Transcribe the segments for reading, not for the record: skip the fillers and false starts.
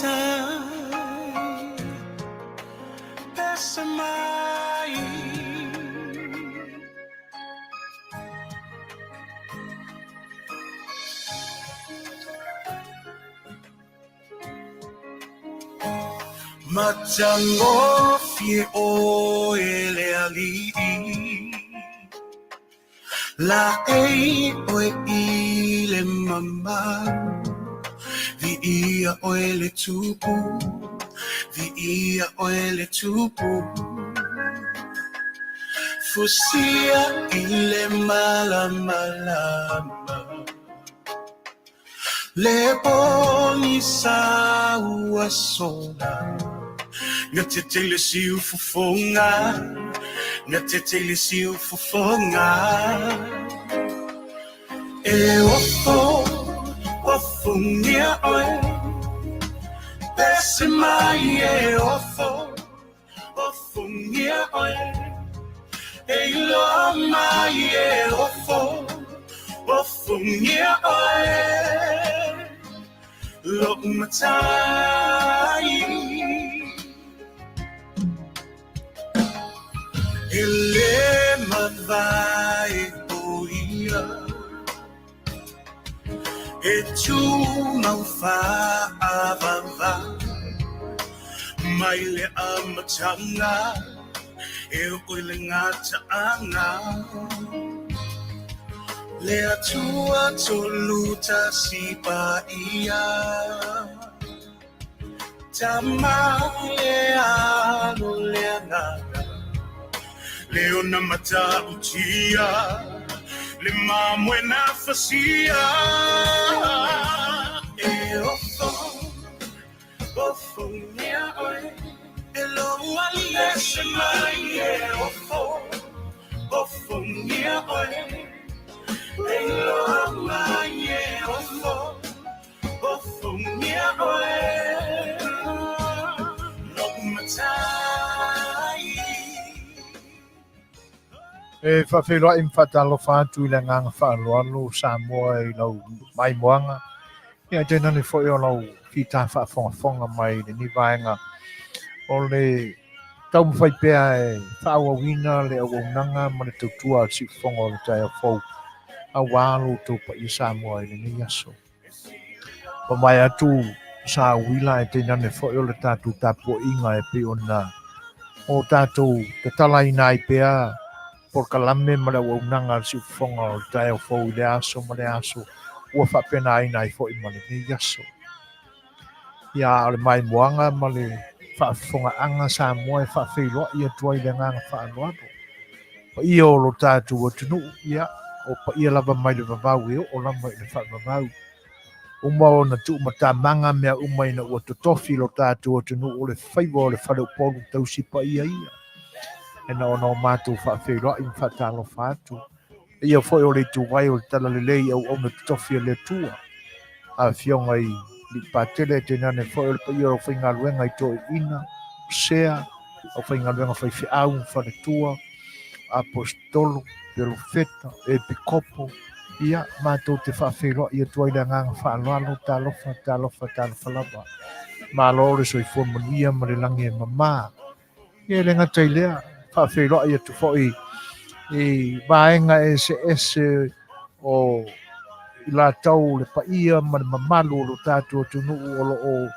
time, passing my Matango fie o ele ali La o ile mama Vi ia o ele tupu Vi ia o ele tupu Fusia ile malama Le boni Suasua Ngatete siu fofonga Ngatete siu fofonga E ofongia oe Pese mai e ofongia oe E lo mai e ofongia oe Lo matai Ele mavai boia E tu não fa'avava Mai le amatanga E oile ngataanga Le atua toluta sipa ia Tama le alo le anaga Leona mata utia Le mamwe na fasia E ofo nia oe Elo alese mai e ofo nia oe Elo mai e ofo nia oe No matai E whawhiroa im whatalo whātu I le nganga whaaloalo Samoa I lau mai moanga. Ia tēnā ni whoi o lau ki tā whaafonga mai ni vaenga. O le tau mwhai pēa e whaawawina le awonanga ma le tautua si whonga o le tai a whou. A wālo tō pa I Samoa I ni yaso. Pa mai atu sa wila e tēnā ni whoi o le tātou tāpua inga e pe o nā. O tātou te tala ina I pēa por kalame ma le waunanga si whonga o tai o whou I le aso ma le aso ua whapena ina I whoi ma le ni yaso. Ia le mai moanga ma le whaafonga anga Samoa e whaawhiroa I atua I le nganga whaanoato. Pa ia o lo tātou o tunu ia o pa ia lava mai le vavau e o lava I le whaavavau. Uma o na tu matamanga mea uma ina ua totofi lo tātou o tunu o le whaiwa o le whaleu polu tausi pa ia ia. E na ona o mātou whaawhiroa I whaatalo whaatu. Ia foi o le tuwai o le tala lelei au na totofi le tua. A fionga I li patele tēnā ne foi o le paia o whainga luenga I toi ina, sea, o whainga luenga whaifi au whare tua, apostolo, pelofeta, e pikopo, ia mātou te whaawhiroa ia tuai le nganga whaaloalo, talofa lava. Mālo le soi fuamonia ma le langi e mamā. Ia le ngatai lea, whaawhiroa ia tu foi I vaenga ese o Leiatau le paia ma le mamalu o lo tātou tunu o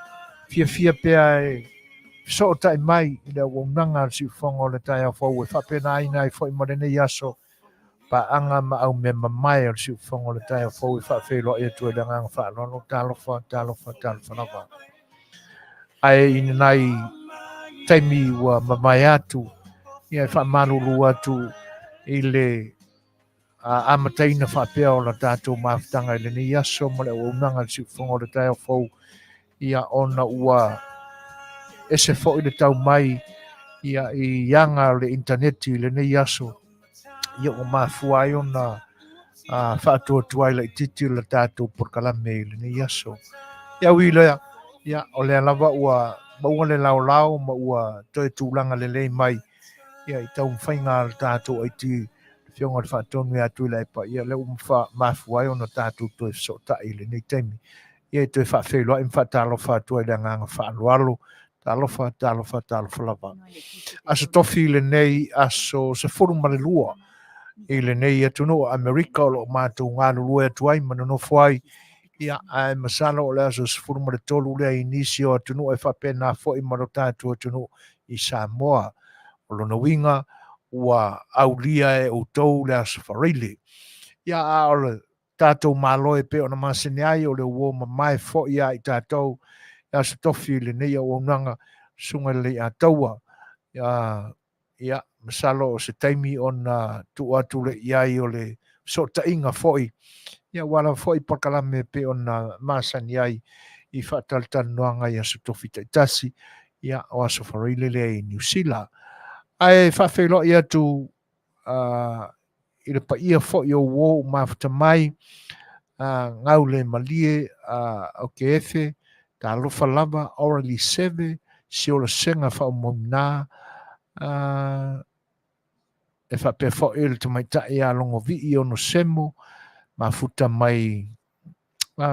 fia pea e so tai mai I le wonanga si whonga o le tai a whau e whapena ina I whoi ma le nei aso pa anga ma au me mamai o si whonga o le tai a whau e whawhelo e tu e le nganga whaalono talofa lava. Ai ina nai taimi ua mamai atu ia e whamalulu atu I le amataina whapea o la tātou mawhtanga I le ni aso ma le waunanga si whonga o le tai a whau ia ona ua ese fo I le tau mai ia I yanga le interneti le nei aso ia o mafua I ona whaatua tuai la ititi le tātou por kalame le nei aso ia wila ia o le alava ua maunga le lao ma ua toi tūlanga le lei mai ia I tau mwhainga le tātou aiti fionga le whaatonu atu I la epa ia le mafua I ona tātou toi so tai le nei taimi ia te whawhelo im whatalofa tua i nganga whaaloalo, talofa lava. Aso tofi le nei aso se furu malelua, i le nei atuno Amerika o lo mātou ngā lulua atuai, manonofo ai, ia ai masala o le aso se furu maletolu le inisi o atuno e whapena fo i marotatu atuno i Samoa, o lona winga, ua aulia e utou le aso whareile. Ia a o le tātou māloe pe o na masene ai o le uo mai fo ia i tātou aso tofi le nei o nanga sunga le Leiataualetaua. Ia masalo o se taimi o na tuatu le iai o le so tainga foi. Ia wala foi pakalame pe o na masani ai i Faatalanoaga ia aso tofi taitasi. Ia o aso whareile le i New Zealand. Ai whawhelo ia tu i le paia foi o uo mafuta mai ngau le malie o ke efe ta alofa lava orally seve si o le senga wha o momina e whape fo e le tamaita e a longo vi i ono semo mafuta mai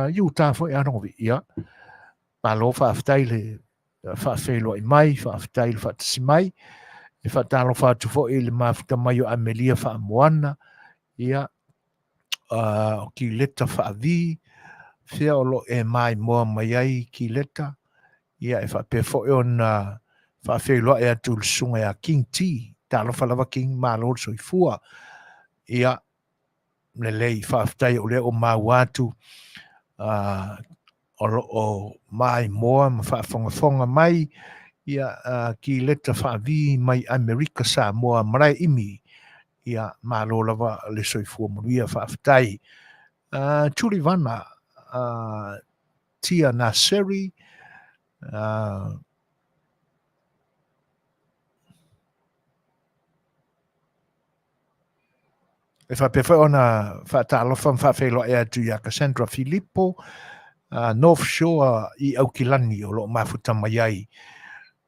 iu ta fo e a longo vi ia ma lo whaftai le whawhelo i mai whaftai le whatasi mai e whatalo whatu fo e le mafuta mai o Amelia wha moana ia o ki leta whaavi fea o lo e mai moa mai ai ki leta ia e whape fo e ona whawhelo e atu le sunga e a King T talo whalawa King malo so i fua ia le lei whaftai o le o mawatu o mai moa ma whafonga mai ia ki leta whaavi mai Amerika Samoa marai imi ia malo lava le so i fua manuia whaftai Tulivana Tia Naseri e whapewha ona whaatalofa mwhawhelo e atu ia Cassandra Filippo North Shore i Aukilani o lo mafuta mai ai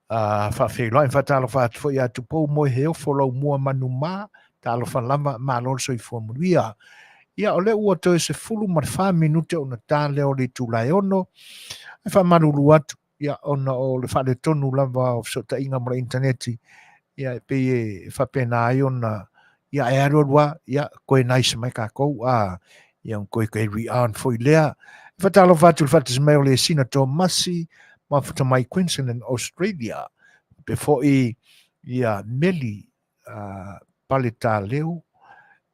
whawhelo e whaatalofa atu fo i atu pou moe heo folau mua manu ma talofa lama malol so i fua manuia ia o le ua toe se fulu ma 5 minute ona tale o le tūlai ono e wha maruru atu ia ona o le whale tonu lava o sota inga mora interneti ia e pe e whapena ai ona ia e arorua ia koe naisa mai kākou ia koe rian foi lea whatalo whatu le whatas mai o le sina tō masi ma whata mai Queensland Australia pe fo ia meli pale tā leo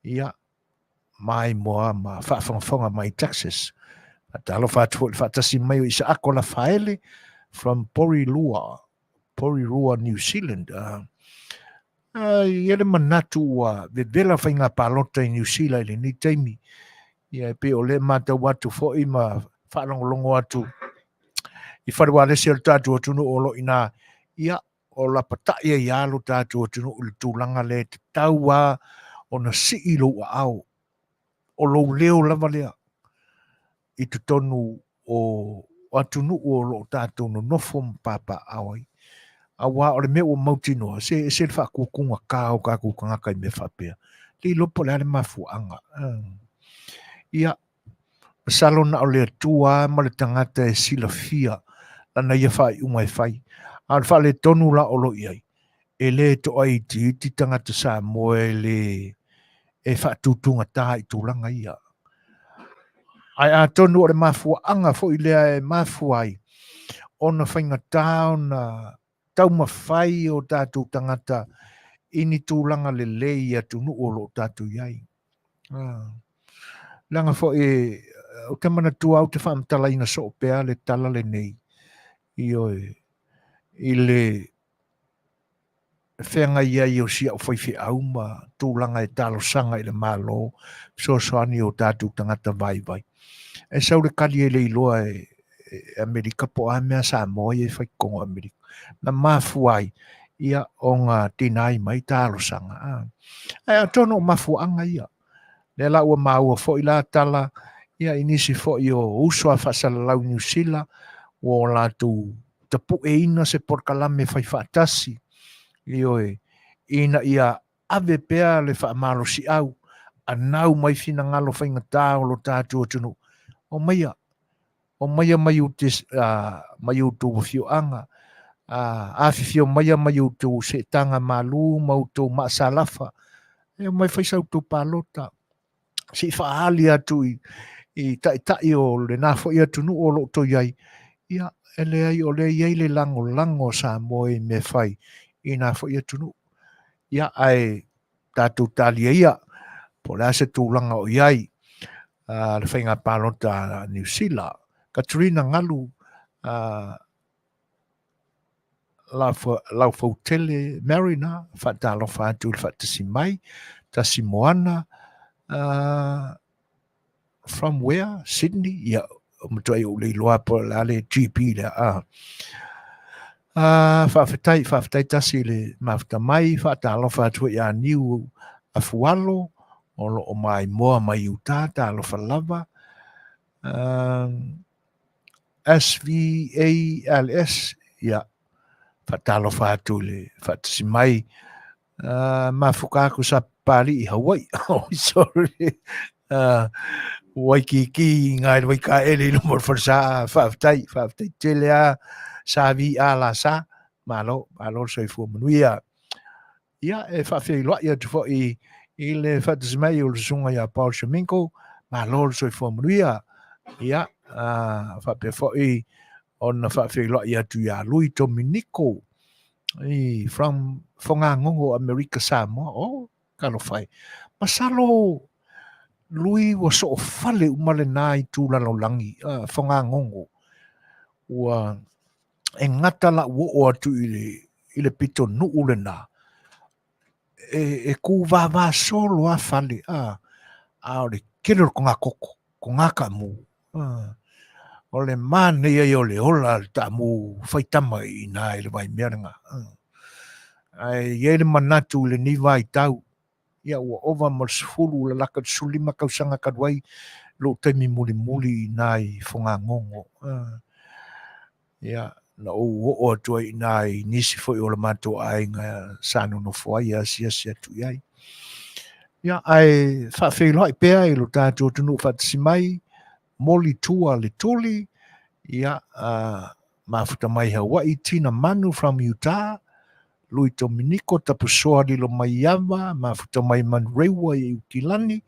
ia mai moa ma whaafonga mai Texas. Talo whatasi mai o isa ako la whaele from Porirua, New Zealand. Ia le manatu ve vela whainga palota i New Zealand le ni teimi. Ia pe o le mata watu fo i ma whalongolongo atu. I wharewa lesi al tātu atunu olo ina ia o la pataia i alo tātu atunu ulu tūlanga le te taua o na si ilo a au. O lo leo lava lea i te tonu o atunu o lo tātou no nofo mpapa awai. Awa o le mea o mautinoa, se le whakukunga kā o kā kukanga kai me whapea. Li lopo le ale mafuanga. Ia, masalo na o le atua ma le tangata e sila fia, lana ia whai umai whai. A le wha le tonu la o lo iai. E le to ai ti tangata sa moe le e whaatutunga tā i tūlanga ia. Ai a tonu o le mafuanga fo i lea e mafuai. Ona whainga tā, ona tau mawhai o tātou tangata ini tūlanga le lei atu nu o lo tātou iai. Langa fo o te mana tua au te whaamtala ina so pea le tala le nei. I le whenga ia i o sia o whaiwhi au ma tūlanga e talo sanga i le malo so soani o tātou tangata vai vai. E sau le kali e le iloa Amerika po a mea sa moi e whai kongo Amerika. Na mafuai ia o ngā tinai mai talo sanga. Ai a tono mafuanga ia. Le la ua maua fo i la tala ia inisi fo i o usua whasala lau New Zealand o la tu tapu e ina se porkalame whai whaatasi. Ina ia ave pea le whaamalo si au a nau mai fina ngalo whainga tā o lo tātua tunu. O maia, o mai tu fioanga Afiafi o mai tu se tanga malu mau tu masalafa e mai fai sau tu palota si faali atu i tai o le nafo ia tunu o lo to iai ia ele ai o le iai le lango sa moi me fai i nafo ia tunu ia ai tatu talia ia po la se tūlanga o iai le whainga palota New Zealand Katrina ngalu lau fautele Marina whaatalofa atu le whaatasi mai tasi moana from where? Sydney? Ia matua i o le loa po la le GP le whaafetai tasi le mawhita mai whaatalofa atu ia niu afualo o lo o mai moa mai uta talofa lava SVALS ia whaatalofa atu le whaatasi mai mawhukaku sa pari i Hawaii sorry Waikiki ngai waika ele no mor forsa whaafetai telea sa vi ala sa malo so fu manuia ia e whaafei loa ia tufo i le whaatasi mai o le sunga ia Paul Sheminko malo so fu manuia ia whaapea fo i on whaafei loa ia tu ia Lui Dominico from Fongangongo America Samoa kalo fai masalo Lui wa so fale umale nai tu lalolangi Fongangongo ua e ngata la wo atu ile pito nuu le na e ku va solo a fale o le kilo ko ngā koko ko ngā ka mu o le mane ia o le ola ta mu faitama i nā i le vai mearinga ai ia le manatu le ni vai tau ia ua ova mo le sefulu le laka sulima kausanga kaduai lo taimi muli nā i Fongangongo ia na o atua i nā i nisi foi o le mato ai ngā sānu no fwai a sia tu iai ia ai whaafei loa i pēa i lo tātua tunu whaatasi mai moli tua le toli ia mafuta mai Hawaii Tina Manu from Utah Lui Dominico tapusoa li lo mai ava mafuta mai Manrewa i Utilani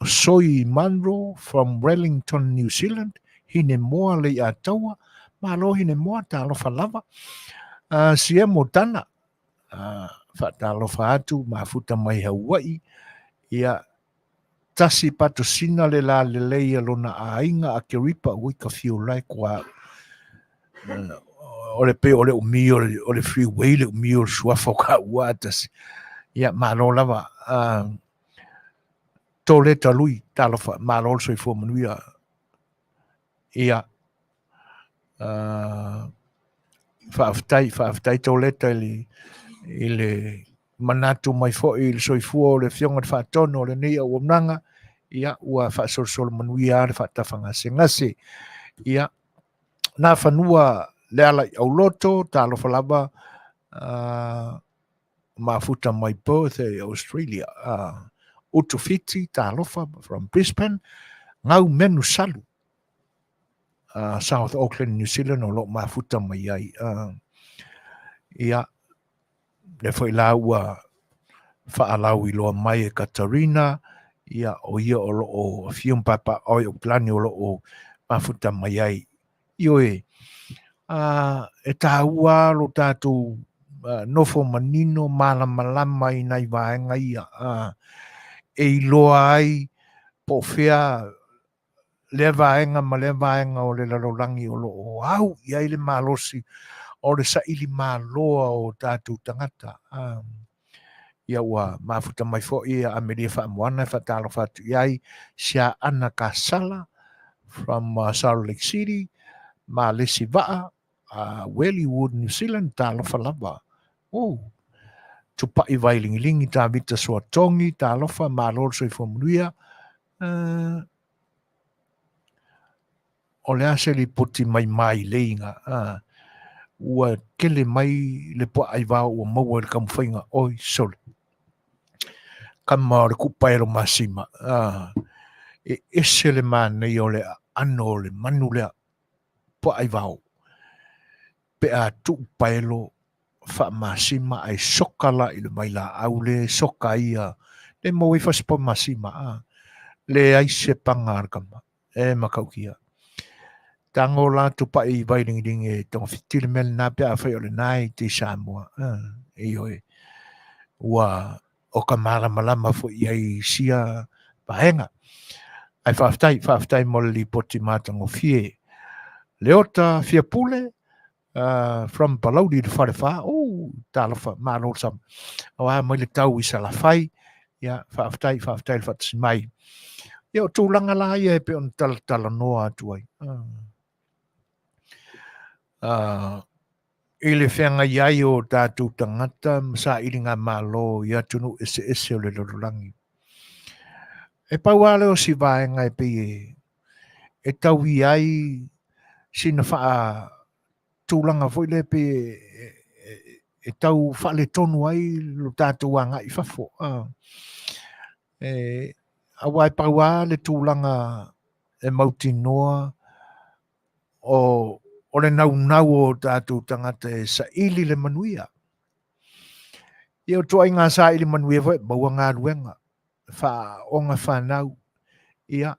Soi Manro from Wellington, New Zealand hine moa Leiataualetaua malo hine moa talofa lava siemo tana whaatalofa atu mafuta mai Hawaii ia tasi patosina le la le leia lona ainga a ke ripa ui ka fiolai kua ole pe ole umi ole freeway le umi o suafa ka ua tasi ia malo lava toleta lui talofa malo so i fo manuia ia whaafetai toleta ile manatu mai fo i le soifua o le fionga te whaatono o le nei au amnanga ia ua whaasolsol manuia le whaatawhanga ngase ia nā whanua le ala i au loto talofa lava mafuta mai Perth Australia Utufiti talofa from Brisbane ngau menu salu South Auckland New Zealand o lo mafuta mai ai ia le foi la ua whaalau i loa mai e Katarina ia o ia o lo o fium papa o plani o lo o mafuta mai ai io e tāua lo tātou nofo manino malama i nai vaenga ia e iloa ai po fea le vaenga ma le vaenga o le lalolangi o lo o au ia ile malosi o le sa ili maloa o tātou tangata ia ua mafuta mai fo ia Ameria whaamuana whaatalofa atu iai sia ana kasala from Salt Lake City ma lesi vaa Wellywood New Zealand talofa lava tupa i vailingilingi tā vita soa tongi talofa malolo so i fomunuia o le ase li poti mai leinga ua kele mai le po ai vau ua maua le kamwhainga oi sole kama o le kupaelo masima e ese le manei o le ano le manu lea po ai vau. Pe a tu paelo fa masima ai sokala i le maila au le soka ia le mo i faspo masima a le ai se pangarkama e makaukia. Tango la tu pa i vai ring e tong fitile mel na pe a fai o le nai te Samoa. E oi. Ua o ka mara malama fo i ai sia pahenga. Ai whaftai mo li poti mātango fie. Leota fia pule, from Palaudi to Wharewa, tālafa, mālo sam. O a mo le tau i salafai, ia, whaftai le whatasi mai. Ia o tūlanga la ia e pe on tala noa atu ai. I le whenga iai o tātou tangata, sa iringa mālo, ia tunu ese o le lorolangi. E pau ale o si vaenga e pe e tau i ai sina wha tūlanga foi le pe e tau wha le tonu ai lo tātou anga i whafo. A wai pau le tūlanga e mauti noa o le nau o tātou tangata e sa ili le manuia. I o tua inga sa ili manuia foi, maua ngā ruenga. Wha onga whanau. Ia,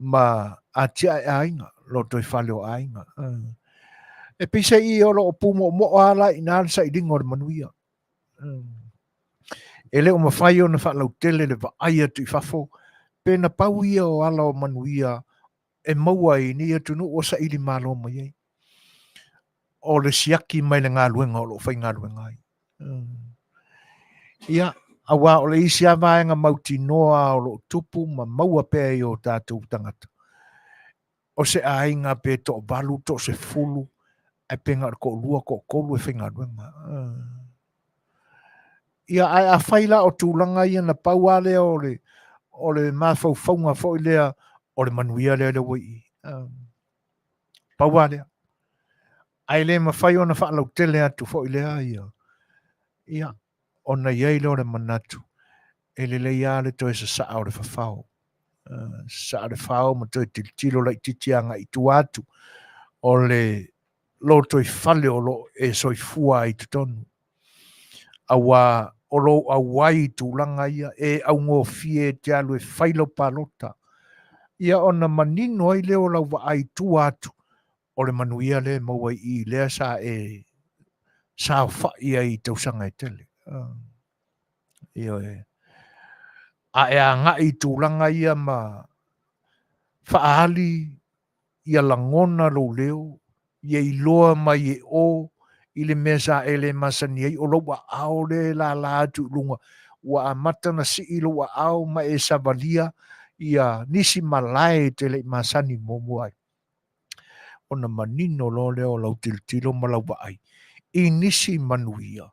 ma a tia e ainga, lo toi whale o ainga. E pisa i o lo pumo mo ala i nāra sa i ringo le manuia. E le o mawhai o na whalau tele le wa aia tu i whafo, pe na pau ia o ala o manuia e maua i ni atu no o sa ili malo mai ei. O le siaki mai le ngā luenga o lo whai ngā luenga ai. Ia, awa o le isi a vaenga mauti noa o lo tupu ma maua pēa i o tātou tangata. O se ainga pe to balu to se fulu, ai penga ko lua ko kolu e whinga ruenga. Ia ai a whaila o tūlanga ia na pauale o le mawhauwhaunga fo i lea o le manuia lea le wai. Pauale. Ai le mawhai o na whaalau tele atu fo i lea ia. Ia, o na iei leo le manatu. E le leia le toi sa saa o le whawhau. Saa le whao ma toi tilo lai titianga i tu atu. O le lo toi whale o lo e soi fua i tutonu. Awa o lo awai tūlanga ia e au ngō fie te alu e whailo palota. Ia o na manino ai leo lau wa ai tu atu. O le manuia le maua i lea sa e sa whai ai tausanga e tele. Ia e. A e a ngai tūlanga ia ma whaali ia langona lo leo. Ia i loa mai e o i le mesa e le masani ai o lo wa ao le la atu lunga. Wa amata na si ilo wa ao ma e savalia ia nisi malai te le masani momo ai. O na manino lo leo lau tilo ma lau wa ai. I nisi manuia.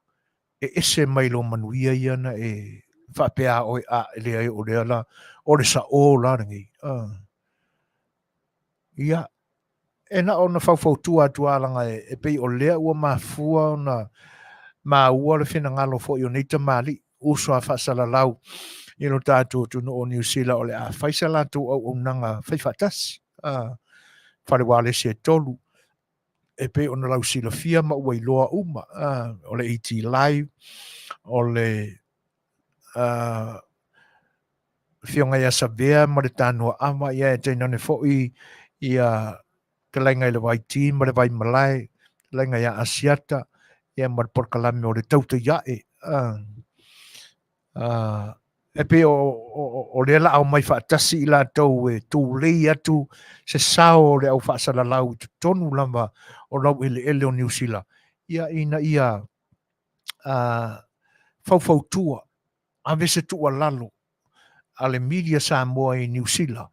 E ese mai lo manuia ia na e whapea oi a le ai o le ala o le sa o la rangi. Ia. E na o na whauwhautua tualanga e pei o lea ua mafua o na ma ua le whina ngalo fo i o neita mali usua whasala lau i no tātou tunu o New Zealand o le a whaisala tu au unanga whaifatasi. Whare wale se tolu. E pei o na lau sila fia ma ua i loa uma. O le ET Live, o le whionga ia savea ma le tānua ama ia e teinone fo i a te lainga i le waiti, ma le vai malai, lainga ia asiata, ia ma le porkalame o le tauta iae. E pe o le la au mai whaatasi i la tau e tū lei atu se sao le au whaasala lau i tonu lama o lau ele o New Zealand. Ia ina ia fau tua, a vese tua lalo, a le media Samoa i New Zealand,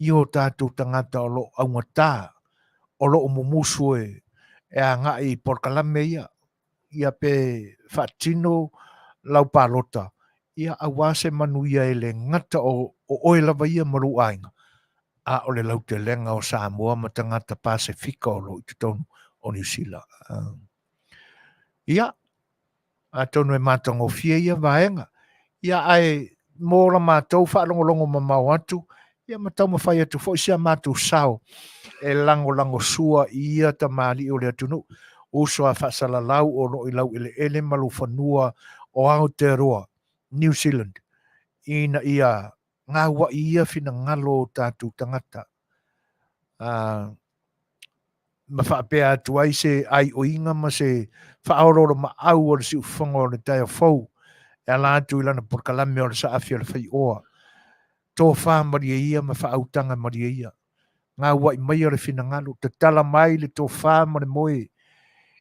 i o tātou tangata o lo au ngata, o lo mumusu e a ngai porkalame ia pe whaatino lau palota. Ia awase manuia e le ngata o oe lava ia maru ainga. A o le lau te lenga o Samoa ma tangata Pasifika o lo i tonu o New Zealand. Ia, a tonu e mātango fia ia vaenga. Ia ai mōra mātou whaalongolongo ma mau atu, ia matau mawhai atu fo isia mātou sao e lango sua ia ta mali o le atunu uso a whaasalalau o no i lau ele malu whanua o Aotearoa, New Zealand. Ina ia ngā wa ia fina ngalo tātou tangata. Ma whaapea atu ai se ai o inga ma se whaaorora ma au o le si uwhanga o le tai o fau. E ala atu ilana porkalame o le sa Afia Le Fai'oa. Tō wha maria ia ma whaautanga maria ia. Ngā wa i mai o le fina ngalo. Te tala mai le tō wha ma le moe.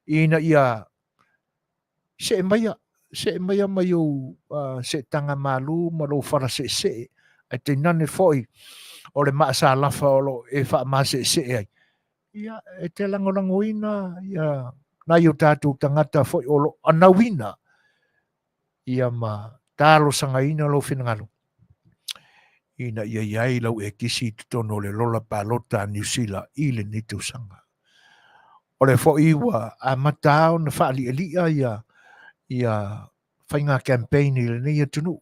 Ina ia se maia mai o se tanga malu ma lo whara se. Ai te nane foi o le maasa lafa o lo e wha ma se ai. Ia, e te langoina, ia, na i o tātou tangata foi o lo anawina. Ia ma tālo sangaina lo whinangalo. Ina ia iai lau e kisi tutono le lola pālota New Zealand i le nitu sanga. O le fo iwa a matao na whaali elia ia whainga campaign i le nia tunu.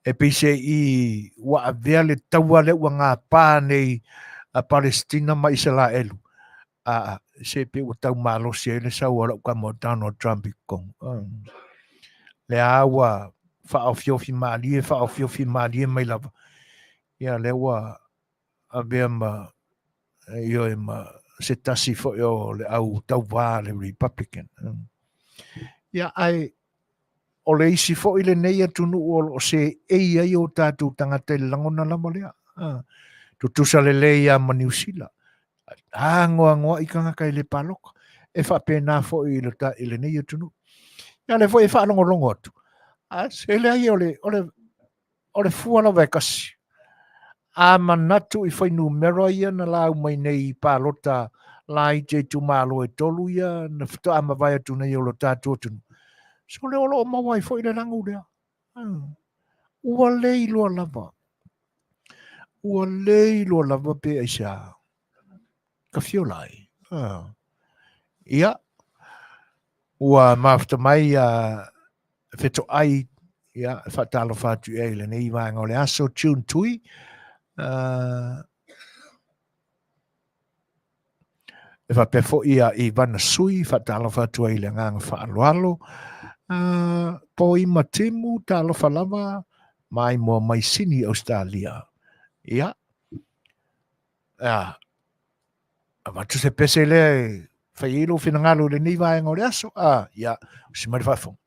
E pise i wa a vea le taua le ua ngā pā nei a Palestina ma Israelu. Se pe o tau malo se le sa ora ka mo Donald Trump kong. Le awa whaofiofi malie mai lava. Ia le wa a vea ma io e ma se tasi fo io le au tau wā le Republican. Ia ai o le isi fo i le nei atunu o se ei ai o tātou tangata i langona lama lea. Tutusa le leia ma New Zealand. Ngoa i kanga kai le paloka. E wha pēnā fo i le nei atunu. Ia le fo e wha longo atu. Se le ai o le fuala vekasi. A manatu i whai numero ia na lau mai nei palota lai te tu malo e tolu ia na whito ama vai atu nei o lo tātou atunu. So le olo o mawai fo i le rangu lea. Ua lei lua lava. Ua lei lua lava pe aisa. Ka fiolai. Ia. Ua mafta mai feto ai. Ia, whatalo whatu e le nei vanga o le aso tune tui. E whapefo ia i wana sui, whatalo whatu e le nganga whaaloalo. Po i matimu talo whalama mai mua mai sini Australia. Ia. Watu se pese le whaiilo whinangalo le nei vanga o le aso. Ia, si mari whafong.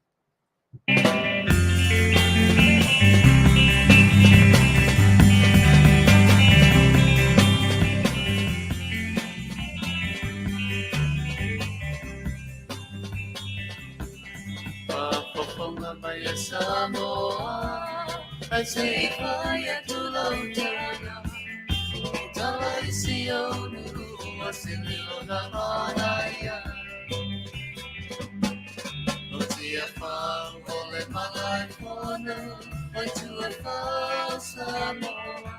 Samoa, I say fire to Lautana. Talaisionu, Wasilio Namanaya. Otia Fang, Ole Malafona, I to a far Samoa.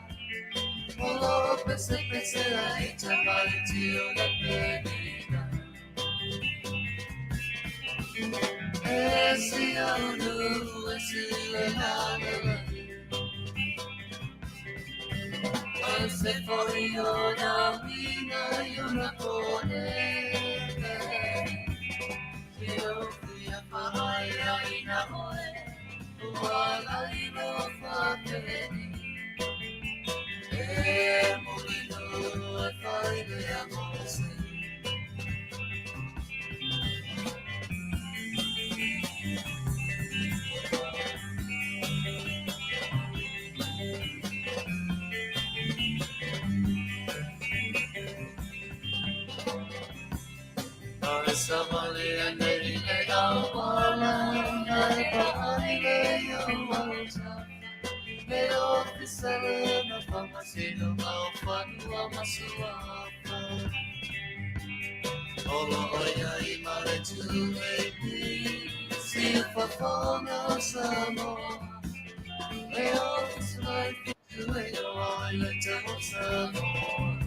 Olo Pese, I tamai to the Medina. Se fuori una vina e una pone. Io fui a fare in amore, uguale lo fa bene. E morino e fai le amore. Somebody and they out one night behind the office of Famasino of Manufui. Oloya imare to me, see Fofogaina some more. The office life to Leiataualetaua some more.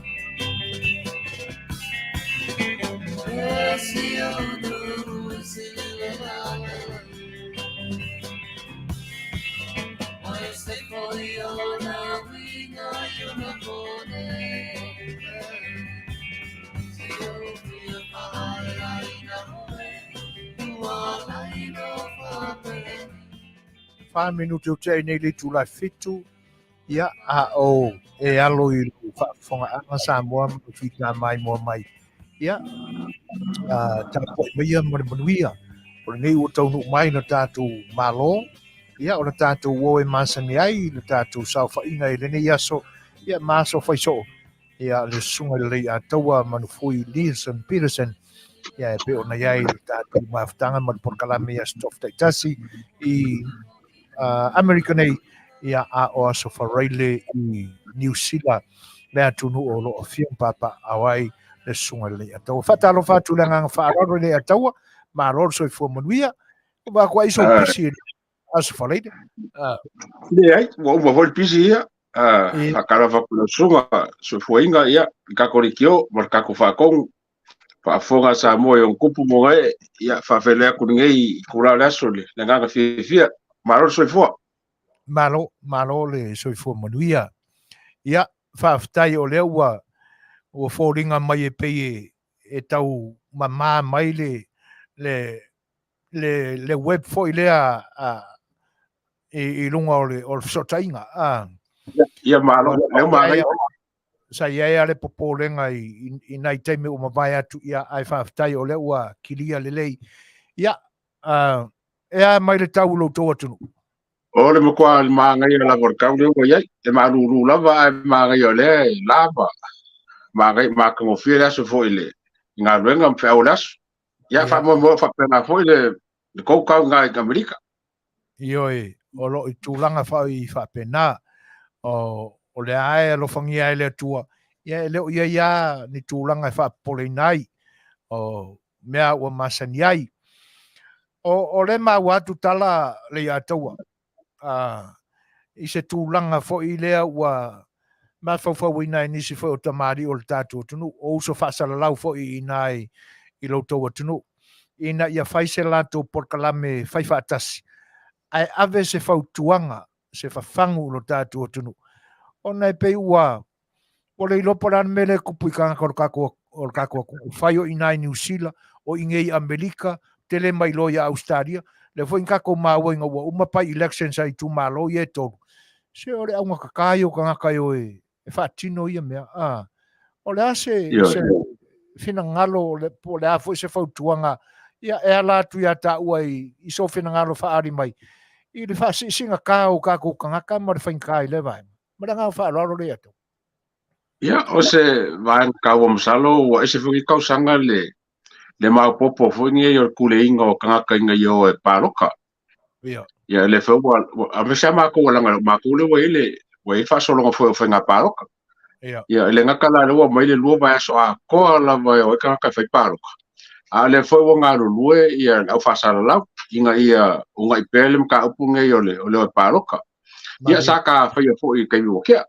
5 minuto te nei le tula fitu ia a o e alo i whaafonga anga Samoa whita mai mua mai ia tapo i meia manuia o nei o taunu mai na tātou malo ia o na tātou o e masani ai na tātou sauwhaina i lene ia so ia maso whaiso ia le sunga le Leiataualetaua Manufui Nielsen Petersen ia e pe o na iai le tātou maftanga man porkalame ia stof taitasi i American ia a o aso wharaile i New Zealand le atunu o lo o fiam papa awai le sunga le Leiataualetaua whatalo whatulanga whaararo le Leiataualetaua ma roro soi fua manuia ba kwa iso pisi aso wharaile le ai wo vol pisi ia akara va pula sunga so fuinga ia ka korikio mar ka ko fa kong fa fonga sa mo yo kupu mo ia fa fele ku ngei kura la sole le nga fia maro so fo malo le soi fua manuia ia whaafitai o lea ua whoringa mai e pei e tau mama mai le web fo i lea i lunga o le sotainga ia malo le mai sa ia le popolenga i nai teime o mawai atu ia ai whaafitai o lea ua kilia le lei ia ea mai le tau lo tō atunu o le mo kwa manga ia la vor ka le ko ia e maru lava manga ia le lava manga ma ko fia so fo ile nga luenga mfe aulas ia fa mo fa pena fo ile ko ka nga i Amerika ioi o lo i tūlanga whau i whapena o le ae lo whangia e le tua ia leo ia ni tūlanga i whapole nai o mea ua masani ai o le ma watu tala Leiataualetaua i se tūlanga fo i lea ua ma whauwhau i nai nisi fo o tamari o le tātua tunu o uso whaasalalau fo i nai i lo taua tunu ina ia whaise lato porkalame whaiwhaatasi ai ave se whautuanga se whawhangu lo tātua tunu o nei pe ua o le iloparan mele kupu i kanga o kako whaio i nai New Zealand o ingei Amerika tele mai loia Australia le fo inkako maua inga ua umapai elections ai tu malo i e tolu se o le aunga kakaio kanga kaio e whaatino ia mea o le ase se fina ngalo po le afo se whautuanga ia e ala tu ia ta ua i so fina ngalo whaari mai i le wha singa kao kako kangaka ma le whainkai le vai ma le ngau whaararo le ato ia o se vai ka wo msalo o ese fu ka sanga le ma popo fu ni yo kule inga o kangaka inga yo e paroka ia le fo a me sama ko langa ma kule wo ile wo fa solo fo nga paroka ia le nga kala lo mai le lo vai so a ko la vai o kangaka fa paroka a le fo wo nga lo ia au fa sala la inga ia o ngai pelem ka upunge yo le o paroka ia saka fa yo fo i kai wo kia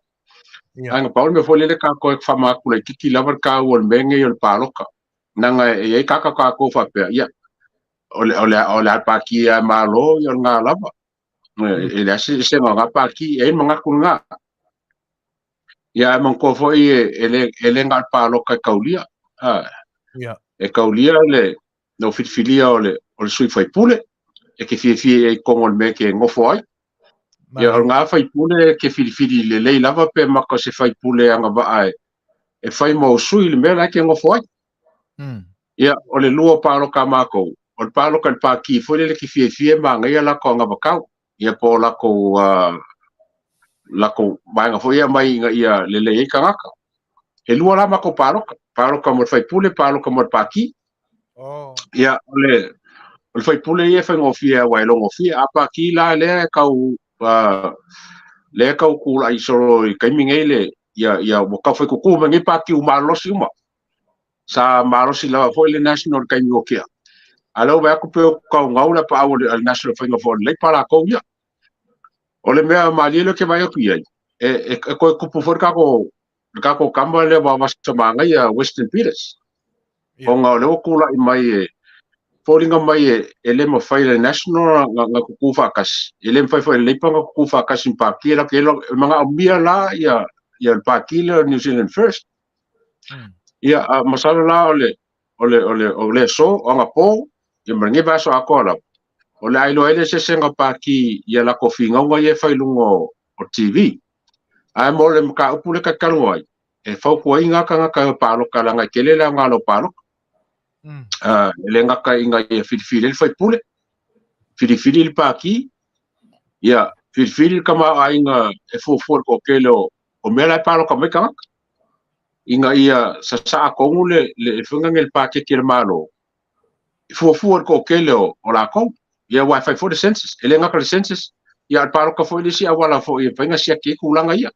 anga paul me fo le ka ko fa ma ku le kiki lavar ka o menge yo paroka nanga e ka ko fa pe ia ole pa ki a malo yo nga lava e la se nga pa ki e mga ku nga ia man ko fo i ele nga paroka kaulia e kaulia le no fitfilia ole sui fai pule e ke fie e kongol me ke ngofo ai ia nga fai pule ke fili le lava pe mako se fai pule anga ba ai e fai mo sui le mera ke ngofo ai ia o le lua paroka mako o paroka le paki fo le ke fie ma nga ia la ko nga bakau ia po la ko banga fo ia mai nga ia le kangaka e lua la mako paroka mo fai pule paroka mo paki ia o fai pule ia fai ngofia wai lo ngofia apa ki la le kau kula i soro i kaimingele ia mo ka fai kuku mangi paki u malosi uma sa malosi la fo le national kaimiokia alo va ku pe ka ngaula pa o le national fai ngofo le para ko ia o le mea malilo ke vai ku ia e ko kupu for ka ko kamba le va manga ia Western Peters o nga le kula i mai Falling on my ele fai le national nga kuku fakas ele fai le panga kuku fakas in pakira ke lo manga mia la ia ia pakile New Zealand first ia masala la ole so onga po ia mrengi baso akola ole ailo ele se senga paki ia la kofinga wa ia failungo o TV ai mole mka upule ka kaloi e fau ko inga ka palo kala nga kelela ngalo palo ele nga ka inga ia fili fai pule fili paki ia fili kama ainga e fo ko kelo o mela palo ka meka inga ia sa ko ngule le funga ngel paki ke malo fo ko kelo o la ko ia wifi for the census ele nga ka census ia palo ka fo ile si awala fo ia penga sia ke kulanga ia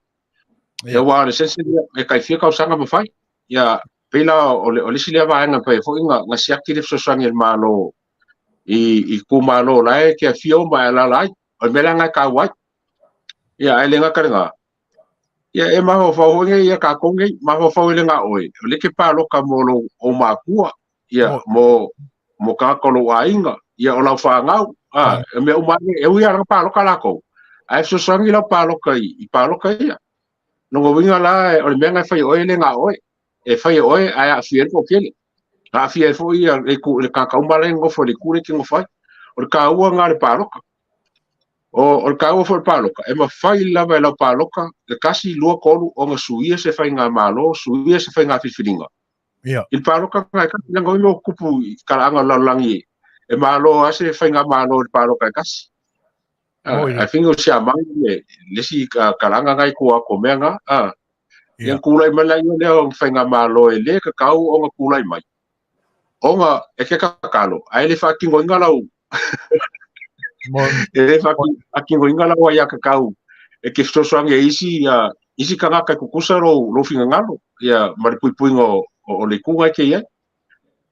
ia wa le census e kai fia ka sanga mafai ia pela ole si le va nga pe fo inga nga sia ki le so sanga el malo i ku malo la ke fio ba la la o mela nga ka wa ia ele nga ka nga ia e maho fo nge ia ka ko nge maho fo ile nga oi le ke palo ka molo o makua ia mo ka ko lo ainga ia o la fa nga me o ma e u ia palo ka la ko ai so sangi la palo ka i palo ka ia no go winga la o me nga fai oi le nga oi e fai oi ai a fiel ko kele a fiel fo ia e ku le ka ka umbale ngo fo le ku le ki ngo fai o ka u nga le palo o ka o for paloka e ma fai lava la paloka le kasi lua kolu o nga suia se fai nga malo suia se fai nga fifilinga il paloka ka nga ngo kupu kalanga la langi e malo ase fai nga malo il paloka kasi I think o sia mang le si kalanga ngai ko ko menga yang kulai malai le o fai nga malo e le ka kau o nga kulai mai o nga e ke ka kalo ai le fa ki ngo ngalau e fa ki ngo ngalau ya ka kau e ke sto sang e isi kanga ka kukusa lo finga ngalo ya mari pui ngo o le kunga ke ia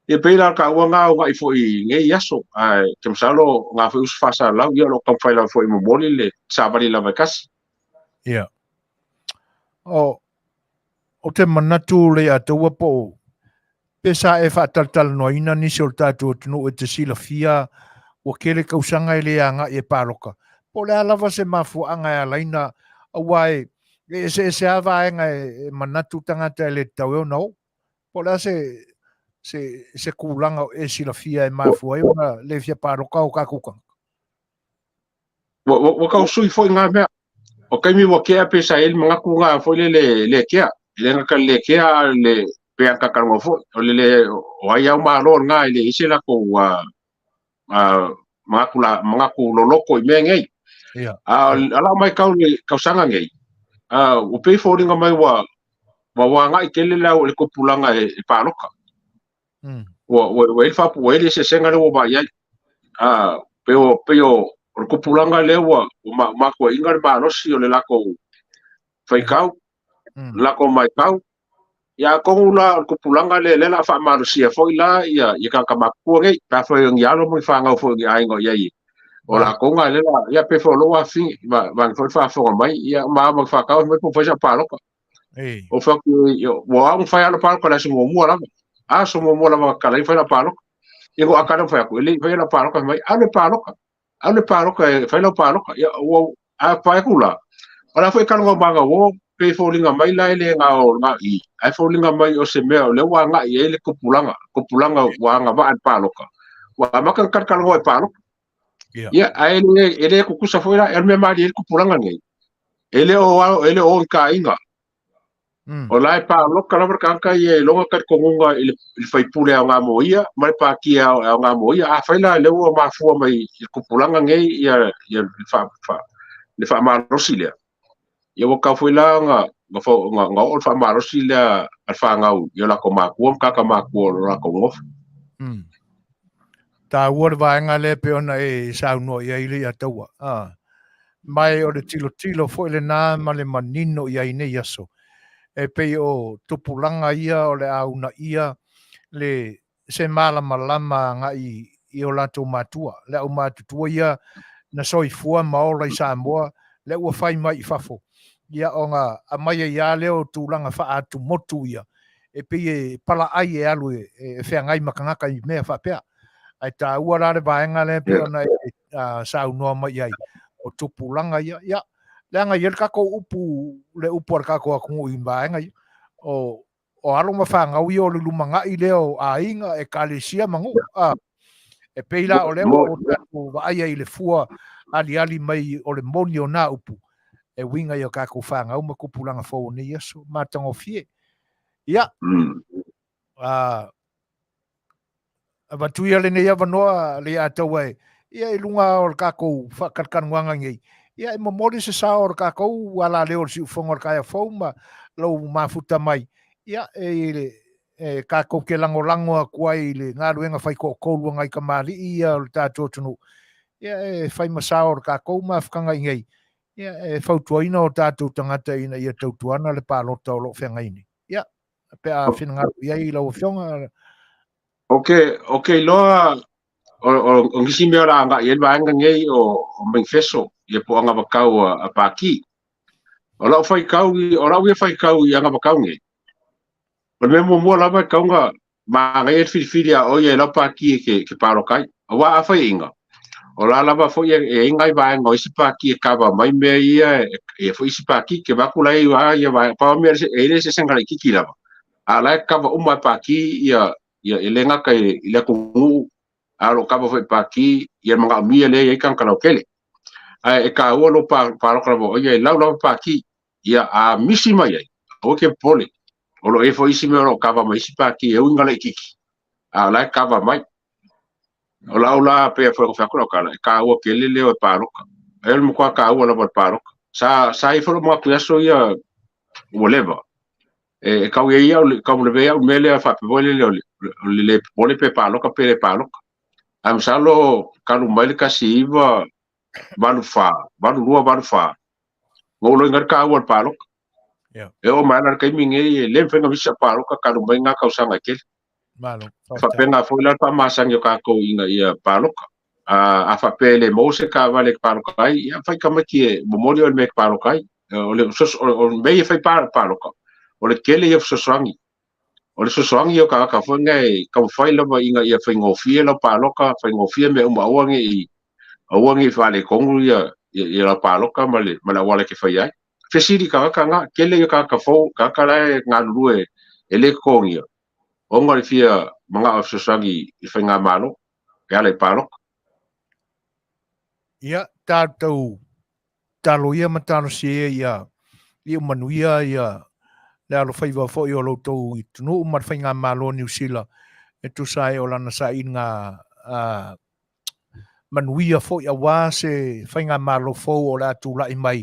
e peila ka wanga o ngai foi nge yaso ai ke msalo nga foi us fasa la ia lo kam faila foi mo boli le sabali la vakas ia o te manatu le atua po pesa e faatalanoaina ni se o tatou tunu e te silafia ua kele kausaga i le agaʻi e paloka po le alava se mafuaaga e alaina aua e ese avaega e manatu tagata e le taueona ou po lea se kulaga e silafia e mafua ai ona le fia paloka o kakukaga wa ka sui foi nga me o kai mi mo ke pesa el mga ku nga foi le ke le nga ka le ke le pe ka ka ngo foi o le o ai au ma lo nga le ise la ko mga ku lo loko i me ngai ala mai ka le ka sanga ngai o pe fo ringa mai wa nga i kele la o le ko pulanga e paloka o el fa pu ele se senga le o ba ya peo o ko pulanga le wa ma ko inga ba no si o le la ko fai kau la ko mai kau ya ko la ko pulanga le la fa ma si fo la ya ka ma ko ngai ta fo yang ya lo mo fa nga fo ya ngo ya i o la ko nga le la ya pe fo lo wa fi ba fo fa fo mai ya ma fa kau me ko fa ja paloka o fa yo wa un fa ya lo paloka la so mo la so mo la ka la fa la paloka ego akana fa ko le fa la paloka mai ale paloka e fa la paloka ya o a fa kula ora foi kan ngo banga wo pe fo linga mai la le nga o nga i ai fo linga mai o se me le wa nga i le ko pulanga wa nga ba al paloka wa ma kan kan ngo paloka ya ai ele ko kusa foi la el me ma le ko pulanga ngai ele o ka inga o lai paloka la kan ka ye longa ka ko nga il fai pule nga mo ia mai pa ki nga mo ia a fa la le o ma fu mai ko pulanga ngai ya le fa ma rosilia ia waka foi la nga o fa ma rosilia al fa nga u ia la ko ma ku ka ma ku la ko ngof ta ua vaenga le pe ona e sauno ia i Leiataua mai o le tilo foi le nā ma le manino ia i nei aso e pei o tupulanga ia o le auna ia le se malama nga i o latou matua le au matutua ia na soifua maola i Samoa le ua fai mai i fafo ia o nga a mai ia leo tūlanga wha atu motu ia e pei e pala ai e alu e whiangai makangaka i mea whapea ai tā ua rare vaenga le pe ona e saunoa mai ai o tupulanga ia Langa yel kako upu le upu kako aku imbaenga o alo mafanga wi o lumanga i leo a inga e kalesia mangu e peila o leo o tatu vaia i le fua ali mai o le moni o na upu e winga yo kako fanga uma kupulanga fo ni yeso matango fie ia avatuia le nei avanoa Leiataualetaua ia i lunga o le kako whakatkanuanga ngai ia e momori se sa o le kako ala leo si ufonga o le kaya fau ma lau mafuta mai ia e kako ke lango a kuai le ngaruenga whai ko koulua ngai ka mali ia o le tātou tunu ia e whai masa o le kako ma whakanga ngai ia e whautuaina o tātou tangata ina ia tautuana le pālota o lo whenga ini ia pe a whenanga ia i lau whionga Okay, loa o ngisi mea la anga ien vaenga ngei o mengfeso ia po anga bakau a paki. O lau fai kau i anga bakau ngei. O me mua lama kaunga ma ngai e whiwhiri a o ia lau paki ke parokai. O wa a fai inga. O la lama fo ia e ingai vaenga o isi paki e kawa mai mea ia e fo isi paki ke wakulai wa ia vaenga. Pawa mea se sengara kiki lama. A lai kawa umai paki ia e lenga kai i le kungu alo kaba foi paki ia manga mia le ia kan kalau kele e ka o lo pa lo ia lau paki ia a misi mai ai o ke pole o lo e foi isi me lo kaba mai si paki e unga le kiki a la kaba mai o la pe foi ko fa ko kala ka o ke le o paro el mo ka o lo paro sa i fo mo ku so ia whatever e ka ia ka mo le vea mele fa pe le pole pe palo ka pe palo am salo kalu mai ka siva malufa ngolo ngar ka wal palo e o mana ka minge le fenga visa palo ka kalu mai nga ka usanga ke malo fa penga foi la pa masang yo ka ko inga ia palo a fa pele mo se ka vale palo kai ia fa ka maki mo mori o me palo kai o le o me fa palo ka o le kele ia sosangi o le sosangi yo ka foi ngai ka fai la inga ia fa ngofie la palo ka fa ngofie me uma wangi awangi fale kongu ia la paloka mala wala ke fai ai fesiri ka nga kele ka fo ka la nga lue ele kongia o ngari fia manga of sosangi i fai nga malo ka le palok ia tātou talo ia matano se ia manuia ia le alo whaiwa fo i o loutou i tunu umar whai ngā malo New Zealand e tu sai o lana sa i ngā manuia fo i a wā se whai ngā malo fo o la tu lai mai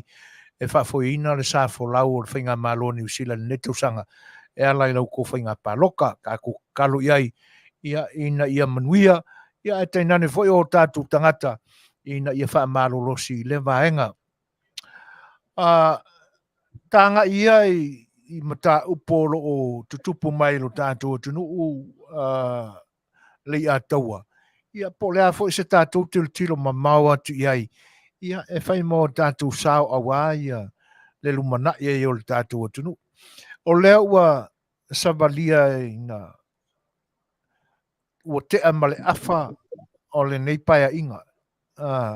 e whaafoina le sa fo lau o whai ngā malo New Zealand ne tausanga e alai lau ko whai ngā paloka ka ku kalu iai ia ina ia manuia ia e tainane fo i o tātou tangata ina ia wha malo losi le vaenga tanga ia i mata upolo o tutupu mai lo tātou tunu Leiataualetaua ia po lea fo i se tātou tilo mamau atu iai ia e whai mo tātou sao awa ia le lumana ia i o le tātou tunu o lea ua savalia ina ua tea ma le afa o le nei paia inga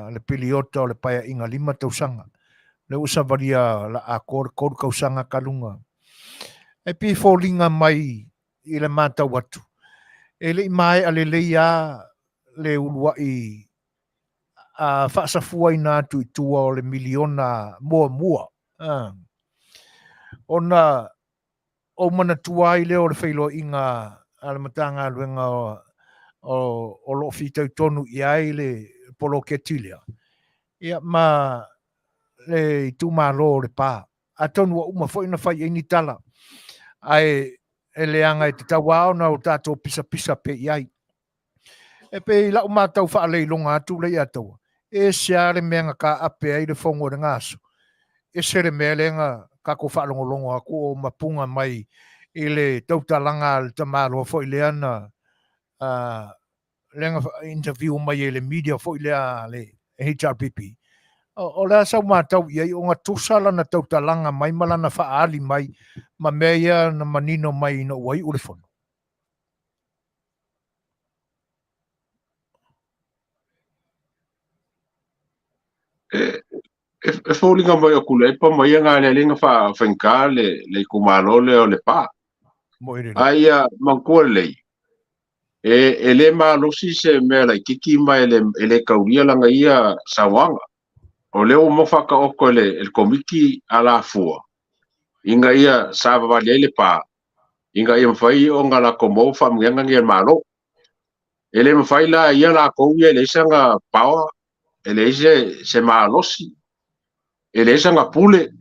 le piliota o le paia inga 5 tausanga le usavalia la a kor kausanga kalunga e pi fōlinga mai i le mātau atu e le mai ale leia le ulua i a whaasafua i nā tu i tua o le miliona mua ona o mana tua i leo le whailo inga ale matanga luenga o lo fitau tonu i ai le polo ketilia ia ma le tu malo le pa a tonu uma foi na fai ni tala ai ele anga te tawa na o tato pisa pe iai e pe la uma tau fa le longa tu le ato e siare menga ka ape ai le fongo de ngaso e sere melenga ka ko fa longo aku o mapunga mai ile tau talanga le tamalo foi le ana lenga interview mai le media foi le HRPP o le sa matau ia o nga tusala na tau talanga mai malana faali mai ma meia na manino mai no wai ule fono e fōlinga mai o kule pa mai ngā le linga whainka le kumalo le o le pā. Aia mangkua lei. E le malosi se mea lai kiki mai le kauria langa ia sawanga. O leo mo whaka oko le komiki a la fua. Inga ia sa vavali le pā. Inga ia mwhai o ngā la komo whamunga ngia malo. Ele mwhai la ia la kouia le isanga pawa. Ele se malosi. Ele isanga pule.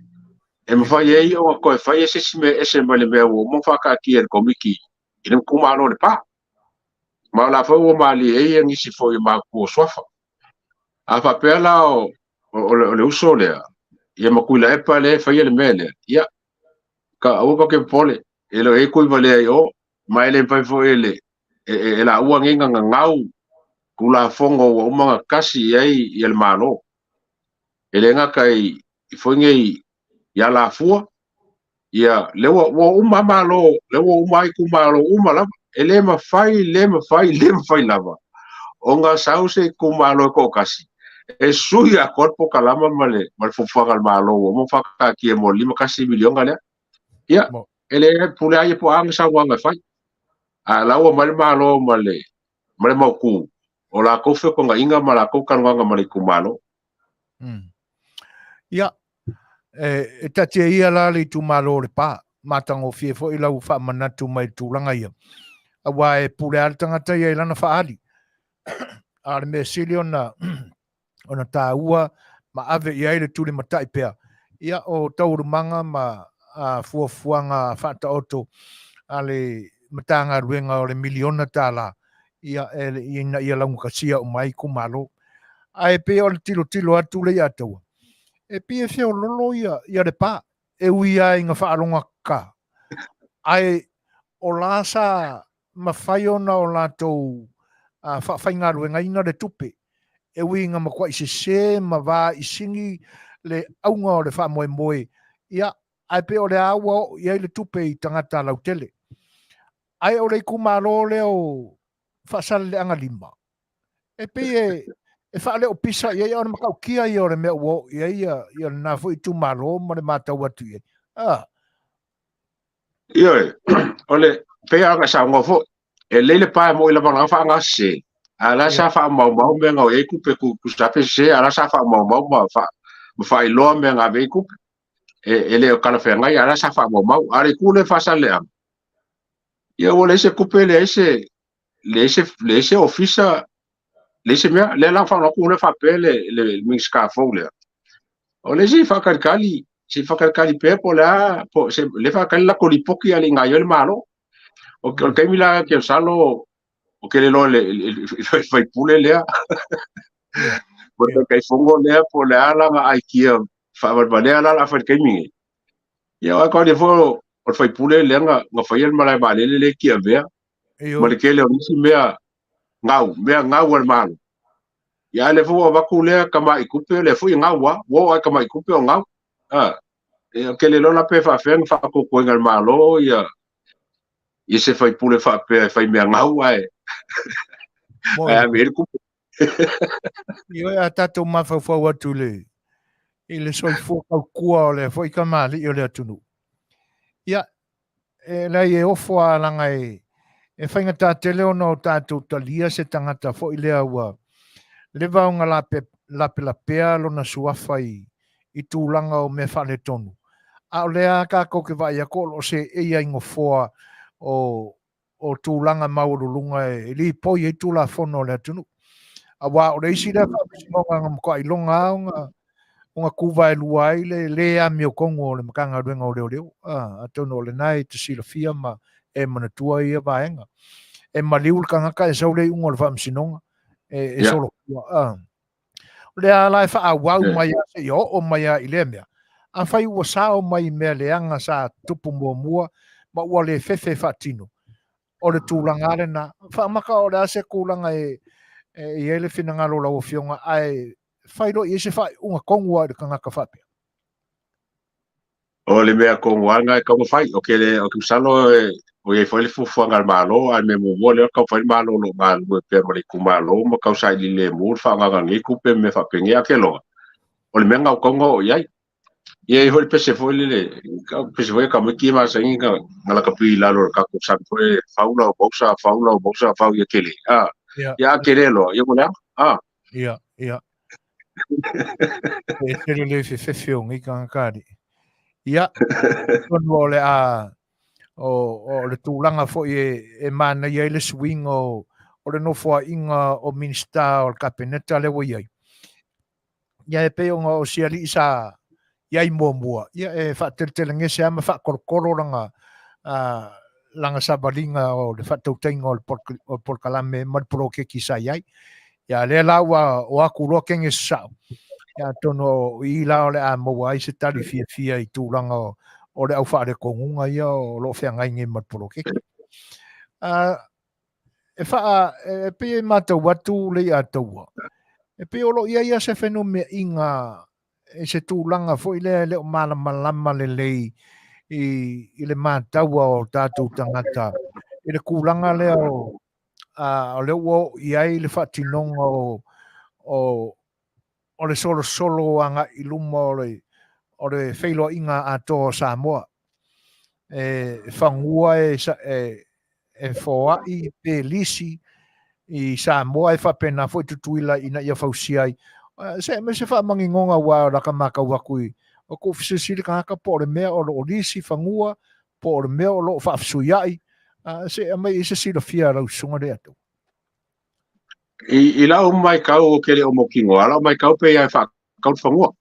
E mwhai ei o koe whai ese male mea o mo whaka ki e komiki. Ina kumalo le pā. Ma la fo o mali e ngisi fo i ma ko sofa. A fa pela o le uso le. Ia makula e pa le fa le mele. Ia ka o ka ke pole. E lo e ko vale ai o mai le pa fo ele. E la ua ngenga ngau kula fongo o manga kasi ai i le malo. Ele nga kai i fo ngei ia la fua. Ia le o malo, le o mai ku malo la. Ele ma fai lava. O ngā sause ku malo ko kasi. E sui a korpo kalama male fofoga malo o mo whaka ki e mo 5 kasi milionga lea. Ia, ele pule ai po anga sa wanga fai. A laua male malo male mauku. O la kofe ko ngā inga ma la koukanwanga male ku malo. Ia, e tatia ia la le tu malo le pā. Matango fie fo i lau wha manatu mai tūlanga ia. Awa e pule ala tangata ia ilana whaari. Ale me sili ona tāua ma ave i aile tūle matai pea. Ia o taurumanga ma fuafuanga whata oto ale matanga ruenga o le miliona tāla. Ia ia launga kasia o mai kumalo. Ai pe o le tilo atu le ataua. E pia fia o lolo ia le pā. E ui ai ngā whaaronga ka. Ai o lasa mawhai ona o lātou whainga ruenga ina le tupe. E ui ngā makua i se ma wā i singi le aunga o le wha moe. Ia, ai pe o le aua i ai le tupe i tangata lautele. Ai o le kumalo le o whaasale le anga lima. E pe e wha le o pisa i ai o na makau kia i o le mea uo i ai i o na fu i tu malo ma le mātau atu i ai. Ia, ole pea anga sa ngofo. E lele pa mo ila banga fa nga se. Ala sa fa mau me nga e kupe ku stape se ala sa fa mau ma fa i lo me nga ve kupe. E le o kala fe nga ala sa fa mau ale ku le fa sa le am. Ia ole se kupe le se ofisa le se me le la fa no ku le fa pe le mix ka fo le. Ole si fa kali pe po la po se le fa kali la kolipoki ale nga yo le malo. O kai mila ke salo o ke lo le fai pule lea. Porque kai fongo lea po le ala nga ai kia fa balea la fa kai mi. Ya wa ko le fo o fai pule le nga fai el mala ba le kia vea. Ma le ke le o si mea ngau al mal. Ya le fo va ku le ka mai kupe le fo ngau wa ai ka mai kupe o ngau. Ke le lo la pe fa fen fa ko ko ngal malo ya. I se fai pule fai mea ngau ai. Ai me ku. Io a tato mawhawhau atu le. I le soi fōkau kua o le fōi ka mali o le atunu. Ia, lai e ofo a langa e whainga tā te leo no tātou talia se tangata fōi lea ua. Le vaunga la pea lo na suafai i tūlanga o me whale tonu. A o lea ka koke vai a kolo se e ingo fōa o tūlanga maurulunga e li poi e tūla whono le atunu. A wā o reisi rea whapisingonga ngā mkoa i longa o ngā kuwa e lua i le a mio kongo o le makanga ruenga o leo. A tono o le nai te sila fia ma e manatua i a vaenga. E maliu le kangaka e saule ungo le whapisingonga. E solo kua. Le a lai wha a wau mai a se o mai a i le mea. A whai ua sao mai mea le anga sa tupu mua ma ua le fefe whatino. O le tūlanga are na. Whamaka o le ase kūlanga e ele fina ngalo la o fionga ai whairo i se whai unga kongua i kangaka whapea. O le mea konguanga e kongu whai. O ke usalo o e whai le fufuanga malo ai me mumo leo kau whai malo lo malo e pēr mare ku malo ma kau sai li le mūr whaanganga ngi kupe me whapenge a ke loa. o le menga o kongo iai ia hol pese foi le pese foi ka miki ma sangi ka ngala ka pi lalo ka ko sa foi faula o boxa fau ia kele ia kele lo ia mo ia e tele le fe fiong I ka kari ia no le o le tūlanga fo e mana ia le swing o le nofo inga o minsta o le kapeneta le wai ai. Ia e peonga o siali isa ia I mua. Ia e whaateltelenga se ama whakorokoro langa sabalinga o le whatautainga o porkalame marpuro ke kisa iai. Ia le laua o aku roa kenge sao. Ia tono I lao le a maua I se tali fia I tūlanga o le au whaare kongunga ia o lo whiangai nge marpuro ke. E wha e pe matau watu le a taua. E pe olo ia se whenu me inga e se tūlanga fo I le o malama le lei I le mātaua o tātou tangata. I le kūlanga le o le ua I le whatinonga o le solo anga I luma o le whailo inga a tō Samoa. E whangua e whoa I pe lisi I Samoa e whapena fo I tutuila ina ia whausiai. Se whamangi ngonga wa raka maka wakui. O ko fisisiri ka haka po le mea o lo lisi whangua, po le mea o lo whafsuiai. Se mai se sila fia rau sunga rea tu. I lau mai kau o kele o mokingo, ala mai kau pe ia kau whangua.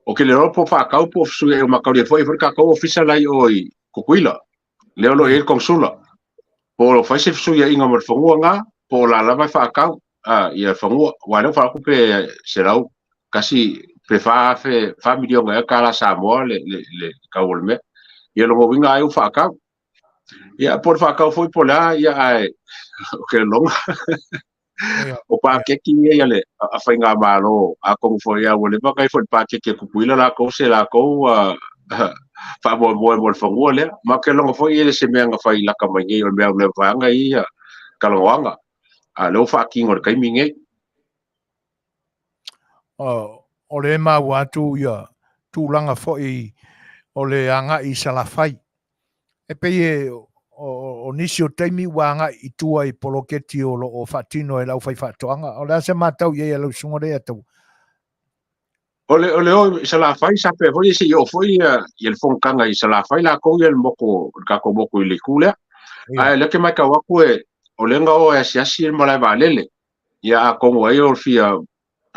O kele ropo kau po fsuiai o makau le foi ka kau ofisa lai o I kukuila. Leo lo e konsula. Po lo fai se fsuiai inga mar whangua ngā, po la mai whakau. Ia whangua, wano whaku pe se rau, kasi pe fa milio ngai kala Samoa le kau le mea. Ia longo winga ai u whakau. Ia por whakau foi po la, ia ai, o ke longa. O pa keki ia le, a whainga malo, a kongu foi ia, wale pakai foi pa keki kupuila la kou se la kou, wha mo whangua lea. Ma ke longa foi ia se mea nga whai laka mai ngai, o mea le whaanga ia, kalangwanga. Leo whaakingo le kaimi ngai. O le ma watu ia tūlanga foi o le anga I salafai. E pe o nisi o taimi wanga I tua I poloketi o lo o whatino e lau whai whatoanga. O le ase matau ia lau sunga rea tau. O le o salafai sape foi se yo foi ia le fonkanga I salafai la ko ia le moko ka ko moko I le kule. Le ke mai ka waku o le nga o asiasi malai valele. Ia a kongo ai o fia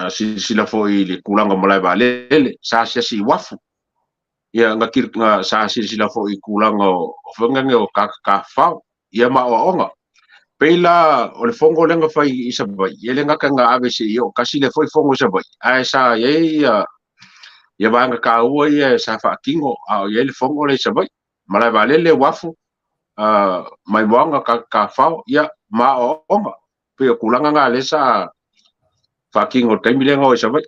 sila foi le kulanga malai valele sa asiasi wafu. Ia ngakir sa sila foi kulanga o whangange o ka whao. Ia ma o onga. Peila o le fongo lenga fai I sabai. Ia le ngaka nga ave se o kasi le foi fongo sabai. Ai sa ia vanga ka ua ia sa whaakingo. Ia le fongo le sabai. Malai valele wafu. Mai wanga ka whao. Ia ma o onga. Pea kulanga ngā le sa whaakingo taimilenga o sabai.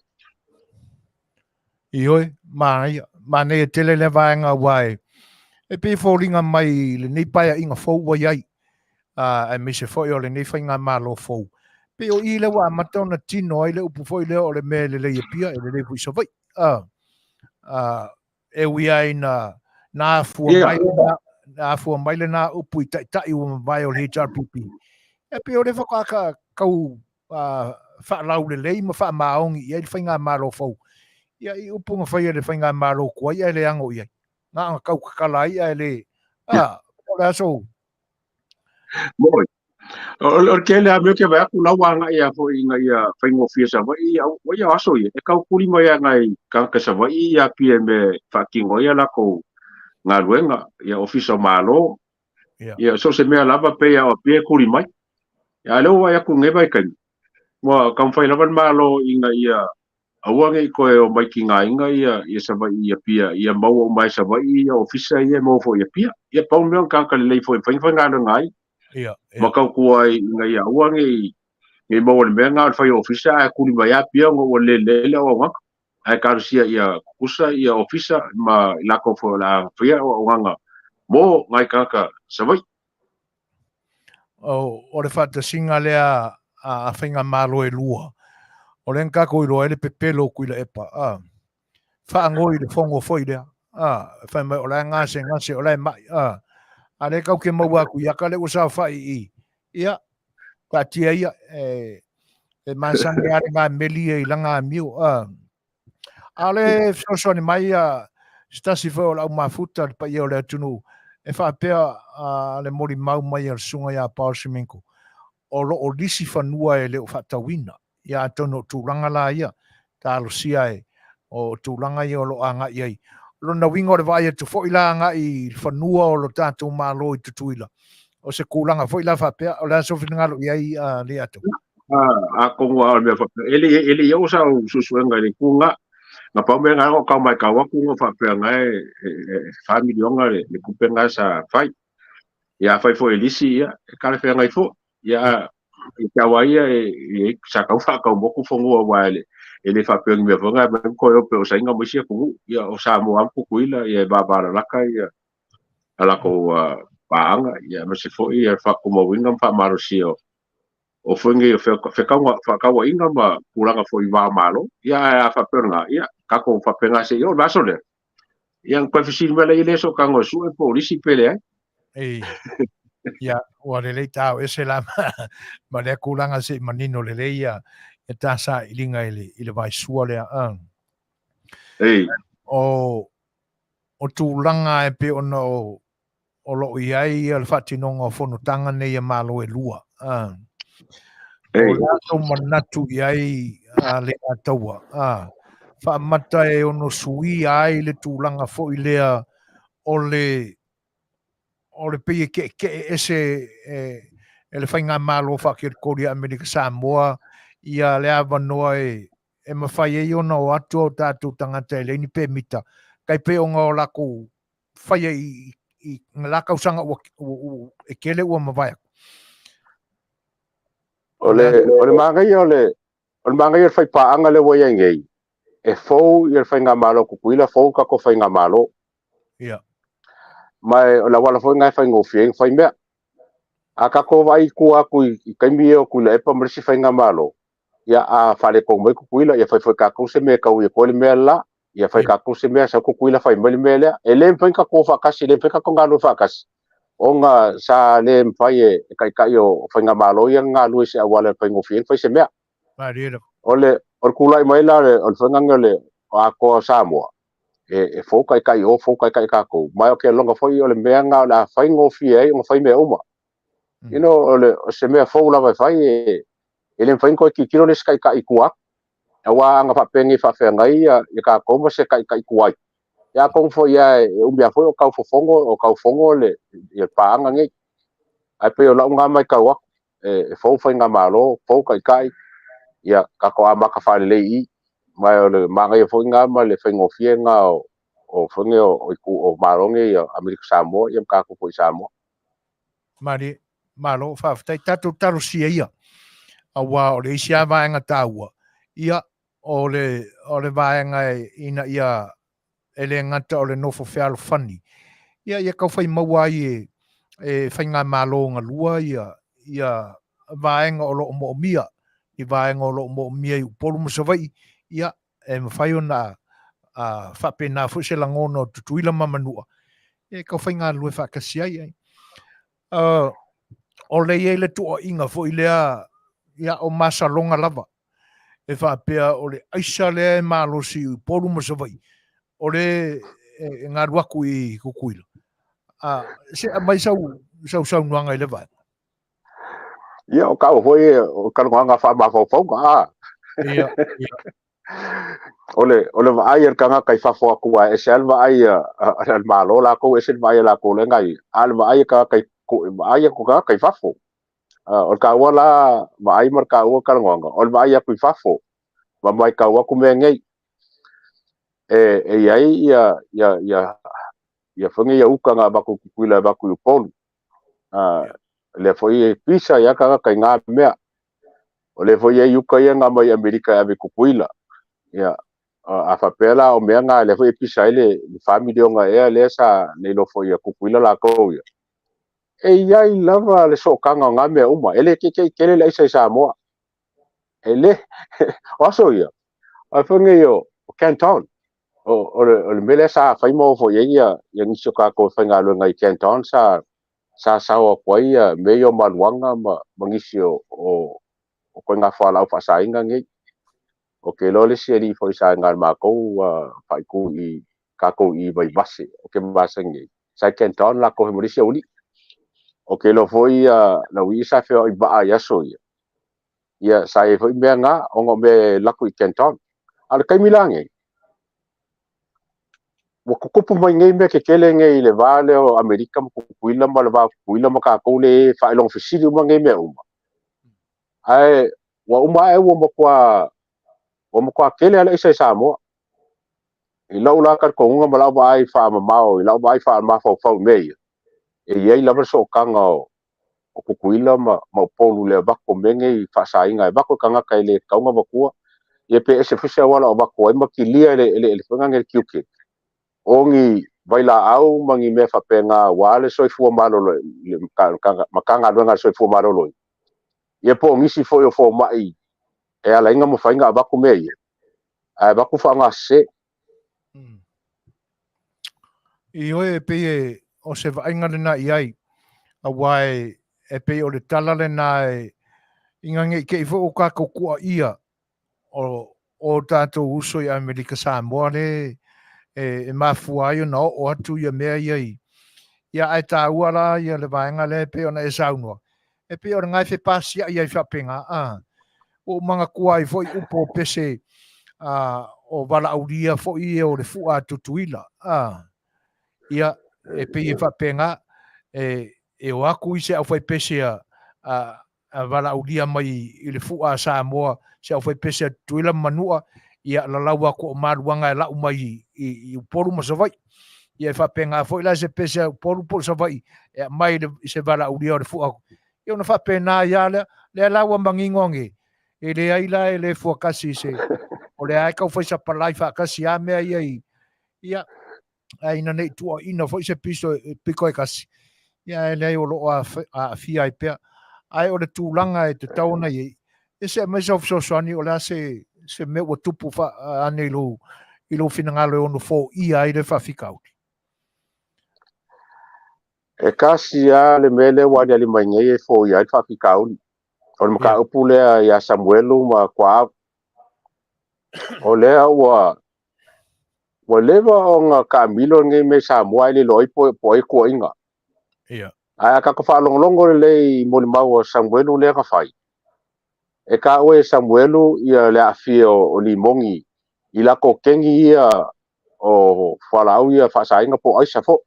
Ioi, ma ne tele le vaenga wai. E pe fōringa mai le nei paia inga fōu wa iai. E me se fōi o le nei whainga malo fōu. Pe o I le wa matona tino ai le upu fōi leo o le me le leia pia e le le pui sa vai. E ui ai na afua mai le na upu I tai ua mai o le HRPP. E pe o le whakaka kau whaalau le lei ma wha maongi I le whainga malo fōu. Ia I upunga whaia le whainga malo kua ia le ango ia. Ngā kau kakala ia le o le aso. Moi. O ke le amio ke vai aku lau anga ia fo inga ia whaingo fia sa vai ia aso ia. E kau kuri mai ngai kanka sa vai ia pia me whakingo ia lako ngā ruenga ia ofisa malo. Ia so se mea lava pe ia o pia kuri mai. Ia leo vai aku ngai vai kani. Mua kam whai lawan malo inga ia awange I koe o mai ki ngā inga ia sa vai ia pia. Ia mau o mai sa vai ia ofisa ia mau fo ia pia. Ia pau meon kanka le lei fo I whainga ngā ngai. Makau kua inga ia awange I mau le mea ngā whai ofisa a kuri mai a pia o le lele o ngaka. Ai karusia ia kusa ia ofisa ma lako fo la pia o nganga. Mo ngai kanka sa vai. O le whata singa lea a whainga malo e lua. O le nkako I roa ele pepelo kuila epa. whaangoi le whongo foi lea. Whai mai o lai ngase o lai mai. A le kau ke maua ku ia ka le usa whai i. Ia, ka tia ia, e masange are ngā meli e langa miu. A le so ni mai stasi whao lau mafuta pa ia o le atunu. E whapea le mori mau mai al sunga ia Paul Simenko. O lisi whanua e leo whatawina. Ia tono tūranga la ia. Tā alo sia e. O tūranga ia o lo anga iai. Lona wingo le vai tu fo ila anga i whanua o lo tātou malo i tutuila. O se kūlanga fo ila whapea. O lea sofi ngalo iai Leiatau. A kongo al me whapea. Ele iau sa susuenga ni kunga. Nga pau me ngā kau mai kawa kunga whapea ngai family onga le kupenga sa whai. Ia whai fo elisi ia. E kare whea ngai fo. Ia i kawa ia e sa kau whakau moku whongua waele. Ele whapea ngi me whonga me koe ope o sainga mo isia kungu. Ia o sa mo ampu kuila. Ia e babara laka ia. Alako paanga. Ia me se fo ia whakumawinga whamaro sio. O whengi whakawa inga ma puranga fo i wā malo. Ia a whapenga. Ia kako whapenga se io raso le. Ia koe whisiri mele i leso kango su e polisi pele ai. Ei. Ia, ua le tau e se la ma le kūlanga se manino le ia. E tā sa ilinga i le vai sua lea. Ei. O tūlanga e pe ona o lo iai al whatinonga o whanutanga nei a malo e lua. O lato manatu iai Leiataualetaua. Whaamata e ono sui ai le tūlanga fo i lea o le pia ke ese e le whainga malo whakir Korea Amerika Samoa ia le awanoa e mawhai e ona o atu o tātou tangata e leini pe mita. Kai pe o ngā o lako whai i ngalakau sanga e kele ua mawai. O le mangai o le mangai whai paanga le wai ngei. E fou i le whainga malo kukuila fou kako whainga malo. Ia. Mai o la wala fo ngai whai ngofieng whai mea. A kako wai ku aku i kaimi o kula epa marisi whainga malo. Ia a whale kong mai kukuila ia whai kako se mea kau ia kole mea la. Ia whai kako se mea sa kukuila whai mali mea lea. E le mwhain kako whakasi, le mwhain kako ngalo whakasi. O ngā sa le mwhai e kai o whainga malo ia ngā lue se awala whai ngofieng whai se mea. O le kulai mai la o le whainga le a koa Samoa. E fo kai kako mai o ke longa foi o le mea nga la fai ngofi e o fai me uma you know o se mea fo la vai fai e le fai ko ki kilo le kai kuak e wa nga fa pengi fa fe ngai e ka ko se kai kuai ya ko fo ya o mea fo o ka fongo le e pa nga ngai ai pe o la nga mai ka wa e fo fai nga malo fo kai ya ka ko ama ka fa le i mai o le manga e foi nga ma le fengo fienga o fonge o maronge ia Amerika Samoa ia ka ko foi Samoa mari malo fa tai tatu taru sia ia awa o le sia vaenga taua ia o le vaenga ina ia ele ngata o le nofo fealo fani ia ka fai mawai e fainga malo nga lua ia vaenga o lo mo mia i vaenga o lo mo mia i polu mosavai ia e mawhai ona whapena fuse langono tutuila mamanua. E ka whainga lue whakasi ai. O le le tua inga fo i lea ia o masa longa lava. E whapea o le aisa lea e malosi i polu masawai. O le ngā ruaku i kukuila. Se mai sau nuanga i le vai. Ia o ka o foi o ka nganga fa ma fo Ia. Ole va ayer kanga kai fa fo ku e sel va ai al malo la ko e sel va la ko le ngai al va ai ka kai va ai ko ka kai fa fo o ka wala va ai mar ka o ka ngonga o va ai ku fa fo va mai ka wa ku me ngai e ai ia fonge ia uka nga ba ku kuila ba ku pon le foi pisa ya ka kai nga me o le foi ia uka ia nga mai Amerika ave ku kuila ia a whapela o mea ngā le hui pisa ele family o ngā ea le sa nei lo foi a kukuila la kou ia. E iai lava le so kanga ngā mea uma, ele kele le isa i Samoa. Ele, oso ia, a whange o Canton, o le mele sa fai mo fo ia yang iso ka ko fai ngalo ngai Canton sa o koi me yo maluanga mangisio o ko nga fa la fa sa inga ngai o ke lo le seri fo sa ngal ma ko fai ku I ka ko I vai base o ke base ngai sa Canton la ko mo sia uli o ke lo foi la wi sa fe o ba ya so ia sa e foi me nga o ngo me la ku Canton al kai milange wo kupu mai ngai me ke kele ngai le vale o Amerika mo kuila ma le va kuila ma ka ko le fa long fisili mo ngai me uma ai wa uma e wo mo kwa kele ala isa sa mo I lau la ka ko nga ma la ba ai fa ma mau I lau ba ai fa ma fa me e ye la so kanga o kuila ma polu le ba ko me ngai fa sa inga ba ko kanga kai le ka nga ba ko ye pe ese fisa wala o ba ko ai ma kilia le fanga ngai kiuke ongi vaila au mangi me fa penga wale soifua malolo makanga donga soifua malolo ye po ngisi fo yo fo mai e ala inga mo fainga abaku me ye abaku fa nga se I oe pe o se vainga le na iai a wai e pe o le tala le na inga nge ke fo o ka ko kua ia o tātou uso I Amerika Samoa le e mafua yo no o atu ia mea iai ia ai tā uala ia le vaenga le pe ona e saunua e pe o ngai fe pasia ia I whapenga o mga kua I foi upo pese o wala auria foi o le fua tutuila ia e pe e whapenga e o aku I se au fai pese a wala auria mai I le fua Samoa se au fai pese tuila manua ia la laua ko maruanga la umai I uporu masavai ia fa penga foi la se pese poru savai e mai se vala uria o fu ia na fa pena ia le laua mangingongi e le ai la le fu kasi se o le ai ka foi sa palai fa kasi a me ia ai na nei tu ina foi se piso pico e kasi ia le o lo a fia pe ai o le tulanga e te tauna e se me so soani o la se me o tupu fa ane lo I lo finangalo ono fo ia I le fa fikau e kasi a le mele wa le mai ngai e fo ia fa fikau o le ka upule ya Samuelu ma kwa o le wa leva o nga Camilo ngai me Samuel le loi po ko inga ia a ka ko fa longo le mo le mau Samuelu le ka fai e ka o Samuelu ia le afio o limongi I la ko kengi ia o falau ia fa sa inga po ai sa fo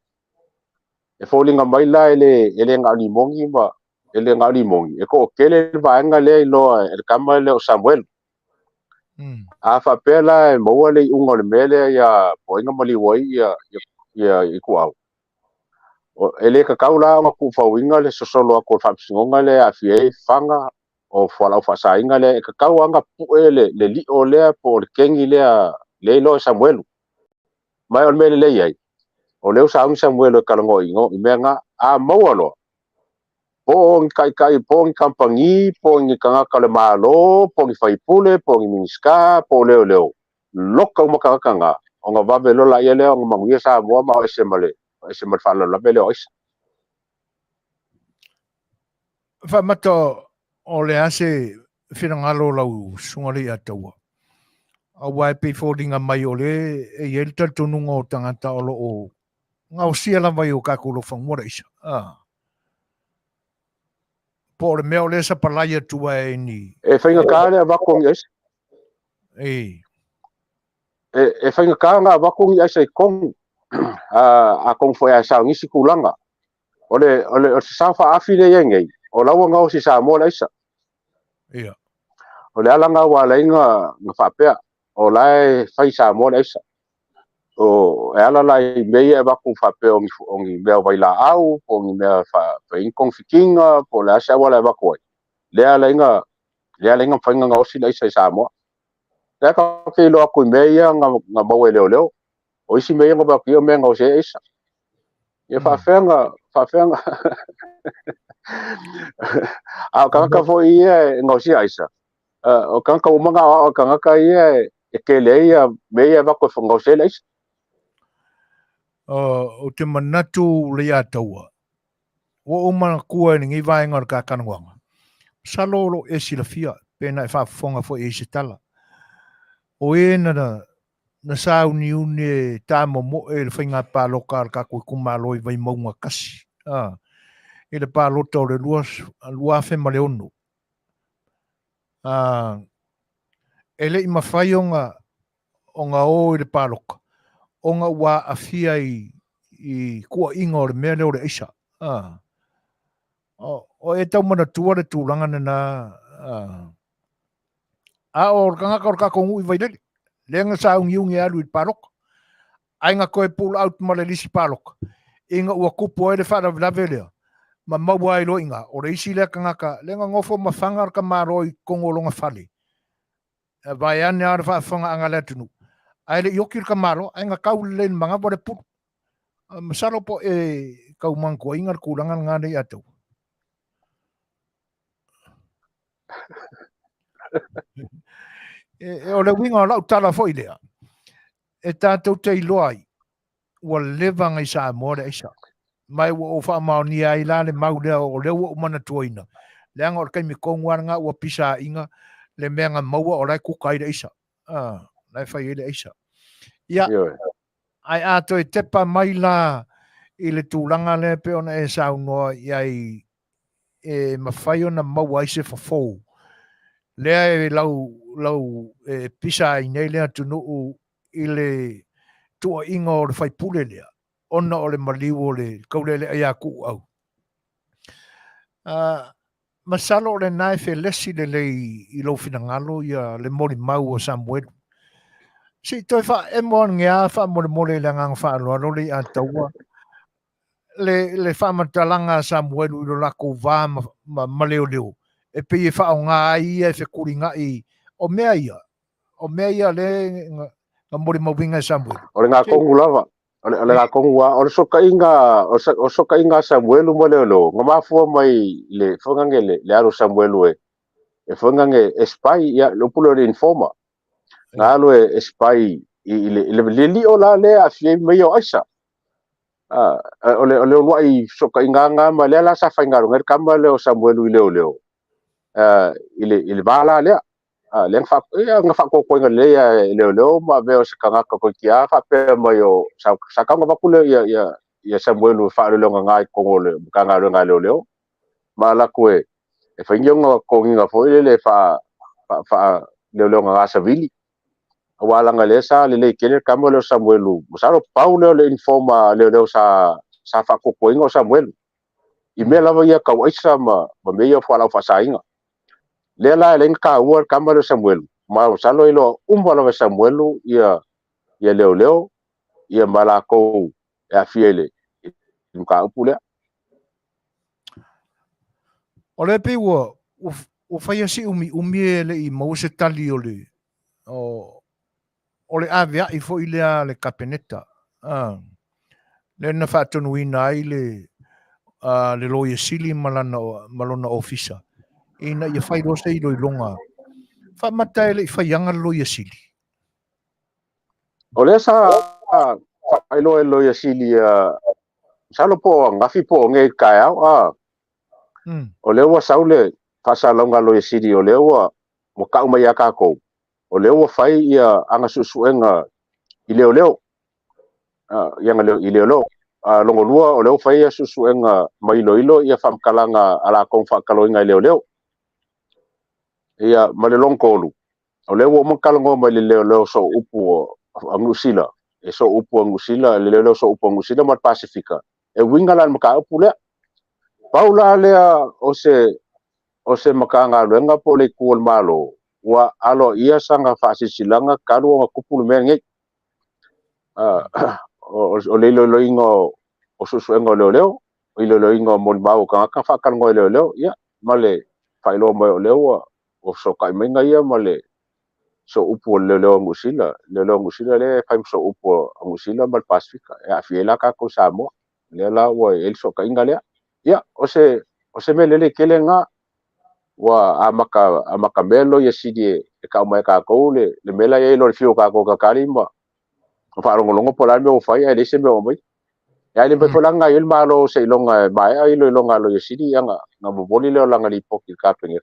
e fo linga mai la ele nga limongi ma ele nga limongi e ko kele va nga le lo e kama le o Samuel a fa pela e mo le unga le mele ia po inga mali wai ia I ku au o ele ka kaula ma ku fa winga le sosolo ko fa singonga le afie fanga o falau fa sa inga le ka kauanga pu ele le li o le po le kengi le lo Samuel mai o mele le ai o leo sa Samuel ka ngo ingo I menga a maualo po kai po kampangi po ngi kanga ka le malo po ngi fai pule po ngi minska po leo loka mo kanga o nga va velo la ele o mangia sa mo ma o se mal fa la velo o fa mato o le ase finangalo lau sungari ataua a wai pe fodinga mai o le e yelta tununga o tangata o lo o ngau sia la mai o kakulo fangora isa po le meo le sa palaya tua e ni e fainga ka le va ko yes e fainga ka nga va ko ya sai kong a kong foi a sa ngisi kulanga o le sa fa afile yengai o lawa ngau si sa mo la isa ia o le ala nga wa la inga fa pe o lai fai sa mo la isa o ala la me e va ku fa pe o ngi me vai la au o ngi me fa in konfikinga po la sa wala va ko le ala inga fanga nga osi la isa sa mo la ka ke lo ku me ia nga ba we leo o isi me nga ba ki o me nga o se isa e fa fanga a ka fo ia nga osi isa o ka mga o ka ia e ke le ia me ia va ko nga o se la isa o te manatu Leiataualetaua. O mana kua ni ngi vaenga o kakanwanga. Salolo e silafia pena e whaafonga fo e se tala. O e na sau ni une tā momo e le whainga pāloka ar kako i kumaloi vai maunga kasi. E le pālota o le lua whema le ono. E le ima whai o ngā o i le pāloka. O ngā wā awhia i kua inga o le mea leo le isa. O e tau mana tua le tūlanga na o kangaka o kako ngui vai lele. Lenga sa ungi alu i pāloka. Ainga koe pula out ma le lisi pāloka. Inga ua kupo e le whara vilave lea. Ma maua i lo inga. O le isi lea kangaka. Lenga ngofo ma whangar ka maro i kongolonga whale. Vai ane ara whaafanga anga lea tunu. Ai le iokir ka maro. Ainga kau le mga wale pulu. Masalo po e kau mangkua ingar kulangan ngā nei atau. O le winga o lau tala fo i lea. E tātou te iloai. Ua levanga i sa amore isa. Mai ua o wha mao ni ai la le mau lea o leo o mana tuaina. Leanga o kai mi kongwanga ua pisa inga le meanga maua o lai kukaira isa. Lai whai ele isa. Ia, ai ato e tepa mai la i le tūlanga le pe ona e sa ungoa iai e mawhai ona maua i se whafou. Lea e lau e pisa i nei lea tunu i le tua inga o le whaipule lea. Ona o le maliu o le kaulele ai aku au. Masalo o le nae fe lesi le i lau finangalo ia le mori mau o Samuel. Si toi wha e moa ngea wha mole le ngang wha aloa le Leiataualetaua. Le wha matalanga Samuel i lo lako wā ma leo leo. E pe e wha o ngā ia e whe kuringa i o mea ia. O mea ia le ngā mori mawinga Samuel. O le ngā kongu lava. O le ngā kongu wa. O soka inga Samuel mo leo leo. Ngā mafua mai le whangange le aro Samuel e. E whangange e spai ia lopulo le informa. Ngā alo e spai i le li o la le a fie mai o aisa. O le olua i soka inga ngā ma lea la sa whaingaro. Ngai kama leo Samuel i leo leo. I le bala lea. Leng nga whakoko inga lea leo leo ma veo se kangaka ko kia whape mai o sa kanga wakule ia Samuel u whaare leo ngā i kongo leo. Kanga leo ngā leo leo. Ma la koe e whaingonga konginga fo i le wha leo leo ngā savili. Awalanga le sa le kene kamo leo Samuel u. Masaro pau leo le informa leo sa whakoko inga o Samuel. I mea lava ia kau aisa ma mea whalau whasainga. Le la le ka ua kama le Samuel ma salo ilo umbala Samuel ia leo ia mala ko e afiele ka upule o le pe o fai asi umi le i mo se tali o le avea i fo ile le kapeneta le na fa tonu ina ai le loye sili malona ofisa ina ia fai rosa i longa fa matai le fai anga loye sili o le sa ai loye sili salo po ngafi po nge kai au o le wa saule pasa longa loye sili o le wa mo ka uma ya ka ko o le wa fai ia anga susuenga i leo yang i leo longo lua o leo fai susuenga mai loilo ia famkalanga ala kong fakaloinga i leo ia malelong kolu o leo mo kalongo mai leo so upu angusila e so upu angusila leo so upu angusila mat pasifika e wingalan maka upu le paula lea o se makanga lenga po le kuol malo wa alo ia sanga fasisilanga kalu nga kupulu mengi o lelo ingo o susuenga leo i lo ingo mon mau ka fakal ngo leo ia male failo mo leo o so kai menga ia male so upu leo ngusila le fai so upu ngusila mal pasifika e afiela ka ko samo le la wa el so kai ngale ia o se melele kelenga wa amaka melo ye sidi e ka mai ka ko le mela ye lo fio ka ko ka kalima fa rongo pola me o fai e se me o mai ya le befolanga il malo se longa mai ai lo longa lo yesidi nga moboli le longa li poki ka penga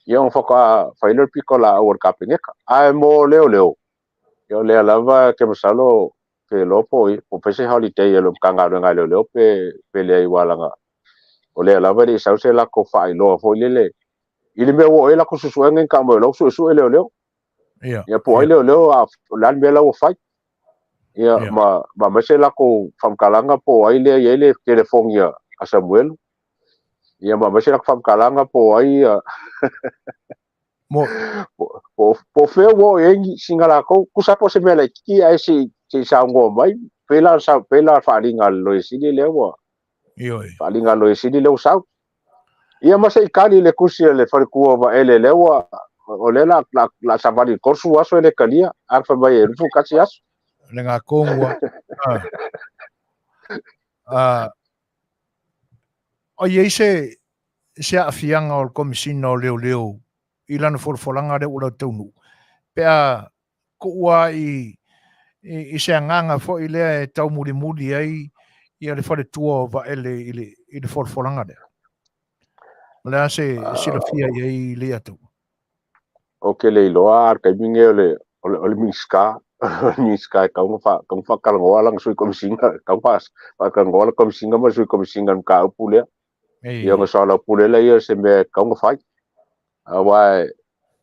yo foka final piccola or ka penga ai mo leo yo le lava ke masalo ke lopo i po pese holiday lo kanga nga leo pe le walanga o le lava di sauce la ko fa ilo fo le ili me wo ela ko susu ngen ka mo lo susu leo ya po ai leo a lan bela wo fa ya ma mesela ko famkalanga po ai le ele telefon ya a Samuel ya ma mesela ko famkalanga po ai mo po fe wo engi singala ko kusa po se mele ki ai si sa ngo mai pela fa linga lo sidi le wo fa linga lo sidi le sa ya ma se kali le kusi le fa ku ba ele le wo o le la savali korsu aso ele kalia ar fa mai fu kasi aso le nga kongwa o ye se afianga o komisina o leo i lana folfolanga de ula taunu pea ko ua i se anganga fo i lea tau muri ai i le fale tua va ele i le folfolanga de lea se la fia i le atu o ke le loa ar kai minge ole miska miska ka fa kalangoa lang sui komisinga ka pas pa kalangoa komisinga ma sui komisinga ka upule ia nga sala pule la ia se me ka nga fai wa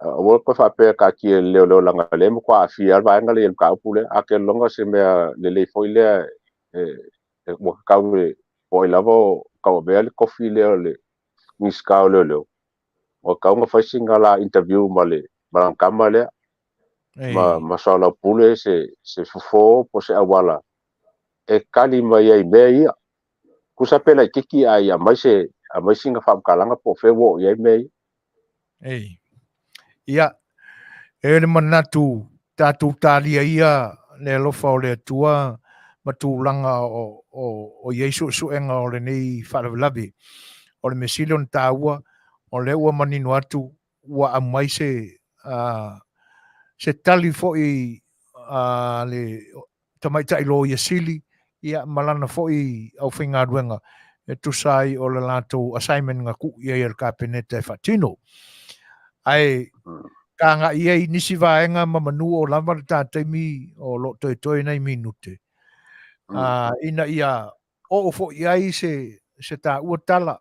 wo ko fa pe ka ki le langa le mo kwa fi ar va nga le ka upule a ke longa se me le foile mo ka le foi lavo ka o be le kofi le miska le o ka nga fa singa la interview male ma kamale ma sala pule se fofo po se awala e kali mai ai mei kusa pela kiki ai a mai singa fa kalanga po fe wo ai mei ia e le manatu tatu talia ia le lofa o le tua ma tūlanga o Yesu suenga o le nei whaalavi o le mesilon tāua o le ua maninu atu ua amai se tali fo i le tamaita ilo Yesili ia malana fo i au whinga ruenga e tusai o le lato assignment nga ku ia i ka penete fatino ai ka nga ia i nisi vaenga ma manu o lama le tātaimi o lo toi nei minute ina ia o fo iai se tā ua tala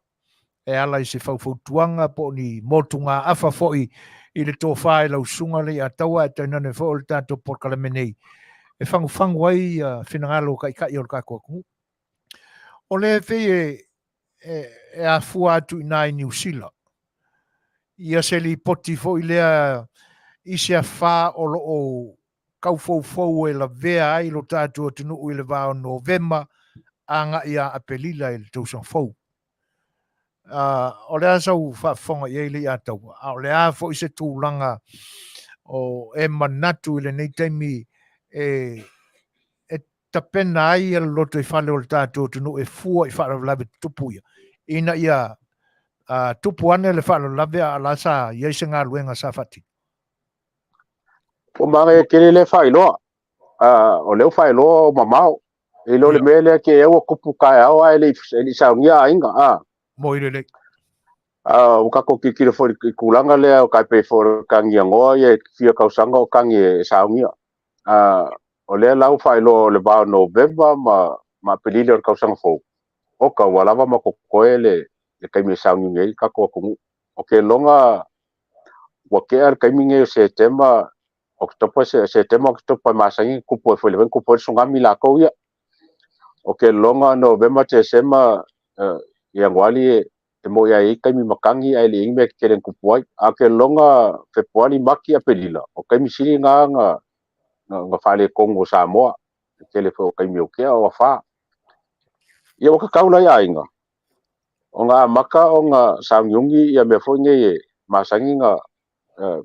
e ala i se faufautuanga po ni motunga afa fo i le tō whae lau sunga le a taua e tainane fo o le tātou porkalamenei e fangu ai whinangalo kai o le kākua o le whi e a fua atu i nai New Zealand ia se li poti fo i lea i se a wha o lo o kaufou e la vea ai lo tātou tunu i le vāo November anga ia a pelila i le tausang fou. O le asau whafonga i le atau. O le a fo i se tūlanga o e manatu i le nei taimi e tapena ai e loto i whale o le tātou tunu e fua i whale lawe tupuia. Ina ia tupu ane le whale lawe a la sa i eise ngā luenga sa whati. O mange kere le Fai'oa o leo Fai'oa mamao e lo le mele ke e o kupu kai au ai le sa ngia inga mo i le o ka ko ki le fo kulanga le o kai pe fo kangi ngo ye fia ka sanga o kangi sa ngia o le lau Fai'oa le ba November ma pelile o ka sanga fo o ka wala ma ko koele le kai me sa ngia ka ko o ke longa wa ke ar kai minge se tema Oktober Oktober masangi kupo foi le kupo sunga mila ko ya o ke longa November December ya wali e mo ya i kai mi makangi ai le me ke len kupo ai a ke longa February maki a pelila o kai mi siri nga fale Kongo Samoa ke le fo kai mi o ke o fa ya o ka kaula ya inga o nga maka o nga sangyungi ya me fo nge masangi nga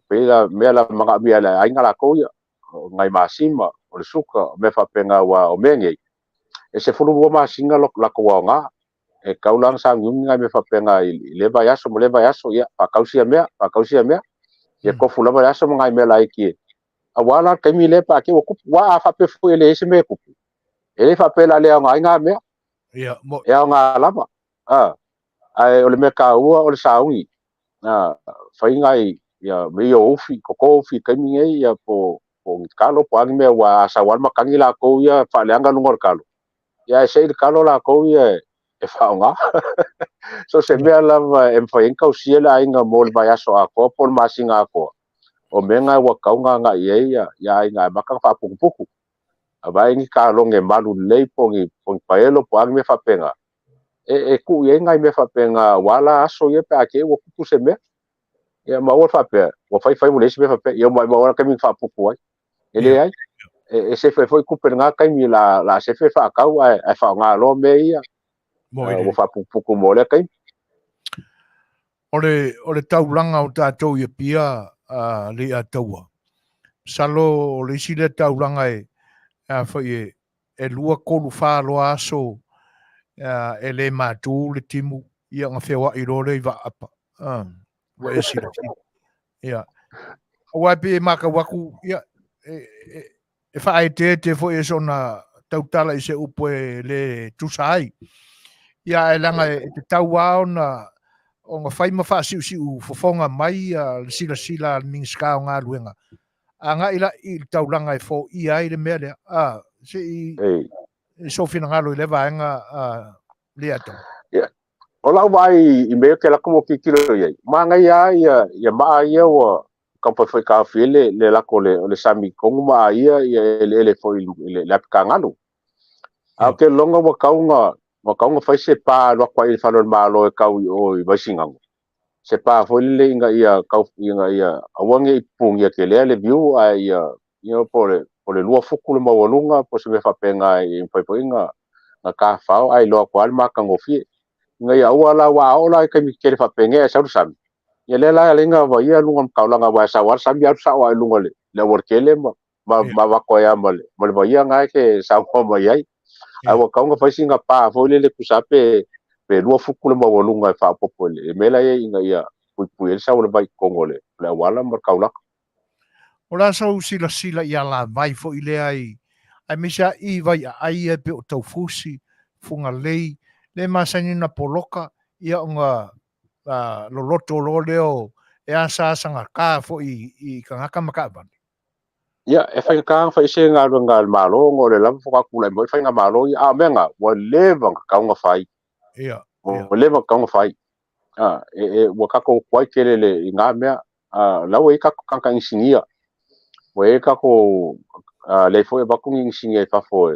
pela mela mga biala ai ngala ko ya ngai masima o le suka me fa penga wa o menge e se fulu wa masinga lok la ko nga e kaulang sang yung ngai me fa penga le ba yaso mo le ba yaso ya pa kausia me ye ko fulu ba yaso ngai me lai ki awala kami le pa ke wa fa pe fu ele se me ku ele fa pela le nga nga me ia mo ya nga lava ai o le me ka ua o le saungi fai ngai ya me yo fi ko fi kami ngai ya po kalo po ang me wa sa wan makangi la ko ya fa le anga lungor kalo ya se kalo la ko ya e fa nga so se me la em fai en kausia la inga mol ba ya so a ko por masinga ko o menga wa kaunga nga ia ya inga maka fa puku vai ni ka longe malu lei pongi paelo po ang me fa penga e ku ye ngai me fa penga wala aso ye pa ke wo ku se me ya ma wo fa pe wo fai mo le se me fa pe yo ma ora ka mi fa puku ai ele ai e se foi ku penga kai mi la se fa ka ai fa nga lo me ia wo fa puku mo le kai o le tauranga o tātou ia pia Leiataualetaua. Salo o le isi le tauranga whai e lua kolu whāloa aso e le mātū le timu ia ngā whewa i rore i wa apa. Wa e sira fi. Ia. Wa pe maka waku ia e whae te fo e sona tautala i se upo e le tusai. Ia e langa e te tau ao na o nga whai ma wha siu fofonga mai sila mingska o ngā luenga. A ngā ila i tauranga e fo i ai le mea lea. Se i sofina ngalo i lewa enga Leiatau. O lau vai i mea ke lako mo ki kilo iai. Ma ngai ia maa ia wa kampa foi ka file le lako le sami kongu maa ia ele foi le apika ngalo. A ke longa wa kaunga fai se pa lo kwa i whanau malo e kau i waisingango. Se pa foi le inga ia kau inga ia awange i pung ia ke lea le viu a ia po le lua fuku le mawalunga po se me whapenga i mpaipo inga nga ka whao ai loa kwa alma ka ngofie. Ngai au ala wa ola ke mi ke fa penge sa rusam ye le la lenga wa ia lunga kaulanga wa sa war sam ya sa wa lunga le workele ma wa ko ya male wa ia ngai ke sa ko ma yai ai wa kaunga fa singa pa fo le kusape pe lu fuku le ma wa lunga fa popole me la ye inga ia pu sa wa bai kongole le wala mar kaula Ola so sila ia la vai fo ile ai misa i vai ai e pe o tau fusi funga lei le masani na poloka ia nga loloto lo leo e asa sanga ka fo i kangaka makaban. Ia e fai ka fai se nga ngal malo ngole la fo ka kula mo fai nga malo ia menga wa leva ka nga fai. Ia. Wa leva ka nga fai. Wa ka ko kwai kelele nga mea la we ka ka insinia. We ka ko le fo e baku insinia fa fo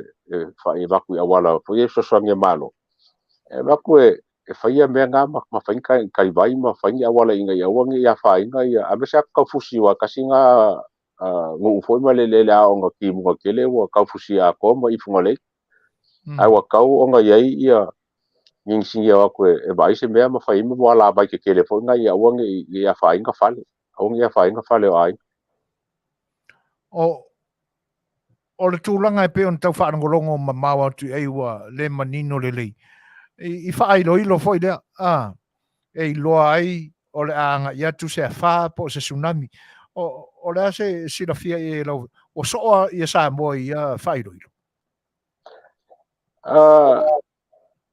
fa e baku ya wala fo e so so nge malo. E baku e fai ya menga ma fai ka vai ma fai ya wala inga ya wangi ya fai inga ya abesa ka fusi wa kasinga ngu foi ma le la o ki mo kele wa ka fusi a ko ma i fungole ai wa ka o nga yai ia ning singa wa ko e vai se me ma fai mo wala ba ke kele fo nga ya wangi ya fai nga fale o nga fai nga fale ai o le tūlanga e pe on tau whaarangolongo ma mawa tu e ua le manino le lei. I whaai ilo foi lea. E loa ai o le anga ia tu se a wha po se tsunami. O le ase sila fia e lau. O soa ia sa moa ia whaai ilo.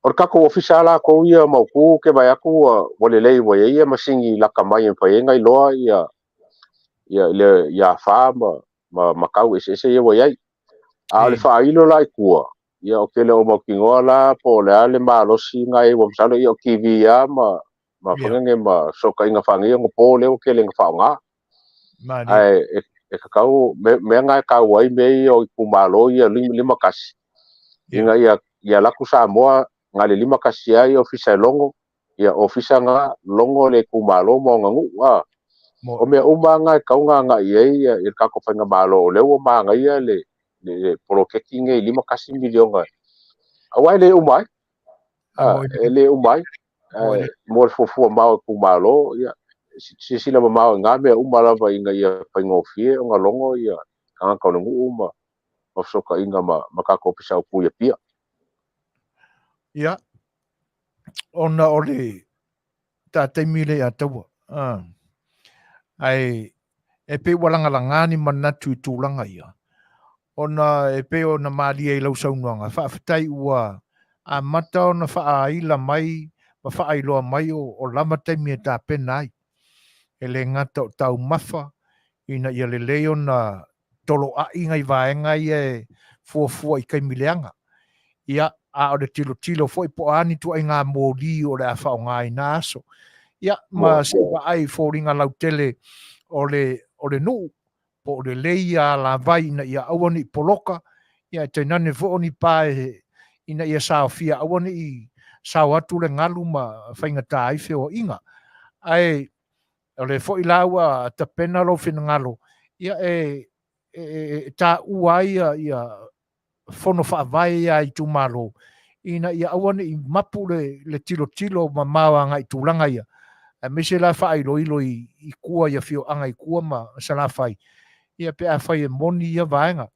o ka ko ofisala ko ia mau ku ke vai aku o le lei wa ia masingi la kamai en pai ngai loa ia fa ma kau ese ia wa ia a le fa ilo lai kua ia o ke le o mo kingoa la po le ale malosi ngai wa salo ia o kivi ia ma fangenge ma soka inga fangi ngo po le o ke le fa nga ai e ka kau me ngai ka wai me o ku malo ia lima kasi inga ia la ku sa moa ngale lima kasi ai ofisa longo ia ofisa nga longo le ku malo mo ngangu o me uma nga kaunga nga ia ka ko fanga malo le o ma nga ia le prokeki nge 5 milion nga awai le umai le umai mo fofu ma ku malo ia sila ma nga me uma la va inga ia pangofie nga longo ia ka ka longo uma o soka inga ma ka ko pisa ku ia pia ia ona ole ta te mile ataua ai e pe walanga langani manatu i tūlanga ia ona e pe ona mali e lau saunoanga whaafitai ua a mata ona whaaila mai ma whaailoa mai o lama taimi e tā penai e le ngata o tau mawha ina ia le leo na tolo a ingai vaenga i e fuafua i kaimileanga ia a o le tilo foi po ani tu ai ngā mōli o le a whao ngā ina aso ia ma se wa ai fōringa lau tele o le nuu po le leia la vai na ia awani poloka ia te nane fo'oni pae ina ia saofia awani i sao atu le ngalu ma whainga tā i whio inga ai o le fo'i laua ta pena lo fina ngalo ia tā ua ia fono whaavai ia i tu malo ina ia awani i mapu le tilo ma mawa ngai tūlanga ia me se la whaai loilo i kua ia whio anga i kua ma sa la whai ia pe a whai e moni ia vaenga.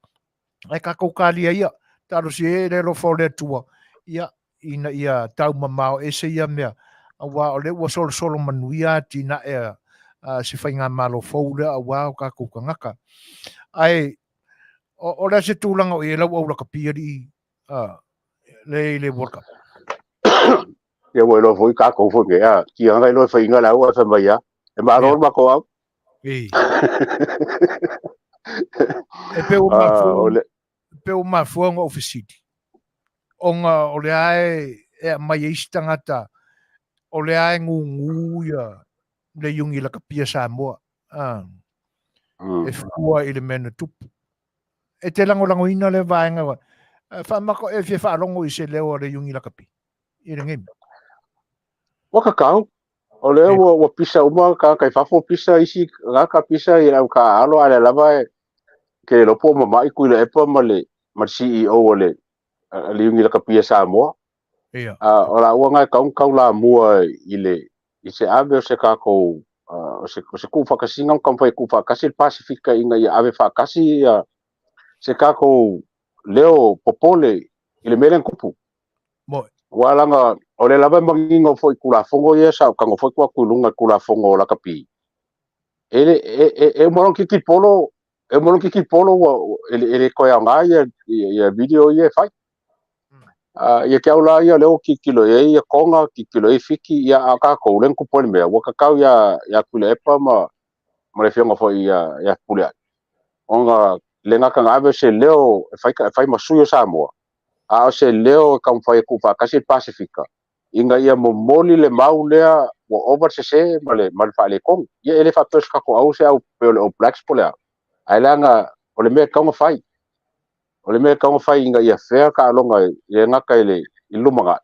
Ai ka kaukalia ia, taro si e relo whore tua, ia ina ia tau mamao e se ia mea, awa o le ua solo manuia tina e si whai ngā malo whaure awa o ka kaukangaka. Ai, o le se tūlanga o e lau au laka piari le World Cup. Ia mo lo foi ka ko fo ke a ki anga lo fa inga la wa fa mai ya e ma ro ma ko au e pe o ma fuanga ofisiti onga o le ai e mai istangata o le ai ngu ia le yungi la kapia sa moa e fua i le mena tupu e te lango ina le vaenga fa mako e fa longo i se leo le yungi la kapi i le ngemi waka kau o le wa pisa uma ka kai fafo pisa isi ka pisa i au ka alo ala lava ke lo po mama i kuile epa male ma CEO ole le yungi la kapia sa moa ora ua ngai kau la mua i se ave o se ka ko se ku whakasinga o kampai ku whakasi Pasifika inga i ave whakasi se ka ko leo popole i le melen kupu walanga o le lava mangingo foi kula fongo ia sa kango foi kwa kulunga kula fongo la kapi e moron kiki polo ele ko ya ngai ya video ia fai ia ke aula ia leo kikilo ia konga kikilo fiki ia aka ko len ku pole me wa kakau ya kule epa ma le fionga foi ya pule onga lenga kanga ave se leo fai masuyo sa mo a se leo kam fai ku fa kasi Pasifika inga ia momoli le mau lea wa over se male fa le kong ia ele fa pes ka ko au se au pe o blacks pole ai langa o le me kanga fai inga ia fair ka longa ia ngaka ile ilumanga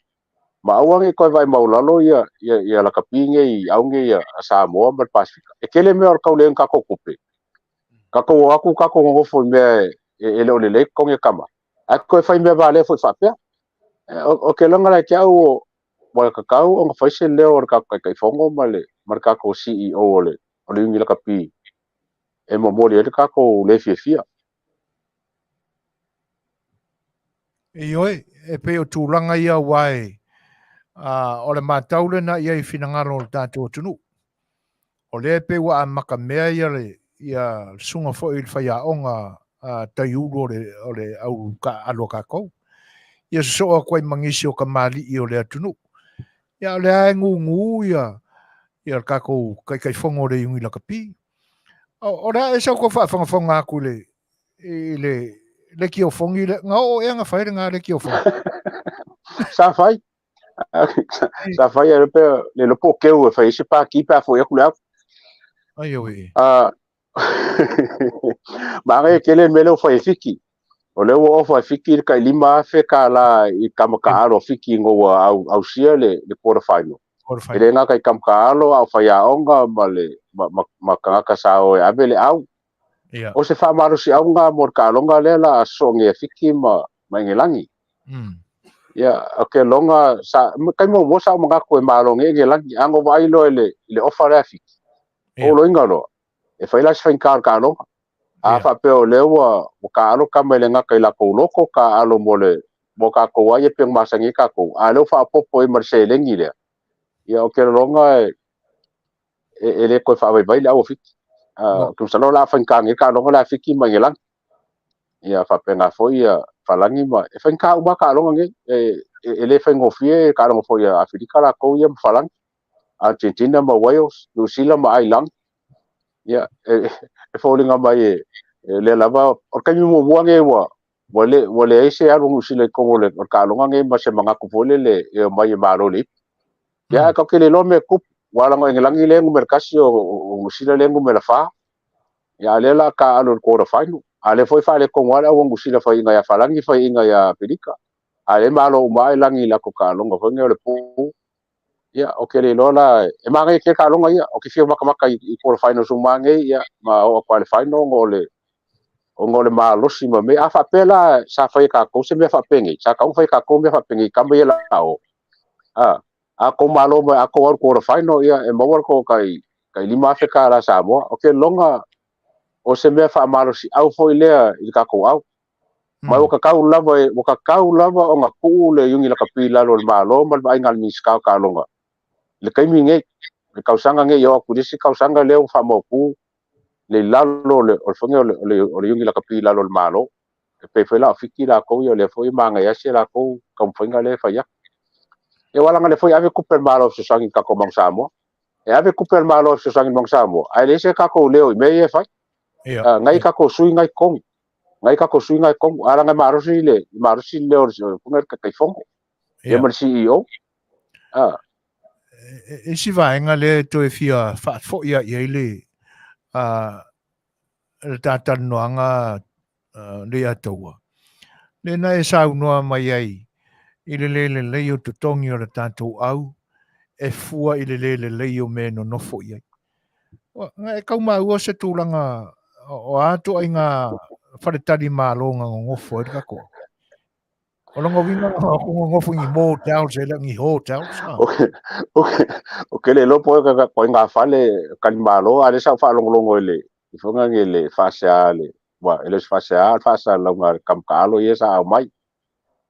ma awange ko vai maulalo ia la kapinge i aunge ia sa mo mal Pasifika e kele me or ka le ka ko kupe ka ko aku ka ko ngofo me ele o le kong e kama a ko fai me vale foi fa pe o ke longa la ke au wa kakau o fa se leo or ka kai fongo male marka ko CEO ole o le ngi la kapi e mo mori e ka ko le fia e pe o tūlanga ia wai o le mātaule na ia i whinangaro o tātou tunu o le pe wa a maka mea ia sunga fo i whai a onga tai uro o le au ka alo ka kou ia soa koe mangisi o ka mali i o le atunu ia le ae ngu ia ka kou kai fongo le yungi la kapi o rea e sau ko whaafonga aku le ki o fongi le ngā o ea ngā whaere ngā le ki o fongi sa fai e pe le lopo keu e fai se pa ki pa fo ia kule ai oi ma ngai kele mele fai fiki o le o fa fiki ka lima fe ka la i kamaka fiki ngo au sia le quarter final ele nga kai kamaka au fai a onga ma ka sa o abele au o se fa maru si au nga mor ka longa le la songe fiki ma ngelangi ya okay longa sa kai mo sa mga ko malo ngelangi ango vai lo le offer fiki o lo ingalo e fai la sfen ka longa a fa pe o le o ka alo ka mele nga kai la ko loko ka alo mole mo ka ko wa ye pe masangi ka ko alo fa popo e marcele ngile ya okay longa ele ko fa vai la o fiki kum sa lo la fan ka nge ka longa la fiki mangelang ia whapenga foi ia whalangi ma e whainka uma ka longa nge e le whaingofie ka longa foi a Afrika la kou ia whalangi Argentina ma Wales New Zealand ma Ireland ia e whaulinga mai le lava o kami mo buange wale ese alu sile ko le ka longa nge ma se manga ku vole le e mai maro le ia ka ke le lo me kup wala ngo ngelangi le ngu merkasi o sile le ngu melafa ia le la ka alu ko ra fainu ale foi fale ko wala o ngu sile fa inga ya falangi fa inga ya Amerika ale malo mai langi la ko ka longa fa ngele pu ia o ke le lola e mangai ke ka longa ia o ke fia maka i ko final so mangai ia ma o ko le final ngole ma losi ma me afa pela sa fai ka ko se me fa pengi sa ka fai ka ko me fa pengi ka me la o a ko malo ma a ko ko final ia e mo ko kai lima fe ka la sa mo o ke longa o se me fa malo si au foi le i ka ko au ma o ka kau lava o nga ku le yungi la ka pila lo malo ma ai ngal mis ka longa le kai mi nge le kausanga nge yo ku disi kausanga le fa mo ku le lalo le o fonga le yungi la ka pila lo malo pe fe la fiki la ko yo le foi manga ya se la ko kam fonga le fa ya e wala nga le foi ave ku per malo se sangi ka ko mang samo e ave ku per malo se sangi mang samo ai le se ka ko le me ye fa ngai ka ko sui ngai kong ngai ka ko sui ngai kong ala ngai marusi le o funga ka kai fongo ye mar CEO e si vaenga le to e fia fa fo ia le le Faatalanoaga Leiataualetaua le na e saunoa mai ai i le o totongi o le tatou au e fua i le o me no nofo i ai nga e kaumau o se tūlanga o ato ai ngā wharetari mālo ngā ngofo e kako o longa winga ngofo ngi motels e langi hotels o ke le lopo ka ko nga fale kan malo ale sa fa longo le i fonga ngele faciale wa ele facial longa kam kalo ye sa mai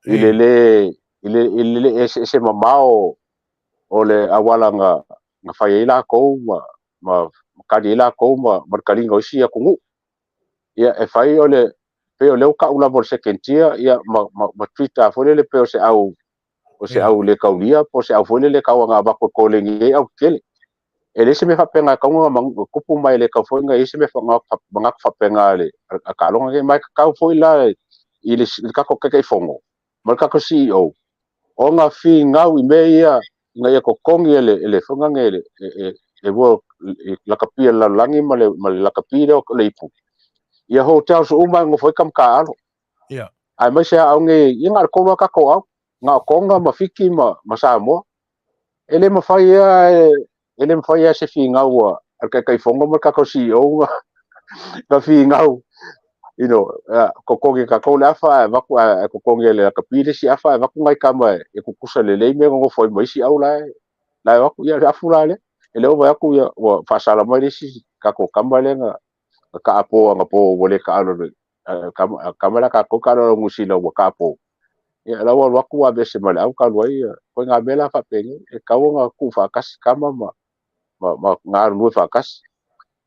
ile ese mamao o le awala nga fai la ko ma kadila ko ma kalingo sia kungu ia e fai o le pe o le ka ula por sekentia ia ma twitter fo le pe o se au le kaulia po se au fo le ka nga ba ko le ngi au kele ele se me fa penga ka nga kupu mai le ka fo nga ese me fa nga fa penga le ka longa nge mai ka fo la ile ka ko ke fongo ma ka ko CEO o nga fi nga wi me ia nga ia ko kongi ele fo nga ngele e wo la kapia la langi ma le la kapia o le ipu ia hotel so uma ngo foi kam ka alo ai mai se au nge inga ko ka ko au nga konga mafiki ma sa mo ele ma fai ia se fi nga wa kai fongo ma ka ko CEO nga fi nga ko kongi ka ko la fa va ko kongi le ka pile si afa va ko ngai kama e ku kusa le me ngo foi mai si au la va ku ia afula le ele o va ku ia wa fa sala mai si ka ko kamba le nga ka apo nga po wole ka alo kamera ka ko ka ro ngusilo wa ka po ia la wa ku wa be se mal au ka lo ia ko nga bela fa pe e ka nga ku fa kas kama ma nga lu fa kas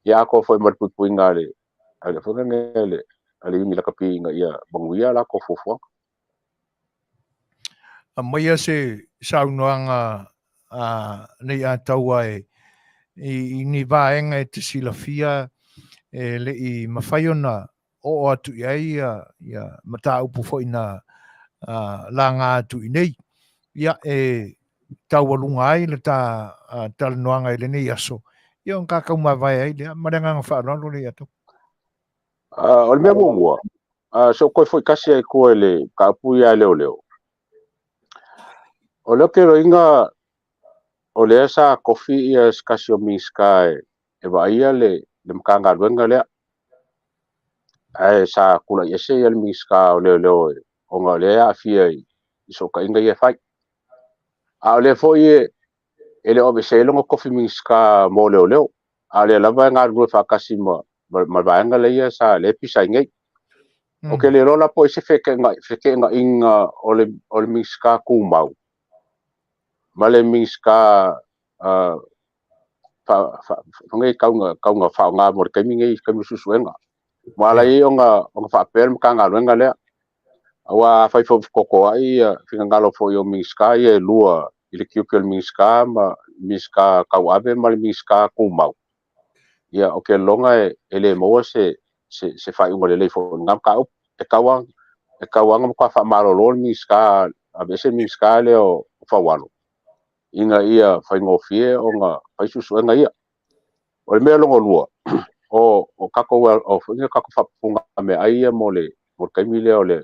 ia ko foi mar pu ngale ale fo ngale ale mi la kapi nga ia banguia la ko fofo a mai se saunoanga nei a taua i ni vaenga e te silafia le i mawhaiona o atu iai ia mata upu fo ina la ngā atu i nei ia taualunga ai le Faatalanoaga i le nei aso ia on kakau mawai ai lea marenga ngā whaaralo le atu o le mea mua so koe foi kasi ai ko le ka pu ia leo o le ke roinga o le sa kofi ia skasio miska e va ia le mkanga wenga le ai sa kula yese ia le miska o leo o nga le afia i so ka inga ia fai a le foi ele o se longo kofi miska mo leo a le lava nga ru fa kasi ma vaenga le ia sa le pisa ngai o ke le rola po se feke nga inga o le miska ku mau male miska fa ngai ka nga fa nga mo ke mi ngai ka mi susuenga Malai onga whapel mkanga luenga lea. Awa fai fo koko ai fingangalo fo yo miska e lua ile kiukel miska ma miska kauabe ma miska kumau. Ia oke longa ele moa se fai unga lele fo ngam kau e kawang mo fa malolo miska abese miska le o fawalo. Inga ia fai ngofie onga fai susu nga ia. O me longo lua. O kako o finga kako fa punga me ai mole mo kaimile ole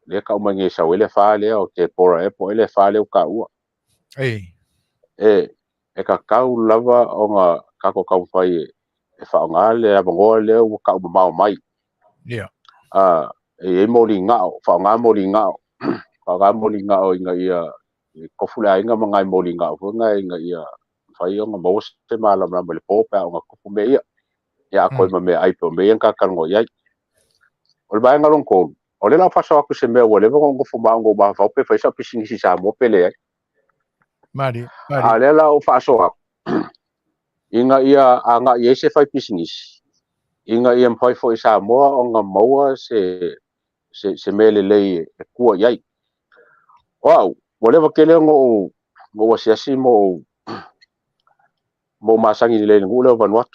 le ka umangi sa wele fa le o te pora e po ele fa le o ka ua e ka kau lava o nga kako kau fai e fa nga le a ngo le o ka u mai e mo li nga fa nga mo li nga fa nga mo li nga o inga ia ko fula inga mga mo li nga o nga inga ia fai o nga mo se mala ma le po pa o nga ko me ia ya ko me ai po me ka kan ngo ia o ba nga long ko o le la fa sa ku se me o le ngo fu ma ngo ba fa pe fa sa pising si sa mo pele mari a le la o fa so inga ia anga ye se fa pising inga ia mpai fo sa mo o nga mo se mele le e ku ia wow o le ke le ngo ngo se si mo masangi le ngo le van wat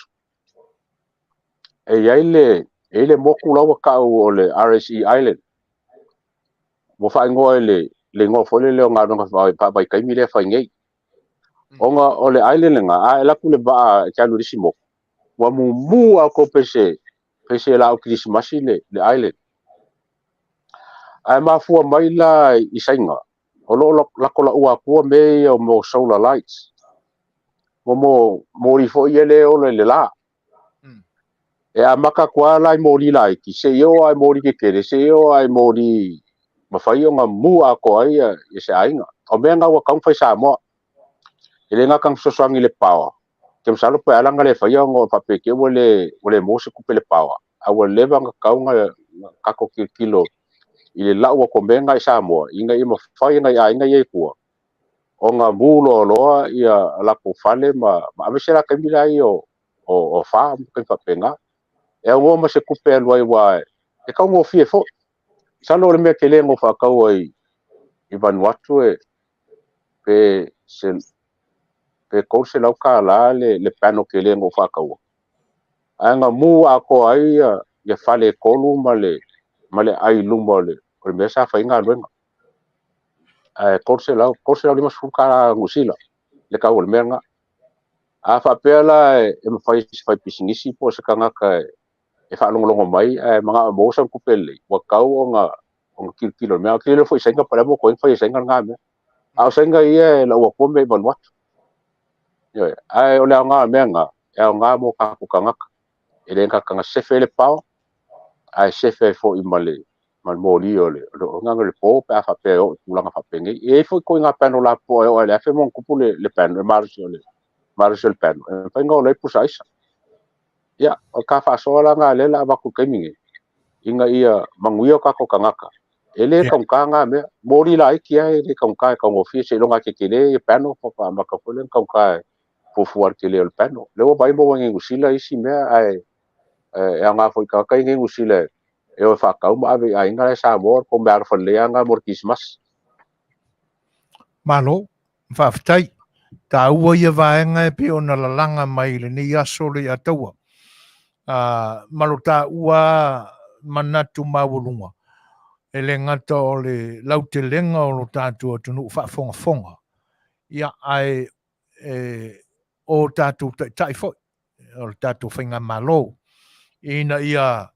e ele mo ku la ka o le RSE Island mo fa ngo le ngo fo le nga no fa ba kai mi le fa ngai onga o le island nga a la ku le ba ka lu simo wa mu a ko pese la o Christmas le island ai ma fu mai la i sainga o lo la ko la ua ku me o mo solar lights mo ri fo ile o le la e a maka kwa la mo ri la ki se yo ai mo ri ke se yo ai mo ri ma fa yo nga mu a ko ai e se ainga o me nga wa kang fa sa mo ele nga kang sosangi le pawa kem salo pe ala nga le fa yo ngo fa pe ke wole mo se ku pe le pawa a wole va nga ka nga ka ko kilo ile la wa ko me nga sa mo inga i mo fa nga ya inga ye ku o nga mu lo ia la ko fale ma ave se la ka mi la yo o fa ke fa penga e ngo ma se ku pe lo wa e ka ngo fie fo salo le me ke le ngo fa ka o i Vanuatu e pe ko se lau ka la le pano ke le ngo fa ka o anga mu a ko ai ya fale ko lu male ai lu mole o me sa fa inga luenga ko se lau le mas ka ngusila le ka o menga a fa pela e me fai pisingisi po se ka ngaka e fa longo mai mga mo sa ku pele wa ka o nga kilo me kilo foi senga para mo ko foi senga nga me a senga ia la wa ko me Vanuatu yo ai o le nga menga e nga mo ka ku ka ngaka ele ka nga sefe le pao ai sefe fo i male mal moli ole nga le po pa fa pe o la fa pe ngi e fo ko nga pano la po o le fe mon ku le pen le marshal pen fa nga le pusa isa ya o ka fa so la nga le la ba ku ke mingi inga ia manguio ka ko ngaka ele ka nga me moli la ki ai le ka ngo fi se longa ke le pano fo pa ma ka fo le ka fo fuar ke le pano le o bai mo ngi usila isi me ai e nga foi ka kai ngi usile e o fa ka ma ave ai nga sa mor ko bar fa le nga mor Christmas malo fa ftai ta ua ia vaenga e pe ona la langa mai le ni aso le ataua malo ta ua manatu mawulunga ele ngata o le lautelenga o lo tātua tunu whaafonga fonga ia ai o tātua tai foi o le tātua whainga malo ina ia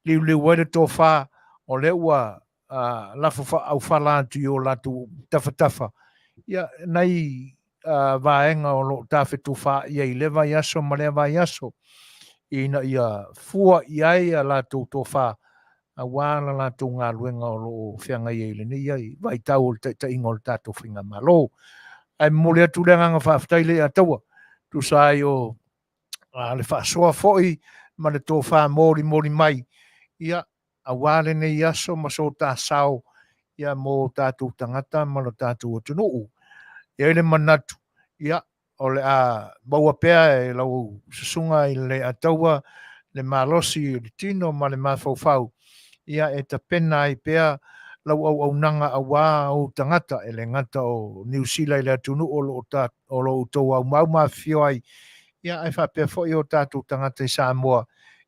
liu were tō wha o le ua lafo au whalātu i o latu tafa ia nei vaenga o lo tāwhetu wha ia i le vai aso ma le vai aso ina ia fua iai a latu tō wha a wāla latu ngā luenga o lo whianga i eile ni iai vai tau o ta ingo le tātou whinga malo ai mole atu le nganga whaafitai le ataua tu sai o le whaasoa foi ma le tō wha mori mai ia a wāle nei aso ma so tā sao ia mō tātou tangata ma lo tātou o tunuu ia le manatu ia o le a baua pea e lau susunga i le ataua le malosi o le tino ma le mafaufau ia e tapena ai pea lau au nanga awa o tangata e le ngata o New Zealand le atunu o lo utou au mau mafio ai ia ai whapea fo i o tātou tangata i Samoa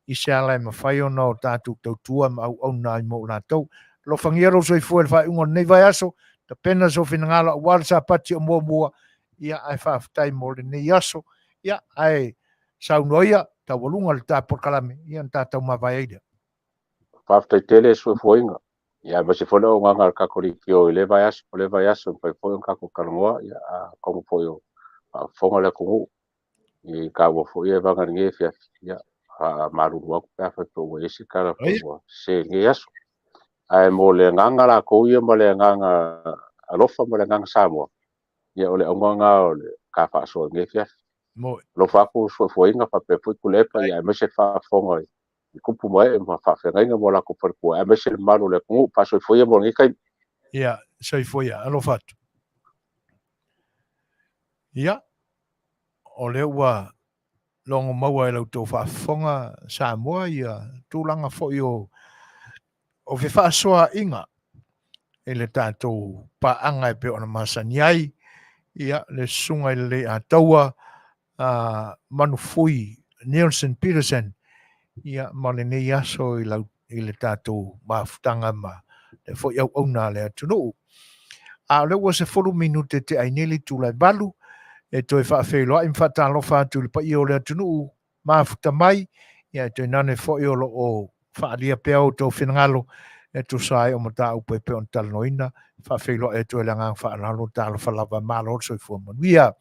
i se ala e mawhai ona o tātou tautua ma au nai mo lātou. Lo whangiaro so i fua le whai ungo nei vai aso, ta pena so whinangala o wala sa pati o mua ia ai whaftai mo le nei aso, ia ai saunoia ta walunga le tāpor kalame, ia tātou mawai eida. Whaftai tele so fuinga. Ia ma se fona o nganga kakori ki o le vai aso pai foi on kako kalangoa ia como foi o fonga le kungu. I ka wo foi e vanga nge fia ia maru wa ka fa to we se kala fo se nge aso. Ai mo le nganga la ko ia mo le nganga alofa mo le nganga Samoa. Ia ole nganga o le ka fa so nge fia. Mo lo fa ko so fuinga fa pe foi kulepa ia ma se fa fonga i kupu mai ma fa fenga mo la ko per ko e mesel malu le ku pa so foi mo ngi kai ia so foi alo fatu ia o le wa longo maua e lau tō whaafonga Samoa ia tūlanga fo i o fe whaasoa inga e le tātou paanga e pe ona masani ai ia le sunga i le Leiataualetaua Manufui Nielsen Petersen ia ma le nei aso i le tātou mafutanga ma le fo i au auna le atunu a le wa se 4 minute te aineli tūlai balu e toi whaafeiloa i Fetalaiga tu le pa i o le atunu mafuta mai ia toi nane fo i o lo o whaalia pea o tō whinangalo e tu sai o mata upe pe on talanoina whaafeiloa e toi langa whaalalo talo whalava malo so i fua manuia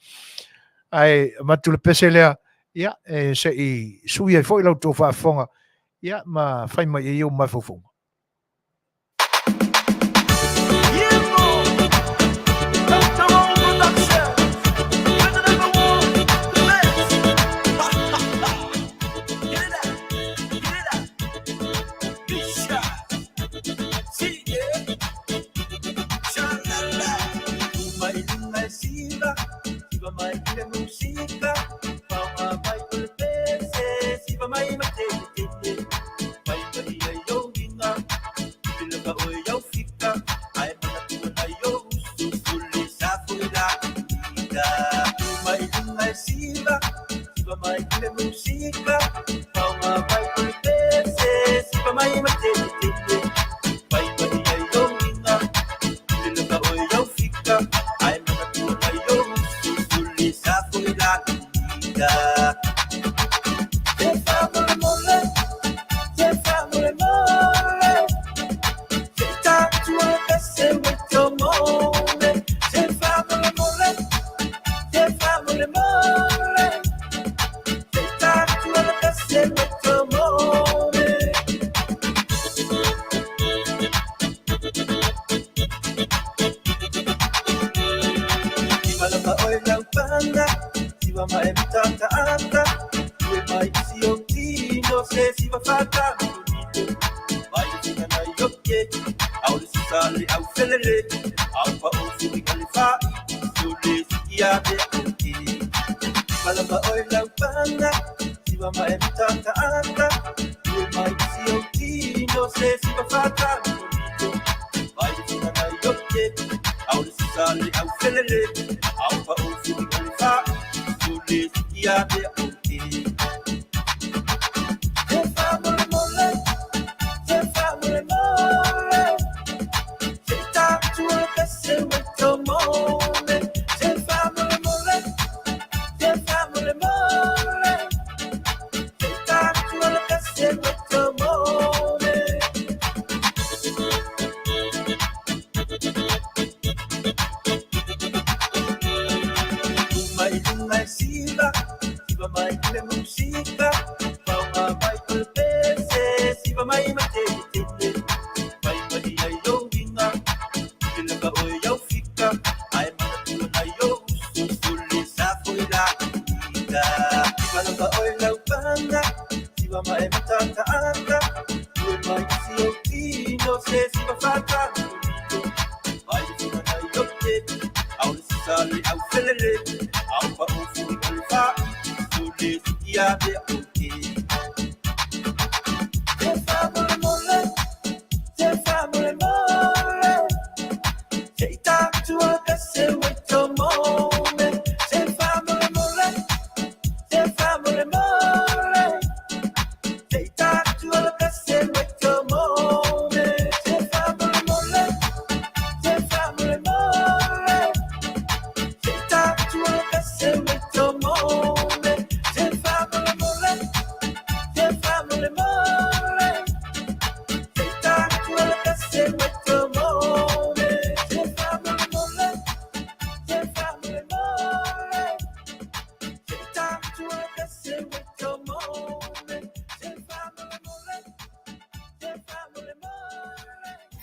ai matu le pese lea ia e se i sui ai fo i lau tō whaafonga ia ma whai mai e iu mai fofonga.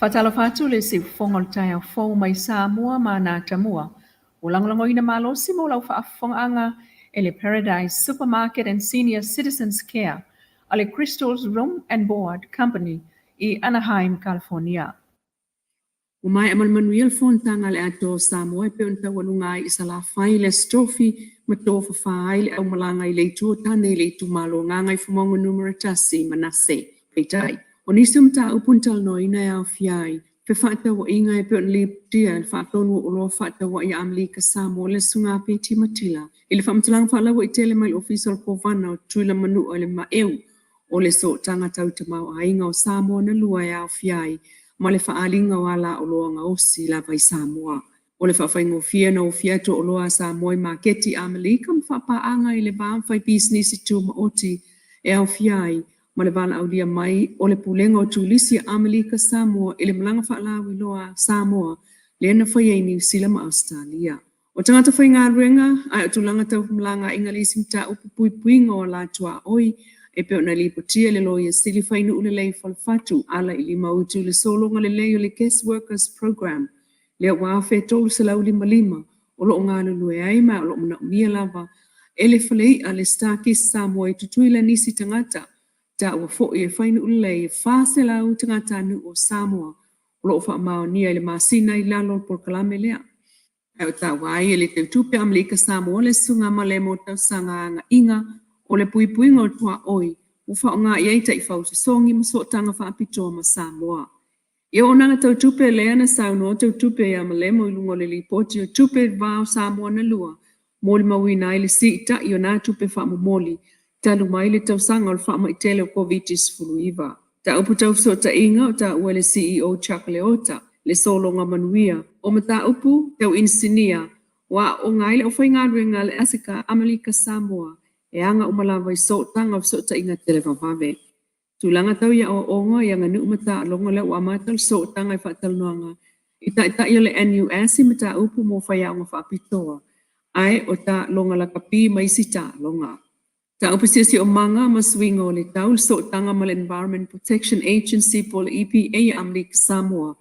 Faatalofatu le si fongol taia fo mai Samoa ma na tamua. Ulangolangoina malosi mo lau faafonga e le Paradise Supermarket and Senior Citizens Care a le Crystal's Room and Board Company I Anaheim, California. Umai amal manuel fontanga le ato Samoa pe unta walungai isala fai le strofi matofa fai le au malanga I le tu tane le tu malo ngangai fumongo numero tasi manase peitai. Onisum ta upuntal noina ya Afiai pe fata wa inga pe li dia fatonu ulo fata wa ya amli ka Samoa le sunga pe timatila. Ile famtulang fala wa itele mai official kovana tuila manu ole maeu ole so tanga tau tamau ainga o Samoa na lua ya Afiai. Ma le faalinga wala oloanga osi la vai Samoa. O le whawhaingo fia na o fia to oloa Samoa I maketi Amalika mwhapaanga I le wāwhai business I tū maoti e au fiai ma le wala au lia mai o le pulenga o tūlisi Amalika Samoa I le malanga whaalawi loa Samoa le ana whai New Zealand ma Australia. O tangata whai ngā ruenga ai o tūlanga tau malanga ingalisi mta upu pui puinga o la tua oi e pe ona li potia le loia stili fainu ule lei falfatu ala I li mautu le solonga le lei o le guest workers program le wafe tolu se lau lima o lo ngā lulue aima o lo mna umia lava e le falei a le stakis Samoa I tutui la nisi tangata ta ua fo e fainu ule lei e fase lau tangata anu o Samoa o lo fa maonia le masina I lalo por kalame lea ai o ta wai e le teutupe Amalika Samoa le sunga ma le mo tau sanga nga inga o le pui ngol tua oi, ufa o ngā iei tai whau se songi ma so tanga whaapitoa ma Samoa. Ia o nanga tau tupe lea na sauno tau tupe ia ma le mo ilungo le li poti o tupe vāo Samoa na lua, mōli mawina I le si ita I o nā tupe whaamu mōli, talu mai le tau sanga o le whaama I tele o COVID-19 fuluiva. Ta upu tau so ta inga o ta ua le CEO Chuck Leota, le solonga manuia, o ma ta upu tau insinia, wa o ngai le o whaingaruenga le asika Amalika Samoa, e anga umalawa I so tanga so ta inga tele vavave. Tulanga tau ia o onga ia nganu umata longa le ua matal so tanga I Faatalanoaga. Ita ia le NUS I mata upu mo whaya o whaapitoa. Ai o ta longa la kapi mai si ta longa. Ta upu sisi o manga ma swinga o le tau so tanga ma le Environment Protection Agency po le EPA Amalika Samoa.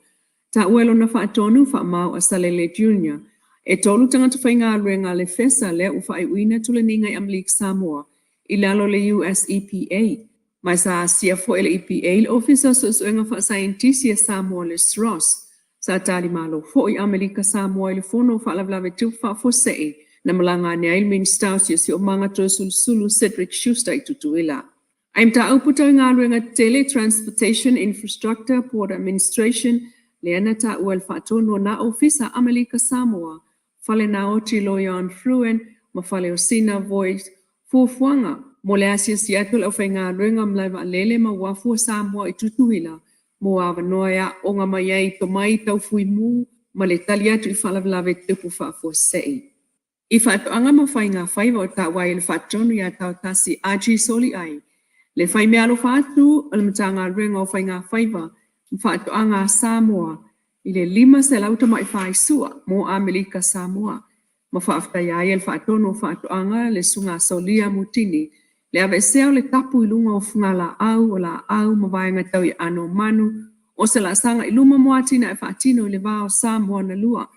Ta uelo na whaatonu whaamau a Salele Junior. E tolu tangata whainga ruenga le fesa le ufa I uina tula ninga I Amalika Samoa I lalo le US EPA. Mai sa asia fo le EPA le officer so suenga wha scientist ia Samoa le SROS. Sa tali malo fo I Amalika Samoa le fono wha lavlave tu wha fo sei na malanga ni ail min staus si o manga to sulu Cedric Schuster I tutuila. Aim ta uputa ngā ruenga Teletransportation Infrastructure Port Administration le anata uel whaatono na officer Amalika Samoa fale na oti loyon fluent ma fale o sina voice fufuanga mo le asia siatul au whainga ruenga mlaiva lele ma wafua Samoa I tutuila mo awa noia o ngā mai ai to mai tau fui mu ma le tali atu I whalavlave tupu whaafua sei. I whaatoanga ma whainga whaiva o ta wai le whaatonu ia tau tasi aji soli ai. Le whai mea lo whaatu o le matanga ruenga o whainga whaiva whaatoanga Samoa I le 5 se lauta mai whaisua mo Amalika Samoa. Ma whaaftai ai el whaatono whaatoanga le sunga solia mutini. Le ave seo le tapu I lunga o funga la au ma vaenga tau I ano manu. O se la sanga I luma moatina e whaatino I le vāo Samoa na lua.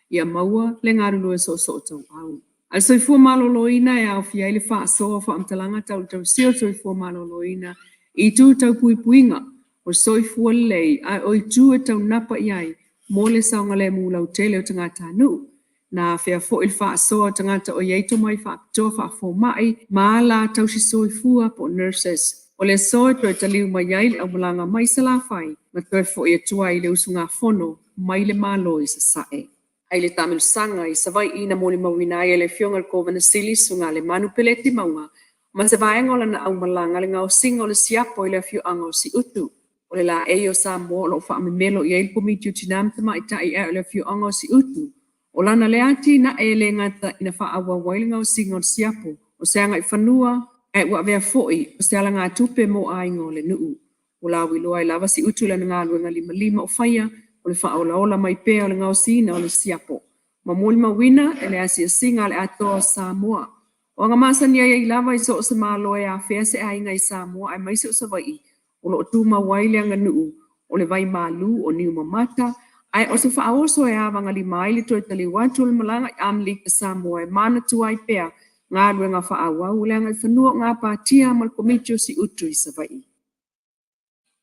Ia maua le ngaru lue so tau au. Al soifua maloloina e au fia le whaasoa whaamtalanga tau sio soifua maloloina. I tu tau puipuinga. O soifua lei ai oi tu e tau napa iai. Mole saunga le mulau tele o tangata nu. Na fea fo il whaasoa tangata o yeito mai whaapitoa whaafo mai. Maa la tau si soifua po nurses. O le soe toi taliu mai ai au malanga mai sa la whai. Ma toi fo I atua I le usunga fono mai le malo I sa sae. Ai le tamil sanga I sa vai ina moli mawina ai le fionga kovana sili sunga le manu peleti maunga. Ma se vaenga na au malanga le ngau singa o le siapo I le fiu anga o si utu. O le la e o Samoa lo wha melo I ail pomitiu tinam tama I tai e o le fiu anga o si utu. O lana le ati na e le ngata ina wha awa wailinga o singa o siapo. O se anga I whanua e ua vea foi o se ala ngā tupe mo ainga o le nuu. O la wiloa I lava si utu le ngā luenga 5 o whaia. O le whaola mai pēa o le ngau sina o le siapo. Ma mōli mawina e le asia singa le atoa Samoa. O ngā masani ai lava I so o se māloa e a whea se ainga I Samoa ai maise o sa vai. O lo tūma waile anga nuu. o le vai malu o niu mamata, ai o se whaoso e awanga li mai le toi tali watu le malanga i Amlik Samoa e mana tuai pea ngā ruenga whaawau le angai whanua ngā pātia mal komitio si utu i Savai.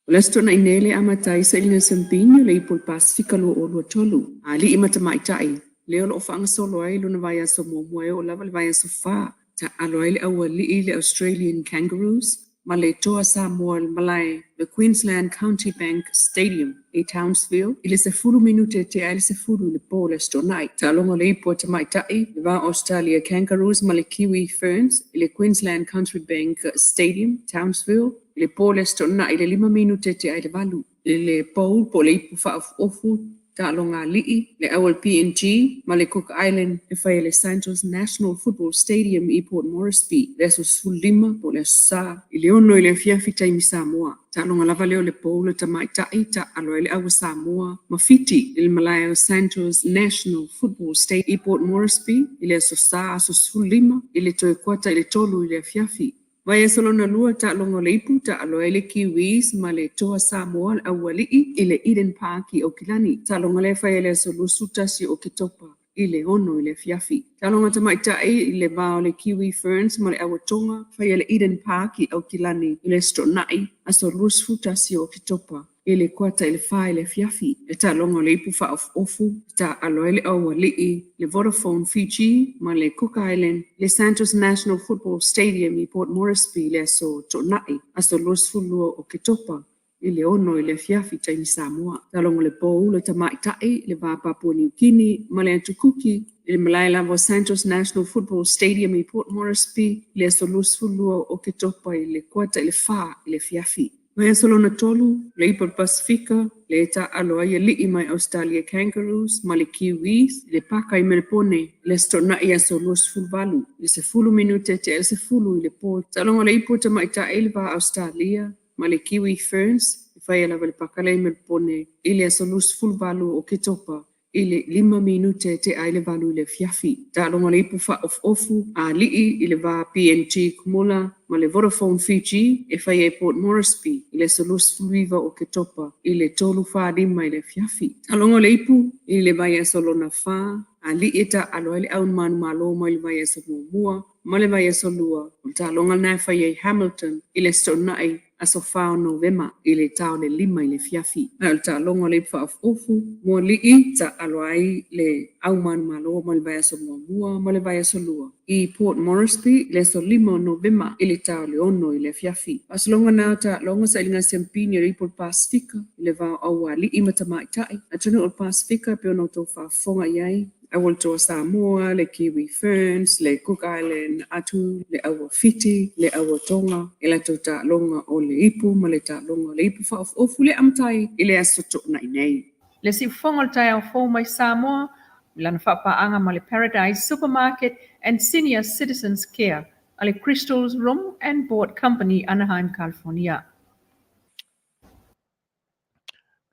O le stona i nele amatai sa ilina Sampinio le ipol Pasifika lua o lua tolu, a li imata maitai, leo lo whaanga solo ai luna vai aso mua o lava le vai aso wha, ta alo ai le aua li i le Australian Kangaroos, ma le toa Samoa le malai, the Queensland County Bank Stadium i Townsville, i le se furu minute te ai le se furu le po le stonai, ta alonga le ipo te maitai, le va Australia Kangaroos ma le Kiwi Ferns, i le Queensland Country Bank Stadium, Townsville, i le po le stonai, i le 5 minute te ai le valu, i le po le ipo fa ofu, ta alonga lii, le awal PNG, ma le Cook Island, e whai le Santos National Football Stadium i Port Moresby, le aso sulima po le sa, i le ono i le Afiafi taimi Samoa. Ta alonga lava leo le po le ta maitai, ta alo le awa Samoa, ma fiti il Malaya Santos National Football Stadium i Port Moresby, i le aso sa, aso sulima, i le toe kuata i le tolu i le Afiafi. Vai e solona lua ta longo le ipu ta alo ele Kiwis ma le toa Samoa awalii i le Eden Park i Okilani. Ta longo le fai ele solu sutasi o Kitopa i le ono i le Fiafi. Ta longo ta maitai i le vao le Kiwi Ferns ma le awatonga fai ele Eden Park i Okilani i le Stonai a solu sutasi o Kitopa. I le kuata i le wha i le Fiafi. E ta longo le ipu wha of ofu ta alo ele awalii le Vodafone Fiji ma le Cook Island le Santos National Football Stadium i Port Moresby le aso tonai aso losfulua o Kitopa i le ono i le Fiafi taimi Samoa. Talongo le pou le tamaitai le va Papua New Guinea ma le Antukuki i le Malaya Lavo Santos National Football Stadium i Port Moresby le aso losfulua o Kitopa i le kuata i le wha i le Fiafi. Mai asolona tolu, le Ipol Pasifika, le ta aloa ia lii mai Australia Kangaroos, ma le Kiwis, le paka i Melpone, le stona ia so los fulvalu, le se fulu minute te el se fulu i le po. Talonga le Ipo ta mai ta elva Australia, ma le Kiwi Ferns, i fai ala le paka le Melpone, i le so los fulvalu o Kitopa, i le 5 minute te aile valu i le Fiafi. Talonga le Ipo fa of ofu, a lii i le va PNG kumula, ma le Vodafone Fiji e fai e Port Moresby i le solus fluiva o Ketopa i le tolu whaadima i le Fiafi. Talonga le ipu i le vai e solona wha, a li eta alo ele aun manu malo ma le vai e solua mua, ma le vai e solua. Talonga na fai e Hamilton i le stonai a so whao Novema i le tau le 5 i le Fiafi. Al talonga le ipu of ofu, mua li i ta alo ai le aun manu malo ma le vai e solua mua, ma le vai e solua. I Port Moresby le so 5 Novema i le tau le ono i le Fiafi. Aslonga na ta longa sa ilinga Sempini i Port Pasifika i le vau aua li imata maitai. A tunu o Pasifika pe ono tau whafonga iai. A wal toa Samoa, le Kiwi Ferns, le Cook Island atu, le aua Fiti, le aua Tonga, i la tau ta longa o le ipu, ma le ta longa le ipu wha of ofu le amtai i le asoto nai nei. Le si fonga tai au fo mai Samoa, lana whapaanga ma le Paradise Supermarket and Senior Citizens Care, a le Crystal's Room and Board Company, Anaheim, California.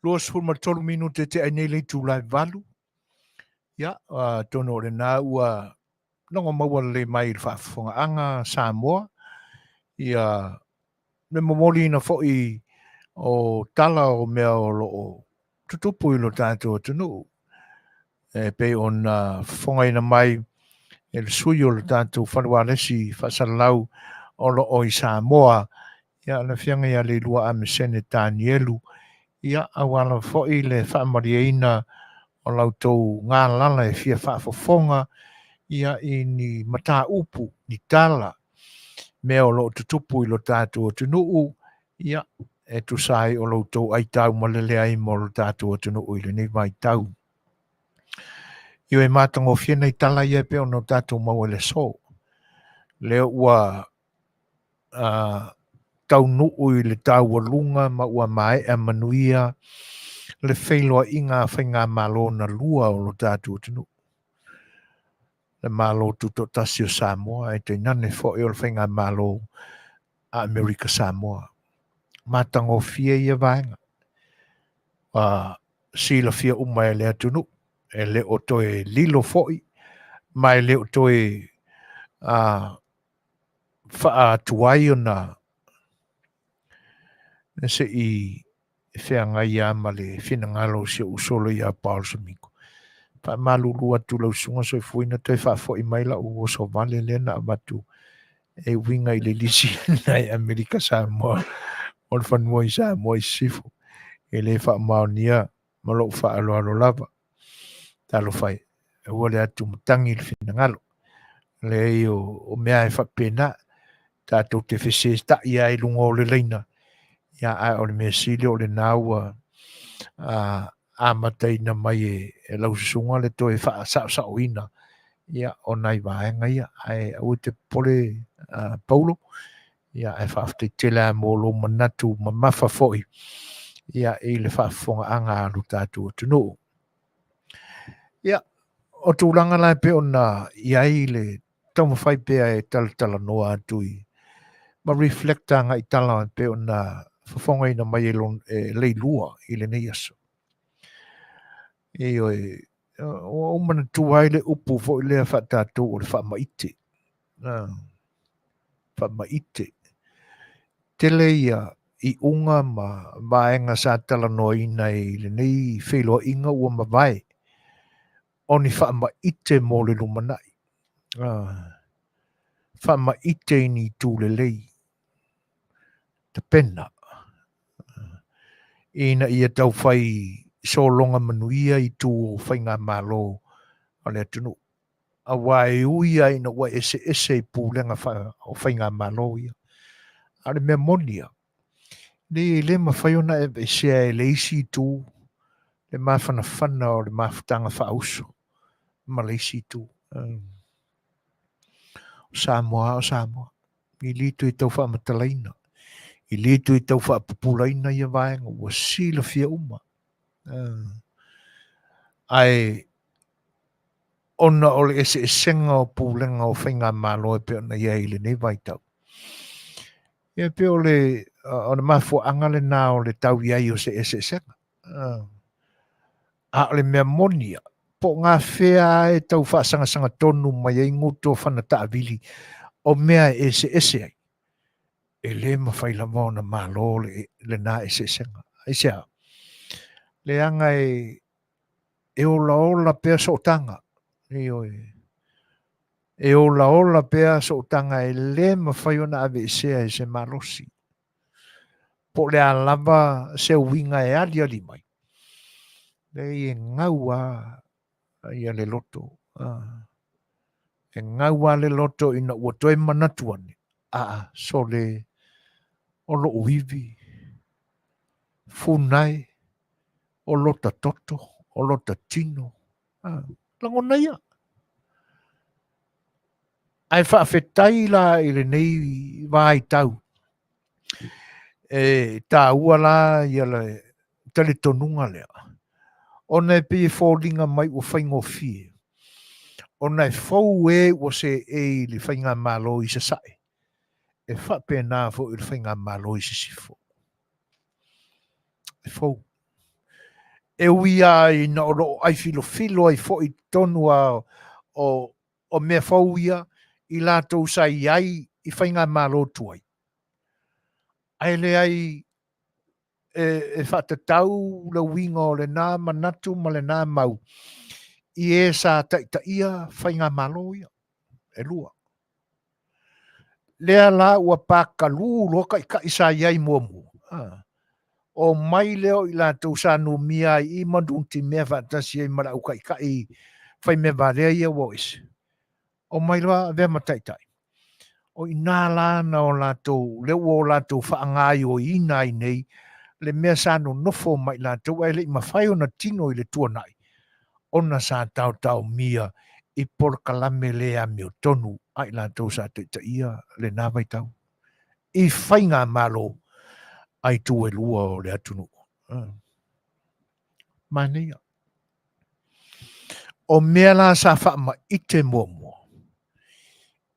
Los fulma tolu minute te ai nei le tūlai valu. Ia, tono le nā ua nongo maua le mai whaafonga anga Samoa. Ia, me momoli na fo'i o tala o mea o loo tutupu i lo tātou tunu. E pe on whafongaina mai e le sui o le tātou whanawalesi whasalau o loo i Samoa. Ia, na whianga ia le lua a mesene Nielu. Ia, awala fo'i le whaamariaina o lautou ngā lala e fia whaafofonga ia i ni mata upu ni tala mea o lo tutupu i lo tātou o tunuu ia e tu sai o lautou ai tau malele ai mo lo tātou o tunuu i le nei vai tau. Io e mātango whiena i tala ia pe o no tātou mau ele so. Leo ua tau nuu i le tau walunga ma ua mai a manuia le whailoa i ngā whainga malo na lua o lo tātou tunu. Le malo tuto tasio Samoa e te nane fo e o le whainga malo a Amerika Samoa. Mātango fia ia vaenga. Sila fia uma e lea tunu. E le o toe lilo foi. Mai le o toe wha tuai o na se i Whianga ia ma le whinangalo se usolo ia Paul Samiko. Pa malulu atu lau sunga so fuina te whafo I maila uo so vale lena amatu e winga I le lisi nai Amerika Samoa o le whanua I Samoa I sifu e le wha maonia ma lo wha alo alo lava talo whai e ua le atu mutangi le whinangalo le o mea e wha pena tātou te whese ta ia I lunga o le leina ia ai o le mea sili o le naua a matai na mai e lau sunga le toi wha sa oina ia o nai vaenga ia ai au te pole Paulo ia e wha te tela mo lo manatu ma mafa foi ia e le wha fonga anga alu tātou tunu ia o tūlanga lai pe ona ia I le tau mawhai pea e tala noa atui ma reflectanga I tala pe ona Fofogaina mai e leilua I le nei aso e o mana tuai le upu fo I lea wha tātou o le wha maite wha maite tele ia I unga ma vaenga sa tala noa ina I le nei wheloa inga ua ma vai o ni wha maite mo le lumanai wha maite ni tū le lei te pena ina ia tau whai so longa manuia I tū o whainga malo o le atunu a wai uia ina wa ese I pūlenga o whainga malo ia a le mea monia le mawhai ona e sea e le isi tū le mawhana whana o le mawhtanga whauso ma le isi tū Samoa I litu I tau whamatalaina I litu I tau whapupulaina ia vaenga ua sila fia uma ai ona o le ese senga o pūlenga o whainga malo e pe ona ia I le nei vaitau ia pe o le mafo anga le nā o le tau iai o se ese senga a le mea monia po ngā whea e tau whaasanga tonu mai e nguto whanata avili o mea ese ai e le mawhaila mauna malo le nā ese senga ai sea le anga e ola pea sotanga e ola pea sotanga e le mawhaiona ave sea e se malosi po le alava se winga e ali mai le e ngaua ia le loto e ngaua le loto ina ua toe manatuane so le o lo uivi funai o lota toto o lota tino langona ia ai whaafetai la I le nei vai tau e tā ua la ia le tale tonunga lea ona e pie fōlinga mai ua whaingo fie ona e fau ua se e le whainga malo I se sae e whapena fo I le whainga malo I se sifo e fau e uia I na oro ai filo ai fo I tonua o mea fau ia I lātou sa ai I whainga malo tuai ai le ai e whatatau le winga o le nā manatu ma le nā mau I e sa ia whainga malo ia e lua lea la ua pākalu loka I sa iai mua o mai leo I lātou sa no mia I mandunti mea whatasi ai mara uka I whai me varea ia wois o mai loa vea mataitai o I nā lana o lātou leo o lātou whaangai o ina I nei le mea sa no nofo mai lātou ai le I mawhai o na tino I le tuanai ona sa tau mia I porkalame lea meo tonu ai lātou sa te ia le nāwai tau I whainga malo ai tu e lua o le atunu. Mania. O mea la sa wha ma ite mua.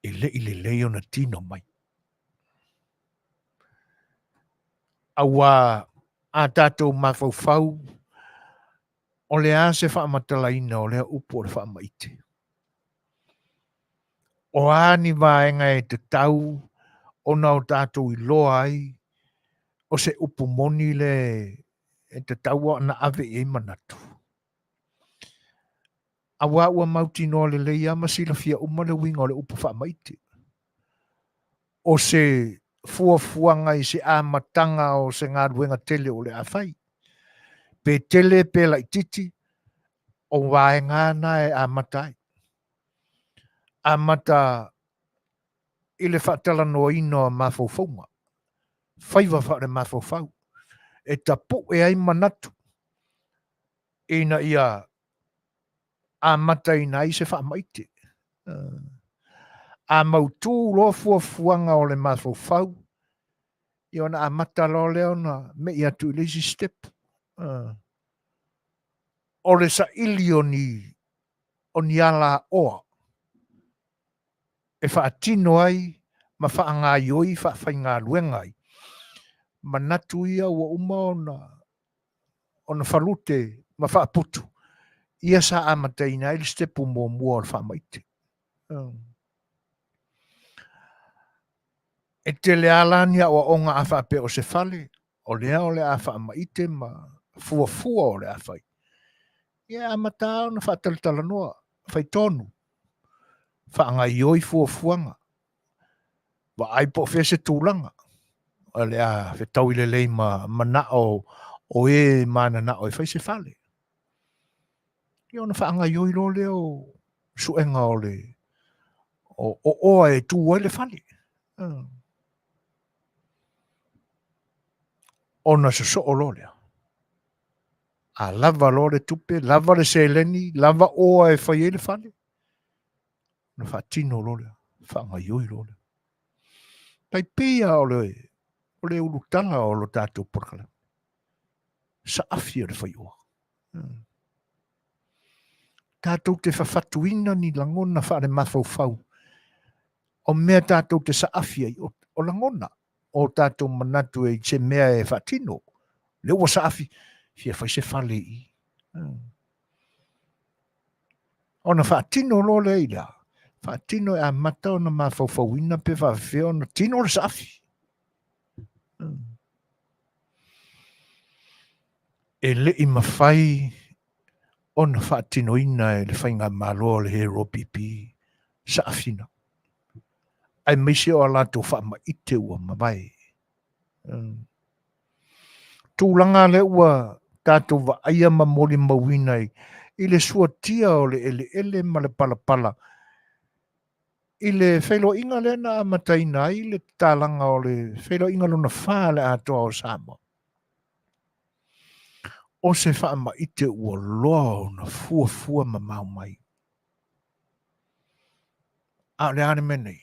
I le leo na tino mai. Awa a tātou mawhauwhau o le a se wha matalaina o le upo o le wha ma ite. O ani vaenga e te tau o nao tātou I loa ai o se upu moni le e te taua na ave e manatu. Awa ua mauti no le leia masila fia uma le winga o le upu wha maiti. O se fuafuanga i se amatanga o se ngā ruenga tele o le awhai. Pe tele pe la ititi o wae ngāna e amatai. Amata i le Faatalanoaga ma Fofogaina. Whaiva wha le ma Fofau. E tapu e ai manatu. Ina ia amata ina i se wha maiti. A mautu lo fuafuanga o le ma Fofau. I ona amata lo leona me ia tu lazy step. O le sa ilioni o ni ala oa. E wha atino ai, ma wha ngā ioi, wha whai ngā luengai. Manatu ia ua uma ona whalute, ma wha putu. Ia sa amata ina ili stepu mua mua o le wha maite. E te le alania o onga a wha pe o se whale, o lea o le a wha maite ma fua fua o le a whai. Ia amata ona wha Fetalanoaga, whai tonu. Wha ngā ioi fua fuanga. Wa ai po fese tūlanga. O le a whetau i le lei ma na o e mana na o e whai se whale. I ona whaanga ioi lo leo suenga o le o oa e tū o le whale. Ona se so o lo lea. A lava lo le tupe, lava le seleni, lava oa e whai e le whale. Na whaatino lo lea. Whaanga ioi lo lea. Tai pia o le ulutala o lo tātou porkala. Sa afia le Fai'oa. Tātou te whawhatuina ni langona whaare mawhau. O mea tātou te sa afia o langona. O tātou manatu e se mea e whatino. Le ua sa afi, fia whai se whale i. Ona whatino lo le ila. Whatino e a mata o na mawhauina pe whawhia o na tino le sa afi. E le i mawhai ona whaatinoina e le whainga malo le he ropipi sa afina. Ai meise o alato whaama ite ua mawai. Tūlanga le ua tātou wa aia mamori mawinai i le suatia o le ele ma le palapala. I le whailo inga le na amataina i le tālanga o le whailo inga luna wha le atoa o Samoa. O se whaama ite ua loa o na fua ma mau mai. A le ane menei.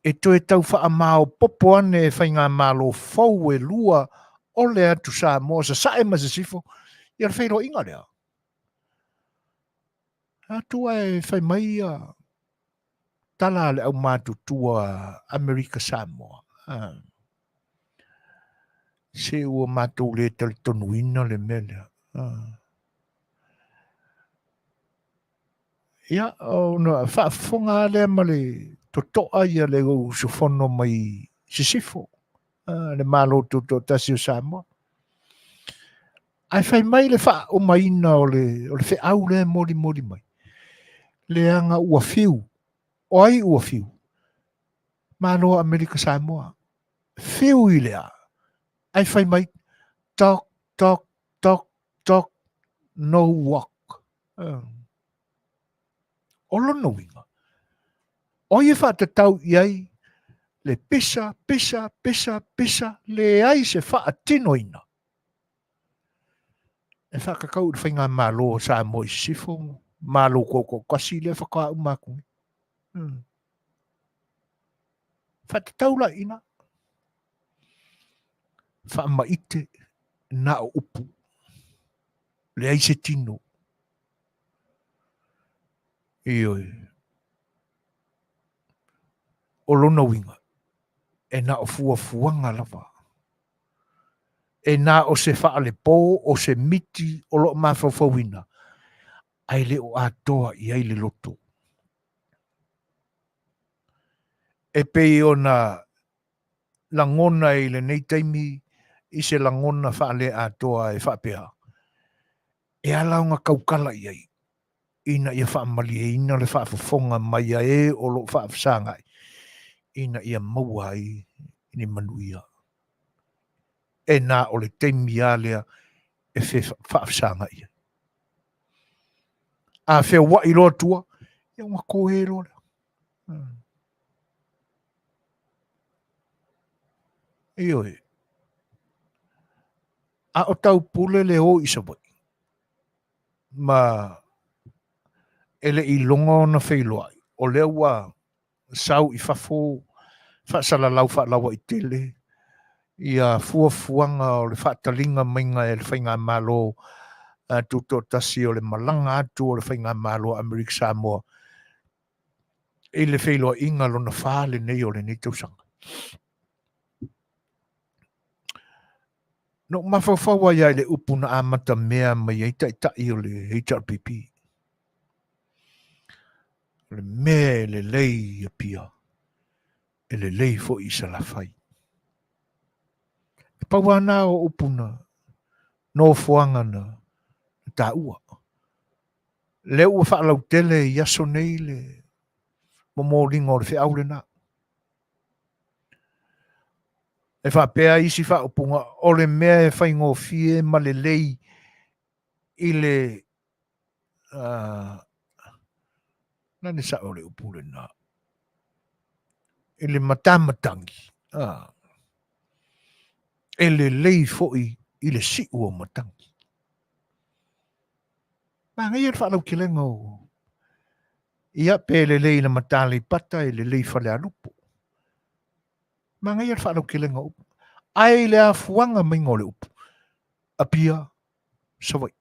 E toi tau wha mao popo ane e whainga malo fau e lua o le atu Samoa sa sae ma se sifo i ar whairo inga lea. Atua e whai mai a tala le au mātu tua Amerika Samoa. Se ua mātou le tali tonuina le melea. Ia, ona whaafonga le ma le totoa ia le u sufono mai sisifo. Le malo tuto tasi o Samoa. Ai whai mai le wha o maina o le whi au le mori mai. Le anga ua fiu. O ai ua fiu. Malo Amerika Samoa. Fiu i lea. Ai whai mai talk, no walk. Olo no winga. O ie wha te tau iai, le pisa, le ai se wha atino ina. E wha kakau i whainga malo sa mo i sifo, malo koko kasi le whaka umakungi. Wha te tau la ina. Wha maite na o upu. Le ai se tino. Ioi. O lona winga. E na o fuanga lava. E na o se wha le pō, o se miti, o lo mawhawhawina. Ai le o atoa i ai le loto. E pei o na langona i le nei taimi, I se langona whaale atoa e whapea. E alaunga kaukala iai. Ina ia whaamali e ina le whaafofonga mai e o lo whaafsangai. Ina ia maua ai ni manuia. E nā o le teimi alea e whaafsangai. A whea wa i roa tua, ia ngā kōhero lea. Ioi. A o tau pule le o isa wai. Ma ele i longa o na whailoa. O lea wa sau i whafo, whaasalalau whaalawa i tele. Ia fuafuanga o le whaatalinga mainga e le whainga malo tuto tasi o le malanga atu o le whainga malo Amerika Samoa. E le whailoa inga lona whaale nei o le nei tausanga. No mawhawhawa ia le upuna amata mea mai eita i o le HRPP. Le mea le lei a pia. E le lei fo i salafai. E pauana o upuna. No fuanga na ta ua. Le ua whaalau tele i aso nei le momoringa o le whiaule na. E whapea isi whaupunga o le mea e whaingo fie ma le lei i le nani sa o le upule na. I le matamatangi. E le lei foi i le si ua matangi. Ma ngai e whalau kilenga o. Ia pe le lei na matale pata e le lei whale alupo. Ma ngai e whalau kilenga o. Ai le a fuanga maingo le upu. A pia sawai.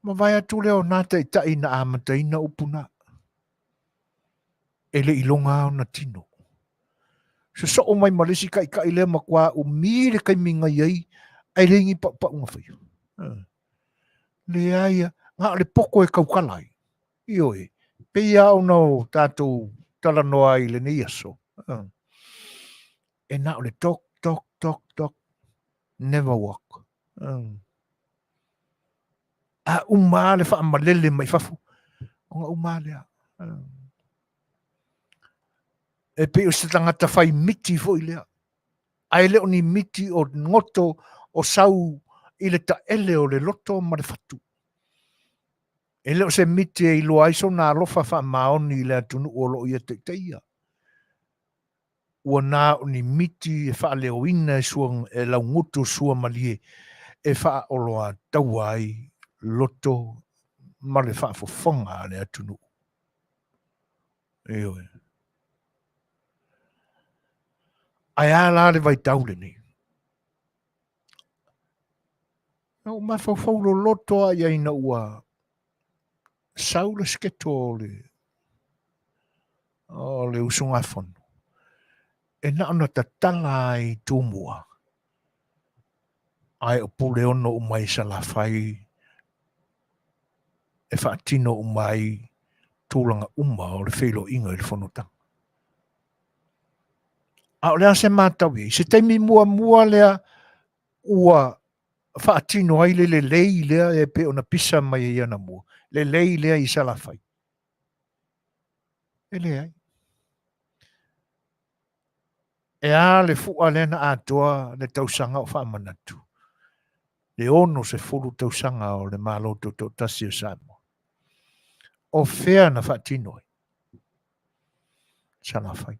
Ma vai atu leo nata i tai na amata ina upuna. E le ilonga o na tino. So o mai malisi kai le makwa o mire kai minga iai. Ai le ingi pa unga whaia. Le aia. Ngā le poko e kaukalai. Ioi. Pe ia o no tātou talanoa i le ni aso. E nā o le tok. Never walk. A umale wha amalele mai whafu. O ngā umale a. E pe o se tangata whai miti fo i lea. Ai leo ni miti o ngoto o sau i le ta ele o le loto ma le whatu. E leo se miti e ilo aiso nā lofa wha maoni i lea tunu o lo ia te teia. Ua nā o ni miti e wha leo ina e suang e lau ngutu sua malie e wha o loa tauai loto ma le wha fofonga lea tunu. Eoe. Ai ala le vai taule ni. O ma fawfaulo loto a ia ina ua saule sketo o le usunga fono. E na ona ta tala ai tūmua. Ai o pule ono umai salafai. E whaatino umai tūlanga uma o le whelo inga i le whanotanga. A o lea se mātawi. Se teimi mua lea ua whaatino ai le lei lea e pe ona pisa mai e iana mua. Le lei lea i salafai. E lea ai. E a le fua lea na atoa le tausanga o whaamanatu. Le ono se fulu tausanga o le māloto to tasi o Samoa. O whea na whaatino ai. Salafai.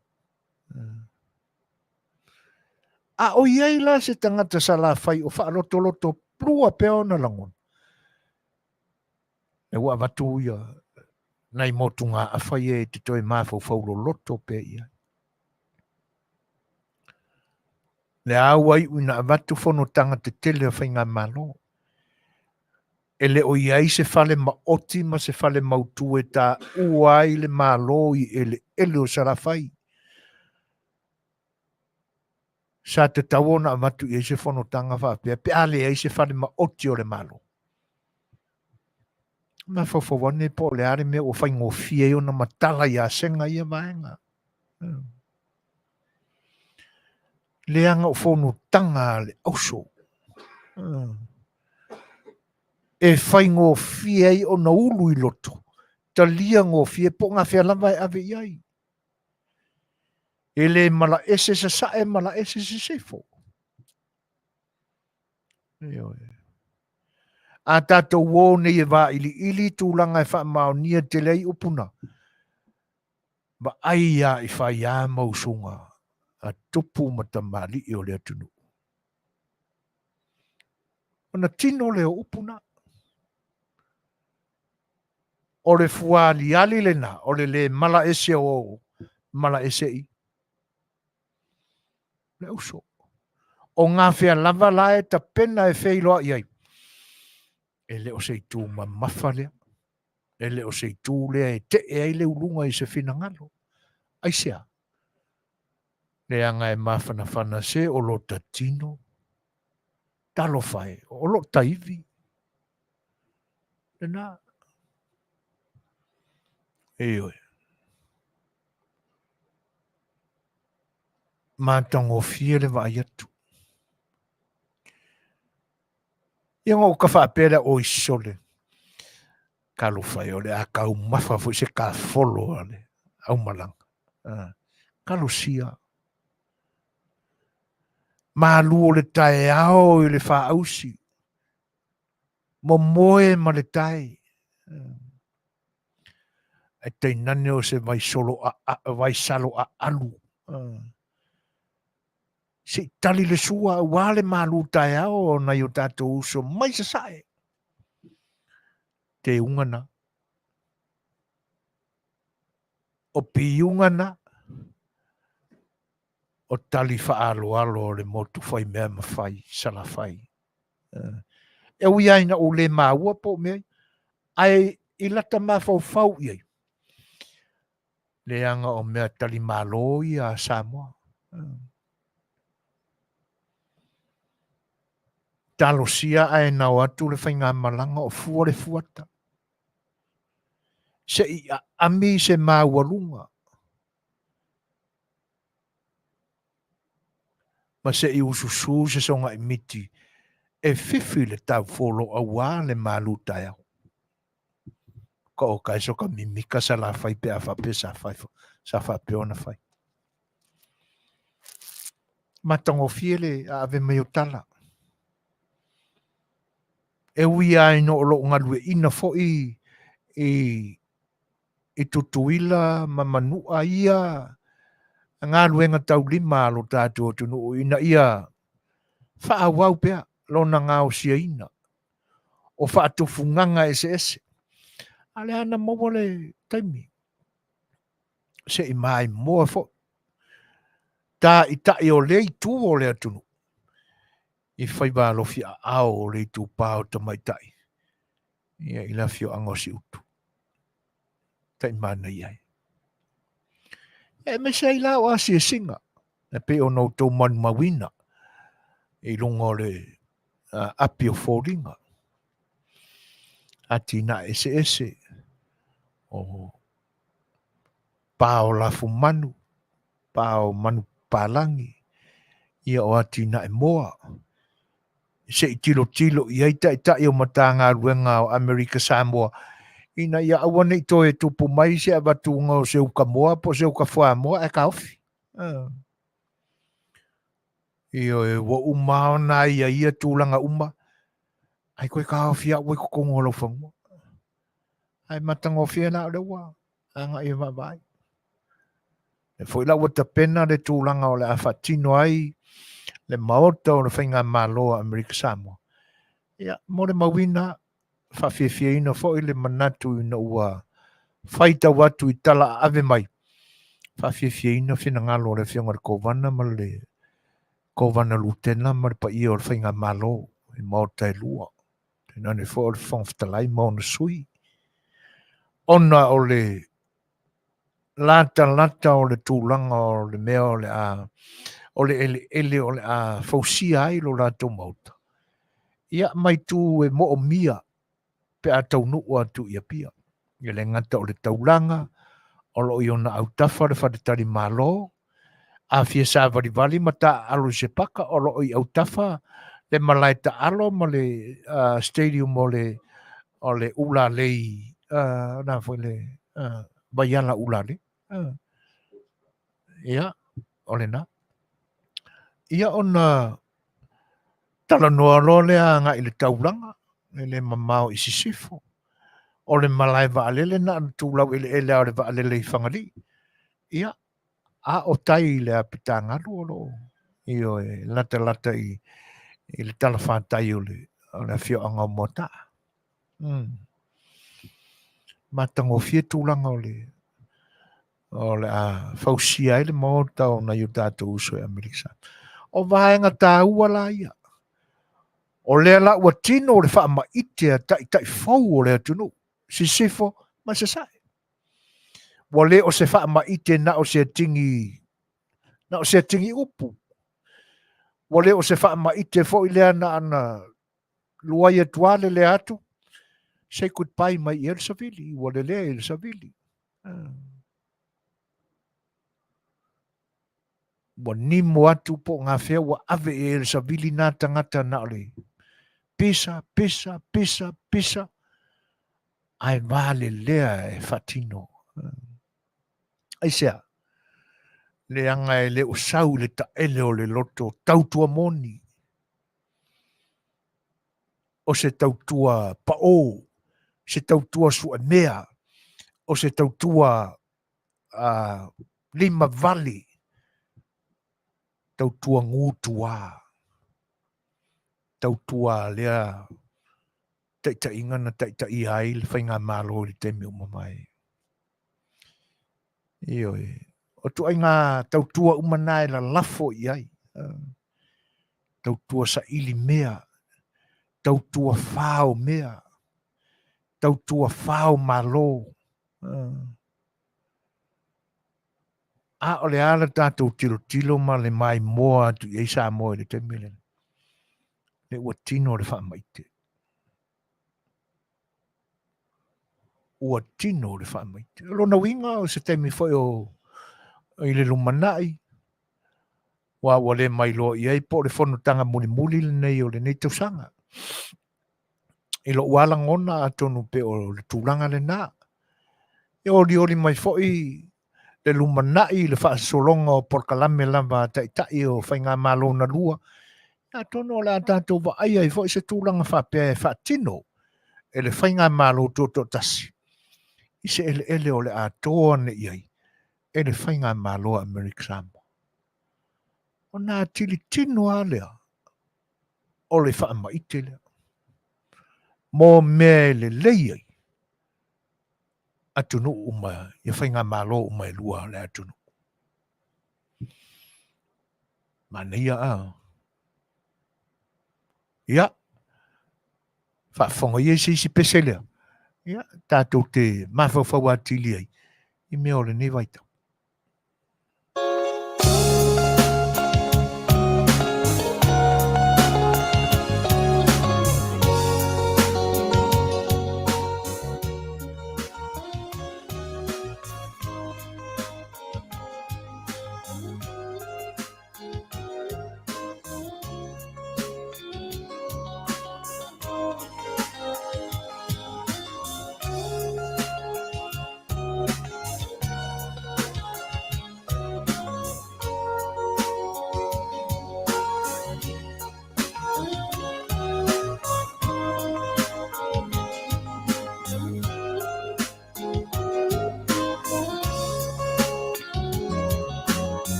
A o iei la se tangata salafai o whaaloto plua peo na langon. E ua watu ia nai motunga a whai e te toi mawhau whaulo loto pe ia. Le awai una watu whono tanga te tele a whainga malo. E le o iei se whale ma oti ma se whale mautu e ta uai le malo i ele o salafai. Sa te tawona watu i se whono tanga whapea. Pe ale e se whale ma oti o le malo. Ma whawhawane po le are me o whaingo fie o na matala i a senga i a vaenga. leanga o fono tanga le auso. E whai ngō fia i o na ulu i loto. Ta lia ngō fia po ngā whea lava e ave iai. E le mala ese sa sae mala ese se sefo. A tātou wō nei e wā ili tūlanga e wha mao nia te lei upuna. Ba ai ia i whai a mausunga a tupu matamali i o lea tunu. Ona tino leo upuna. O le fuali ali lena, o le mala ese o mala ese i. Le uso. O ngā whea lava lae ta pena e wheiloa iai. E le o seitu ma mawhalea. E le o seitu lea e te e le ulunga i se whina ngalo. Aisea. Le anga e mawhana se o lo tatino. Talo whae. O lo taivi. E nā. E oi. Mātango fie le vai atu. Ia ngō ka whaapera o isole. Ka lo whae o le a kau mawha fo se ka folo ale. Au malanga. Ka lo sia. Malu o le tae ao i le wha ausi. Mo moe ma le tae. E te nane o se vai salo a alu. Se tali le sua wale malu tae ao na yo tato uso mai sa sae. Te ungana. O pi ungana. O tali wha alo le motu whai mea ma whai, sala whai. E ui aina o le maua po mea. Ai i lata ma fau iai. Le anga o mea tali malo i a Samoa. Talo sia ai nau atu le whainga malanga o fuare fuata. Se i ami se maualunga. Ma se i ususu se songa i miti. E fifi le tau folo a wā le malu tai au. Ka o kai soka mimika sa la whai pe a whape sa whape ona whai. Matango fiele a ave meo tala. E ui ai no lo ngalue ina fo i tutuila ma manua ia ngā luenga tau lima lo tātua tunu ina ia wha wau pea lo na ngā o sia ina o wha atufunganga ese ale ana mawale taimi se i mai moa fo ta i tai o lei tu o lea tunu i whai ba lo fia ao o lei tu pāo ta mai tai ia i la fio angosi utu tai mana iai e me sei la o asi e singa e pe o no tau manu mawina i lungo le apio fōringa ati na ese o pāo lafu manu pāo manu pālangi ia o ati na e moa se i tilo i aita i o matanga ruenga o Amerika Samoa ina ia awane i toe tupu mai se a batunga o se uka moa po se uka fua moa e ka ofi io e wa umao na ia tūlanga uma ai koe ka ofi a wai kukongo lo whangu ai matanga ofi na rewa anga i vai e foi la wata pena le tūlanga o le awhatino ai le maota o le whainga maloa Amerika Samoa ia mo le mawina whawhiawhia ina foi le manatu ina ua whaita watu i tala ave mai whawhiawhia ina whina ngalo le whionga le kovana ma le kovana lutena ma le pa ia o le whainga malo i maota e lua tena ne foi o le whangwhtalai ma ona sui ona o le lata o le tūlanga o le mea o le a o le ele o le a fausia ai lo lato mauta ia mai tu e mo o mia pe a tau nuu atu ia pia. Ia le ngata o le taulanga, o lo i ona au tafa le whatetari malo, Afia sa vali mata alo se paka o lo i au tafa le malai ta alo ma le stadium o le ula lei na foi le baiana ula le ia o le na ia ona tala noa lo le anga i le taulanga le mamao i sisifo o le malai va alele na tulau ele o le va alele i whangali ia a o tai le apitanga lo io lata i le tala whantai o le fio anga o mota matango fie tūlanga o le a fausia ele mo tau na yu tātou uso e Ameriksa. O vaenga tā ua la ia. O lea la ua tino o le wha ma itea tai fau o lea tunu. Si sifo ma se sae. Wa le o se wha ma ite na o se tingi upu. Wa le o se wha ma ite fo i lea na ana luai tuale le atu. Say goodbye mai i Elsavili. Wa le lea Elsavili. Wa nimo atu po ngā whea wa ave e Elsavili nā tangata na ole. Pisa. Ai vale lea e fatino. Ai sea. Le anga e le usau le ta ele o le loto tautua moni. O se tautua pao. Se tautua sua mea. O se tautua lima vali. Tautua ngutua. Tautua lea taita ingana taita i ai le whainga malo le te miu mamai. Io e. O tu ai ngā tautua umanai la lafo i ai. Tautua sa ili mea. Tautua whao mea. Tautua whao malo. A o le ala tātou tilo ma le mai moa tu i sa moa le te mele. Le ua tino le wha maite. Ua tino le wha maite. Lona winga o se temi whai o i le lumanai. Wa le mai loa i ai po le whanutanga muli le nei o le nei tausanga. I lo wala ngona atonu pe o le tūlanga le nā. E oli mai whai le lumanai le wha solonga o porkalame lava tai o whainga malo na lua. A tono la tātou wa ai ai whai se tūlanga wha pia e wha tino. E le whainga malo toto tasi. I se ele o le atoa ne iai. E le whainga malo Amerika o nā tili tino a lea. O le wha maite lea. Mō mea le leiai. Atunu uma. Ia whainga malo uma e lua le atunu. Mana ia a. Ia. Whaafonga ia si pese lea. Ia. Tātou te mawhawhawa tili ai. I mea o le ne vaita.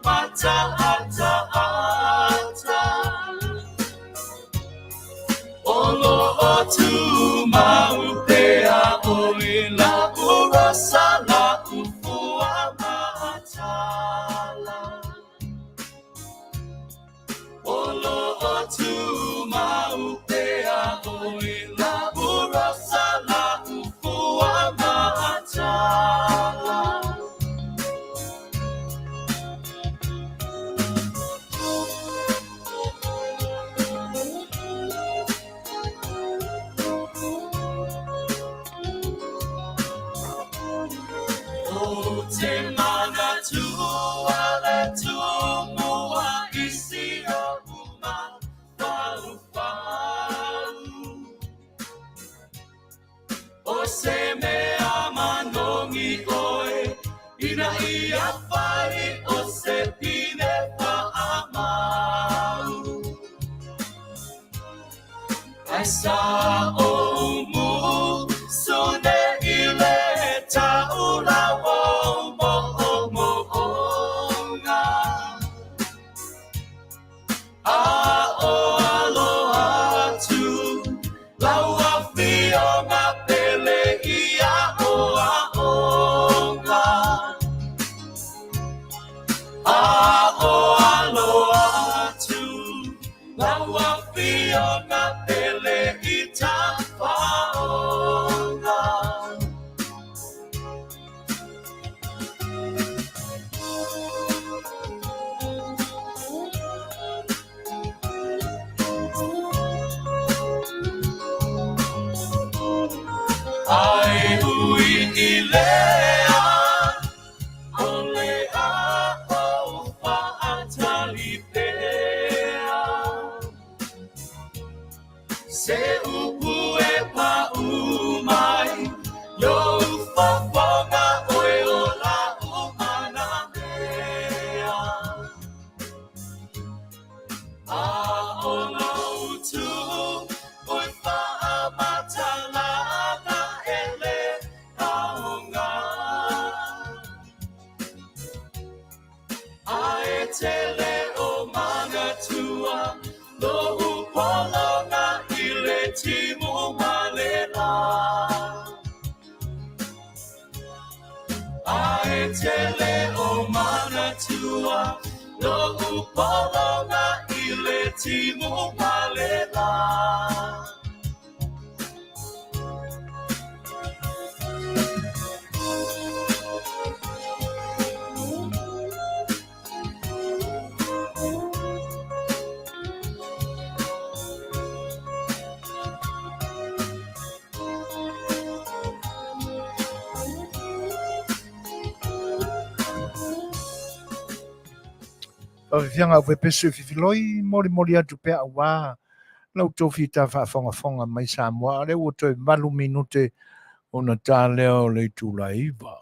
Mata tua le tumua isi o uma fau o se mea manongi oe ina ia whai o se pine whaamau ai sa o mu sune ile tau lawa ai ui i lea o lea o whaatali pea se upu e pa umai yo whaponga oe o la umana mea a o lautu oi whaamatala tele o mana tua lo upolonga ile timu malela ai tele o mana tua lo upolonga ile timu malela Fianga o pepesu fifiloi mori atu pe awa lau tofi ta whaafonga mai Samoa le o toi malu minute ona tā leo le tūlaiva.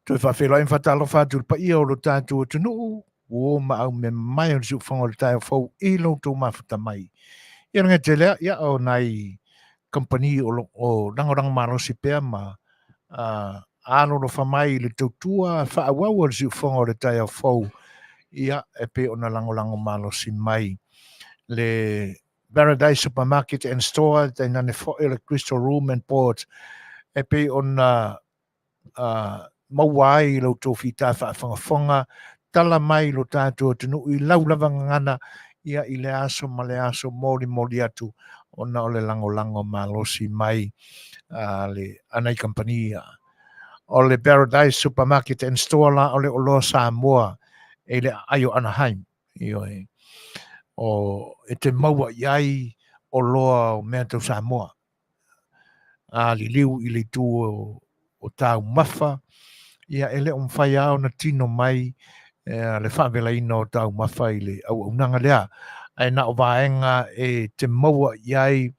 Toi whawhelai whatalo whātul pa ia o lo tātua tunu o ma au me mai o siu whango le tai o whau i lo tō mawhata mai. Ia nga te lea, ia o nai company o rangorang marosi pea ma alo lo whamai le tautua whaawau o siu whango le tai o whau ia e pe ona lango marosi mai. Le Paradise Supermarket and Store, te nane fo le Crystal Room and Port, e pe ona mawai lo tō whita whaafonga, tala mai lo tātua tunu i laulava ngana ia i le aso ma le aso mori atu ona o le lango malosi mai le anai compania. O le Paradise Supermarket and Store la o le olo Samoa e le ayo Anaheim. Io e. O e te maua iai o loa o mea tau Samoa. Li liu i le tū o tau mafa. Ia ele o mwhai au na tino mai le whaavela ina o tau mafa i le au unanga lea. Ai na o vaenga e te maua iai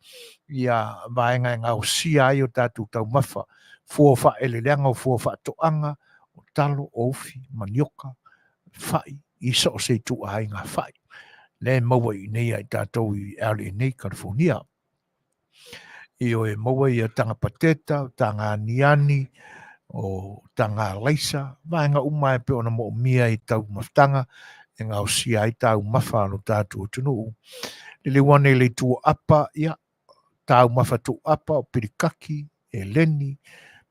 ia vaenga e ngau sia ai o tātou tau mafa. Fua wha ele leanga o fua wha toanga o talo, ofi, manioka, whai, i so se tu ai ngā whai. Le maua i nei ai tātou i LA, California. I o e maua i a tanga pateta, tanga niani, o tanga laisa, vaenga umai pe ona mo mia i tau maftanga, e ngau sia i tau mafa no tātou tunu. Le wane le tu apa, ia, tau mafa tu apa o pirikaki, e leni,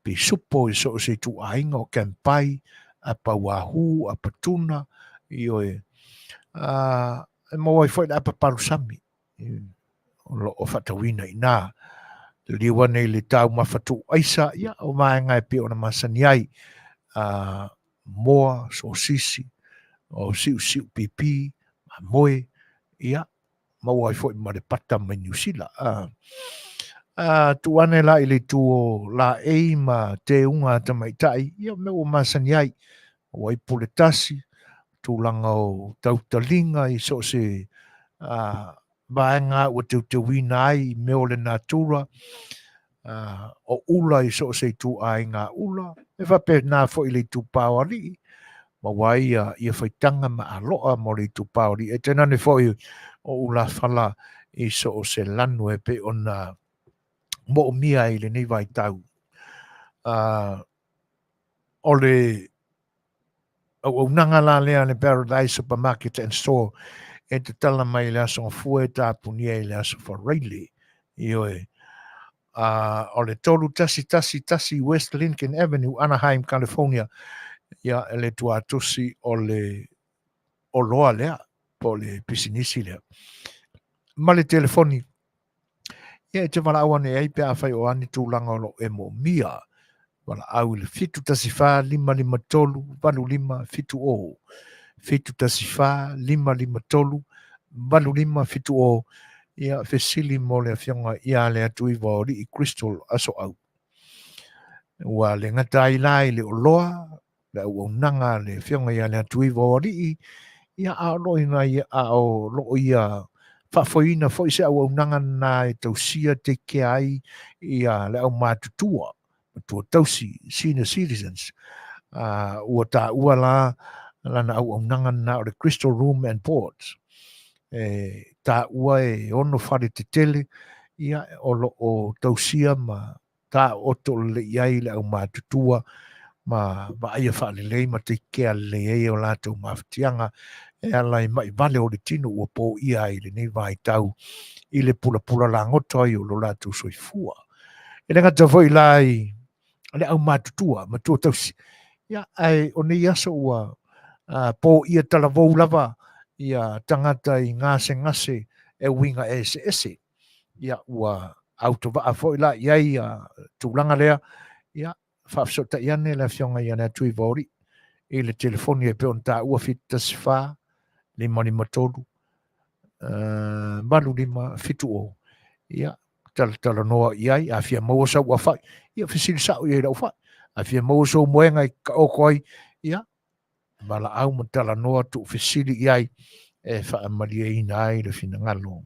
pe supo i so se tu ainga o kampai, apa wahu, apa tuna, i o e mo foi da pa parusami o fatawina ina liwa nei le tau mafatu aisa ia o mai ngai pe ona masani ai moa so sisi o siu pipi moe ia mo foi ma le pata mai New Zealand tuane la ili tuo la eima te unga tamaitai, ia me o masani ai, o ai puletasi, tūlanga o tautalinga i so se vaenga o te wina ai me o le natura, o ula i so se tu ai ngā ula, e whape nā fo i le tu pāwari, ma wai ia whaitanga ma aloa mo le tu pāwari, e tēnā ne fo i o ula whala i so se lanu e pe o nā mo o mia i le nei vai tau. O le o nanga la lea le Paradise Supermarket and Store e te tala mai le aso fue ta punia i le aso for Rayleigh i oe. O le tolu tasi West Lincoln Avenue, Anaheim, California, ia le tua tusi o le o loa lea po le pisinisi lea. Ma le telefoni ia e te wala awane ei pe a whai o ani tūlanga o lo e mo mia. Wala au le fitu tasifa lima tolu, walu lima fitu o. Fitu tasifa lima tolu, walu lima fitu o. Ia fesili mo le fionga ia le atui waori i Crystal aso au. Ua le ngata i lai le oloa, le au nanga le fionga ia le atui waori i, ia a loina ia a o loo ia whafoina fo i se au nanga na e tausia te ke ai ia le au mātutua. Tua tausi, senior citizens, ua tā ua la lana au nanga na o le Crystal Room and Boards. Tā ua e ono whare te tele, ia o tausia ma tā oto le iai le au mātutua, ma aia whale lei ma te kea le e o lātou mawhatianga, e alai mai vale o le tino ua pō ia i le nei vai tau, i le pula la ngotoi o lo lātou soifua. E le ngata voi lai, le au mātutua, ma tua tausi. Ia, ai, o nei aso ua pō ia talavou lava, ia tangata i ngase e winga ese. Ia, ua autova a fo ila, iai tūlanga lea, ia, whafsota iane la fionga iane tui vauri, i le telefoni e peon tā ua fita sifa, lima tolu, malu lima fitu o. Ia, tala noa iai, a fia maua sa ua fai, ia fisili sao iai lau fai, a fia maua sa moenga i ka okoi, ia, mala au ma tala noa tu fisili iai, e wha amalia ina ai le fina ngalo.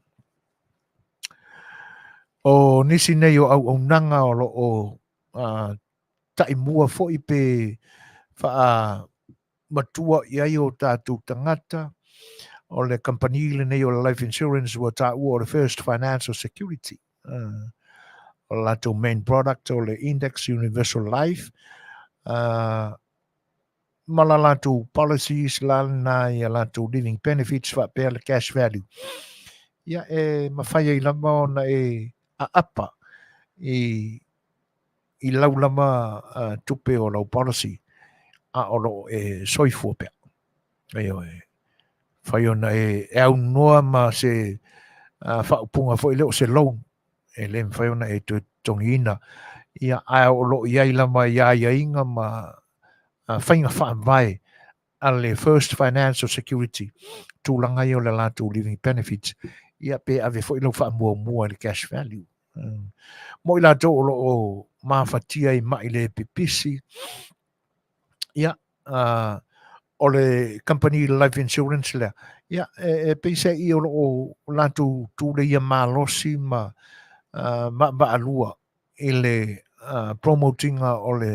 O nisi nei o au nanga o lo o tai mua fo i pe wha matua iai o tātou tangata, o le company le nei o life insurance wa tā ua o le First Financial Security. O lato main product o le Index Universal Life. Mala lato policies lana i lato living benefits wa pe le cash value. Ia e mawhaia i lama ona e a apa i laulama tupe o lau policy a o lo e soifua pea. Eo e whai ona e au noa ma se whaupunga fo i leo se loan e le whai ona e tongina ia a o lo iai lama ia inga ma whainga whaamvai a le First Financial Security tūlanga i o le lātou living benefits ia pe ave fo i lau whaamua le cash value. Mo i lātou o lo o mawhatia i mai le pipisi ia o le company life insurance lea. Ia, e peisa i o lātou tūle ia mālosi ma alua i le promotinga o le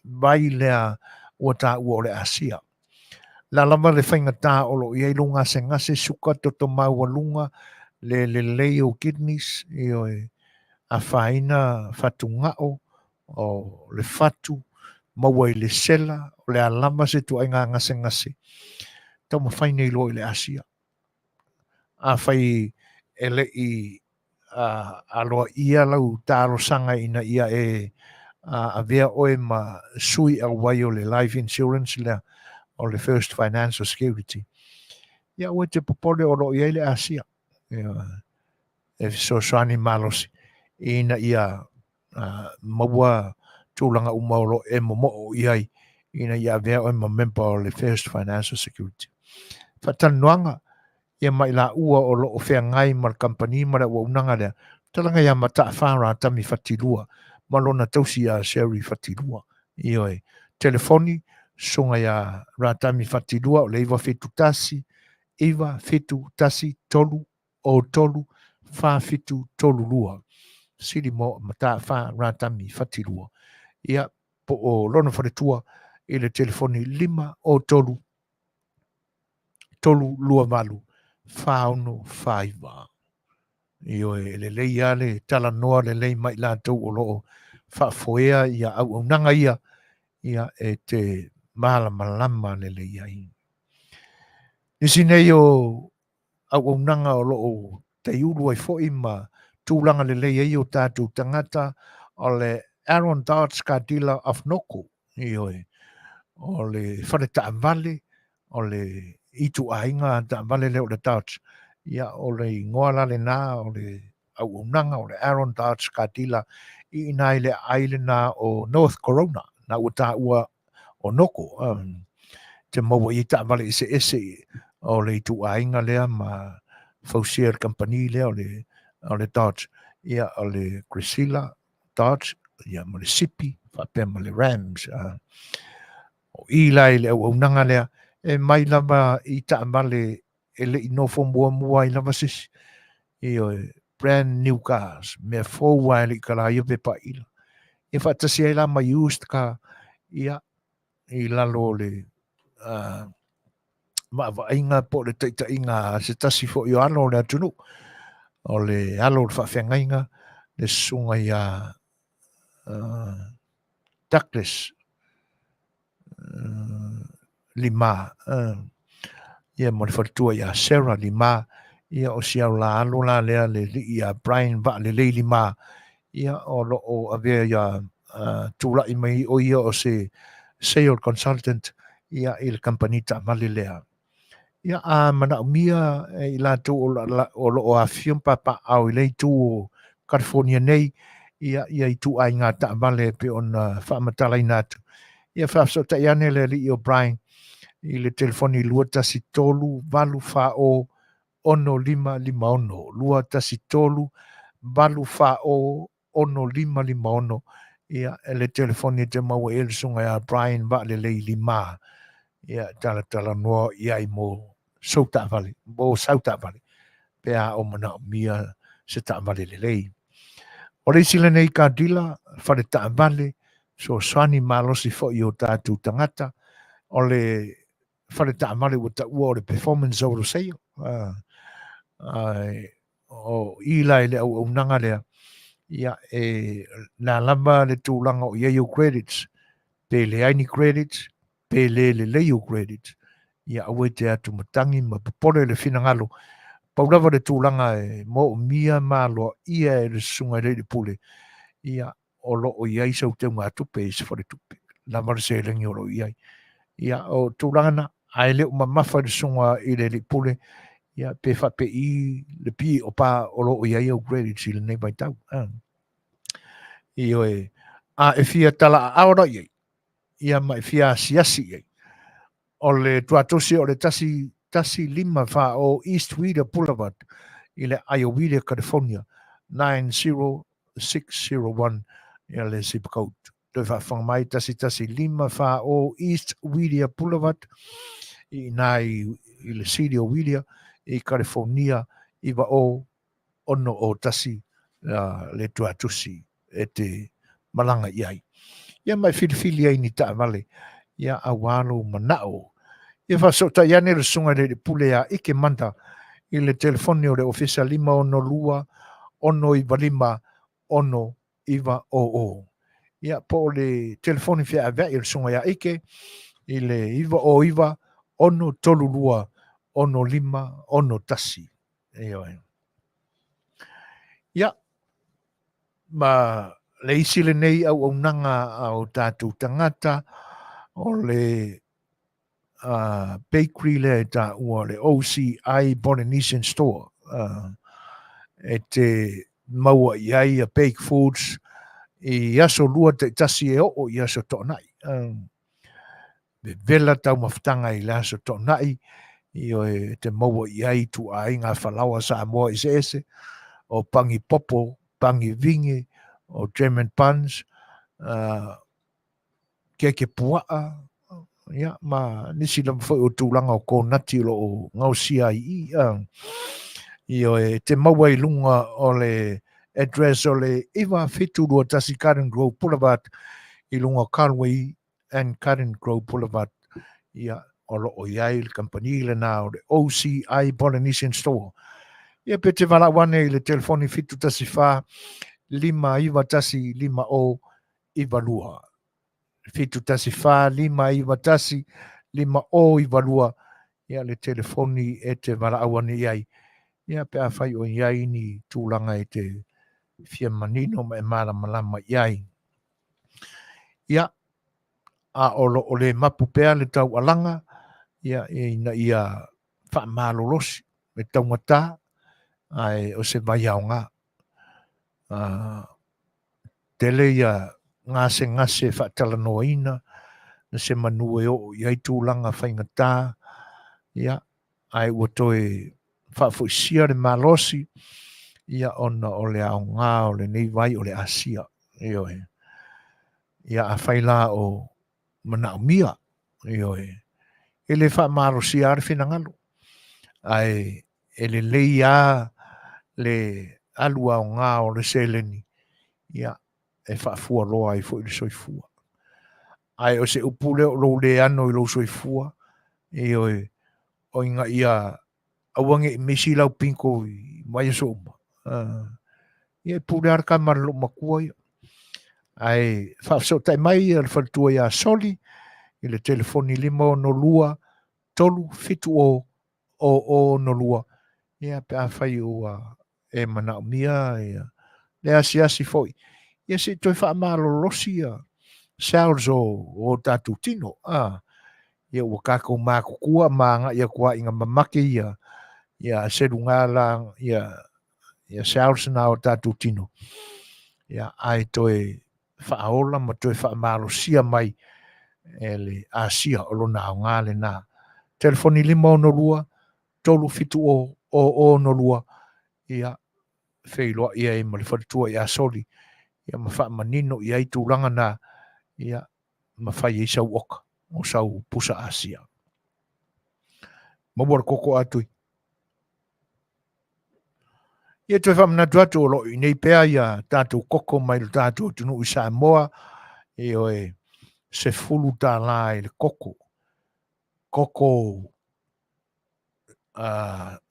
vai lea ua tā ua o le asia. La lama le whainga tā o lo iei lunga se ngase suka toto maua lunga le leo kidneys i o a whaina whatungao o le whatu maua i le sela o le alama se tu ainga ngase. Tau ma whaine i lo i le asia. A whai ele i aloa ia lau tāro sanga ina ia e a vea oe ma sui au wai o le life insurance lea o le First Financial Security. Ia ue te popole o lo ia le asia. E so soani malosi. Ina ia maua tūlanga umauro e momo iai. Ina ia vea oe ma member o le First Financial Security. Faatalanoaga ia mai la ua o lo o fea ngai ma company ma ua unanga lea talanga ia mata whara tami whatilua, malona tausi a Sherry whatilua. Ioi, telefoni, songa ia ratami whatilua, o leiva whetu tasi, iwa whetu tasi tolu, o tolu, wha whetu tolu lua. Siri mo mata wha ratami whatilua. Ia, po o lona wharetua, ile telefoni 5 o tolu, tolu lua malu, whaono whaiva. Io le lei ale tala noa le lei mai la tau o loo whaafoea ia au nanga ia e te mahala malama le lei ai. Nisi nei o au nanga o loo te uru ai fo ma tūlanga le lei ai o tātou tangata o le Aaron Darts Kadila of Noko. Io o le whaneta vale o le itu ainga ta vale le o le Darts. Ia o le ngoala le nā o le au nanga o le Aaron Darts Kadila I nai le ailena o North Corona na ua ua o Noko. Te maua I ta vale ese o le itu ainga lea ma Fausier Company lea o le Darts. Ia o le Grisila Darts, ia mo le Sipi, whapea le Rams. O ilai le au nanga lea e mai lava I ta vale e le inofo mua I lava sisi. Io brand new cars, me fōua e ka la ia pepa ila. E whatasi e la ma used car, ia, I lalo le ma inga po le teita inga se tasi fo I alo le atunu, o le alo le whawhengainga, le sunga ia Douglas, lima, ia mo le whatua ia Sarah lima, ia o siau la alo la lea le ia Brian va le le lima, ia o lo o avea ia tūla I mai o ia o se sale consultant ia I le company ta mali lea. Ia a mana umia I la tu o lo o a fium papa au I le tu o California nei, ia I tu ai ngā ta male pe on whamatalai natu. Ia whafso ta iane le li o Brian I le telefoni lua tasi tolu valu wha o ono lima ono. Lua tasi tolu valu wha o ono lima ono. Ia le telefoni te maua e sunga ia Brian va le lei lima. Ia tala noa ia I mo sauta vale, mo sauta vale. Pea o mana o mia se ta vale le lei. O le sila nei ka dila, whare ta vale, so swani malosi fo I o tātou tangata, o le whare ta vale o ta ua o le performance o lo seio. O ila le au nanga lea, ia na lama le tūlanga o iei o credits, pe le aini credits, pe le leio credits, ia awe te atu matangi, ma popore le finangalo, paulawa le tūlanga mo mia malo ia le sunga le pule, ia o lo o iei sau te ngā tupe I se whare tupe, la mara se lengi o lo iei. Ia o tūlanga na, ai le umamafa le sunga I le pule, ia pe whape I le pi o pa o lo o iei o credits I le nei mai tau. Io a fia tala aora iei, ia mai fia siasi iei. O le tuatosi o le tasi lima wha o East Wheeler Boulevard I le Iowile, California, 90601 ia le zip code. Doi wha mai tasi lima wha o East Wheeler Boulevard I nai I le City o Wheeler I California I wa o ono o tasi le tuatosi e te malanga iai. Ia mai whiriwhiri ai ni ta vale. Ia awalo manao. Ia whasota iane le sunga le pule a ike manda I le telefoni o le ofisa 512 ono I walima ono iwa o. Ia po le telefoni fia avea I le sunga ia ike I le iwa o iwa ono tolulua ono lima ono tasi. Ia ma le isi le nei au nanga au tātou tangata o le bakery le ta ua le OCI Polynesian Store. E te maua iai a bake foods I aso lua te tasi e o I aso tonai. Me vela tau maftanga I le aso tonai I te maua iai tu a inga whalawa sa moa I se ese o pangi popo pangi vingi, o German puns, ke puaa, ia, ma nisi lam foi o tūlanga o kōnati lo o ngausia i o te maua i lunga o le address o le iwa fitu rua tasi Karen Grove Boulevard i lunga Carway and Karen Grove Boulevard ia o lo o iai le company le na o le OCI Polynesian Store. Ia pe te wala wane i le telefoni fitu tasi wha 5 iwa lua. Fitu tasi wha 5 iwa lua. Ia le telefoni e te wala wane iai. Ia pe a whai o iai ni tūlanga e te fia manino ma e mara malama iai. Ia a olo o le mapu pea le tau alanga. Ia ia wha malolosi me tau ngata. Ai o se vai au ngā. Tele ia ngase Faatalanoaga na se manue o iai tūlanga whaingata. Ia ai ua toe whaafuisia le malosi. Ia ona o le au ngā o le nei vai o le Asia. Ia a whaila o manaumia. E le wha malosi are whinangalo. Ai e le leia le alua o ngā o le seleni. Ia e whaafua loa i fo i le soifua. Ai o se upule o lo le ano i lo soifua. O inga ia awange mesi lau pinko i mai so uma. Ia pule arka marlo makua ia. Ai whaafso tai mai al whaltua ia soli i le telefoni 5 tolu fitu o no lua. Ia pe a whai o e manaumia ia. Le asi foi. Ia se toi wha amalo losi ia. Sales o tatu tino. Ia ua kako mako kua maanga ia kua inga mamake ia. Ia seru ngala ia sales na o tatu tino. Ia ai toi wha aola ma toi wha amalo sia mai e le asia o lona o ngale na. Telefoni 5 tolu fitu o no lua. Ia whailoa ia e malifatua ia soli. Ia mawha manino ia i tūlanga na. Ia mawhai i sau oka. O sau pusa Asia. Mawar koko atui. Ia toi whamanatu atu o lo i nei pea ia tātou koko mai lo tātou tunu i Samoa. E se fulu tā la i le koko. Koko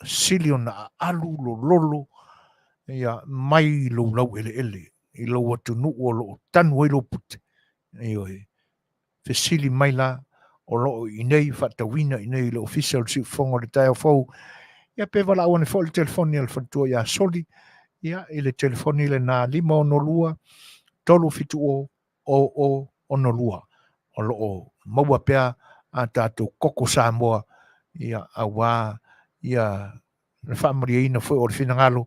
silion a alu lo lolo. Ia mai lo lau ele. I lo atunu o lo tanu i lo pute. Fesili mai la o lo i nei whatawina i nei le official si fongo le tae o fau. Ia pe wala awane fo le telefoni al whatua ia soli. Ia i le telefoni le na 5 tolu fitu o no lua. O lo o maua pea a tātou koko Samoa. Ia awa ia na whaamaria ina fo o le whinangalo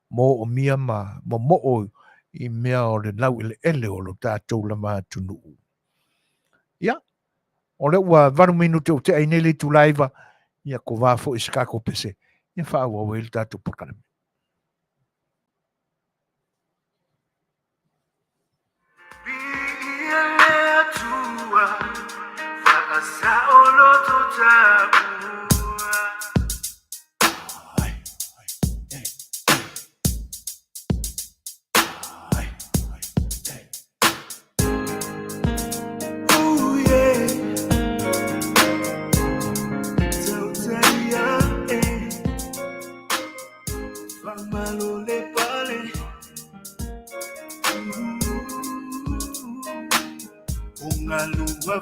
mo o mia ma mo o i mea o le lau ele o lo tātou la maa tunu. Ia, o le ua 2 minute o te ainele tu laiva, ia ko wafo iskako pese. Ia wha awa o il tātou pakarame. Ia lea tua, whaasa o loto tabua.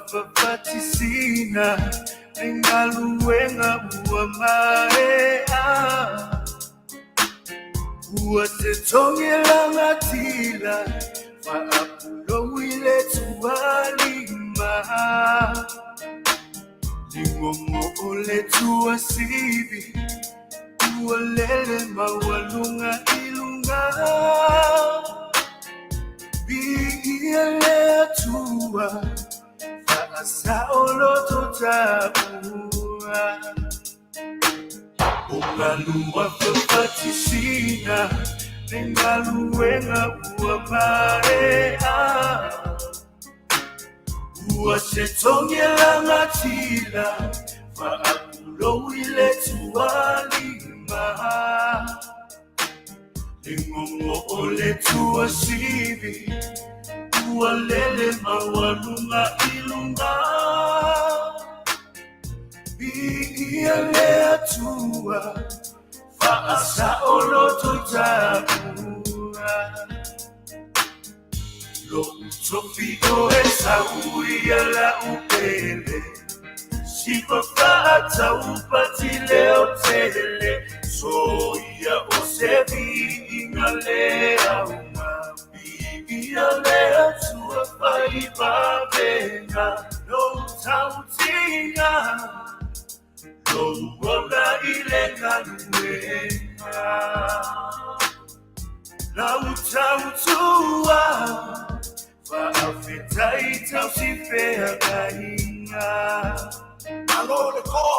Fafatisina Engaluenga Uamaea Uasetongela Matila Faapulo Wile Tualima Lingomo Ole Tuasibi Ualele Mawalunga Ilunga Biile Tua Asa oloto tabua Ungalua fafatisina Nengaluenga ua parea ua se tongela tila Faakulo ile tualima Nengongo ole tua sivi Ua lele mawalunga ilunga Ia lea tua Faasa oloto tabua Lo utofi o esa uia la upele Sipa fata upati leo tele Soia o sevi inga lea umabi Ia lea tua faiba venga Lo tautinga Lola ilenga nuenga Lautautua Faafetaita usifea kainga Malole ko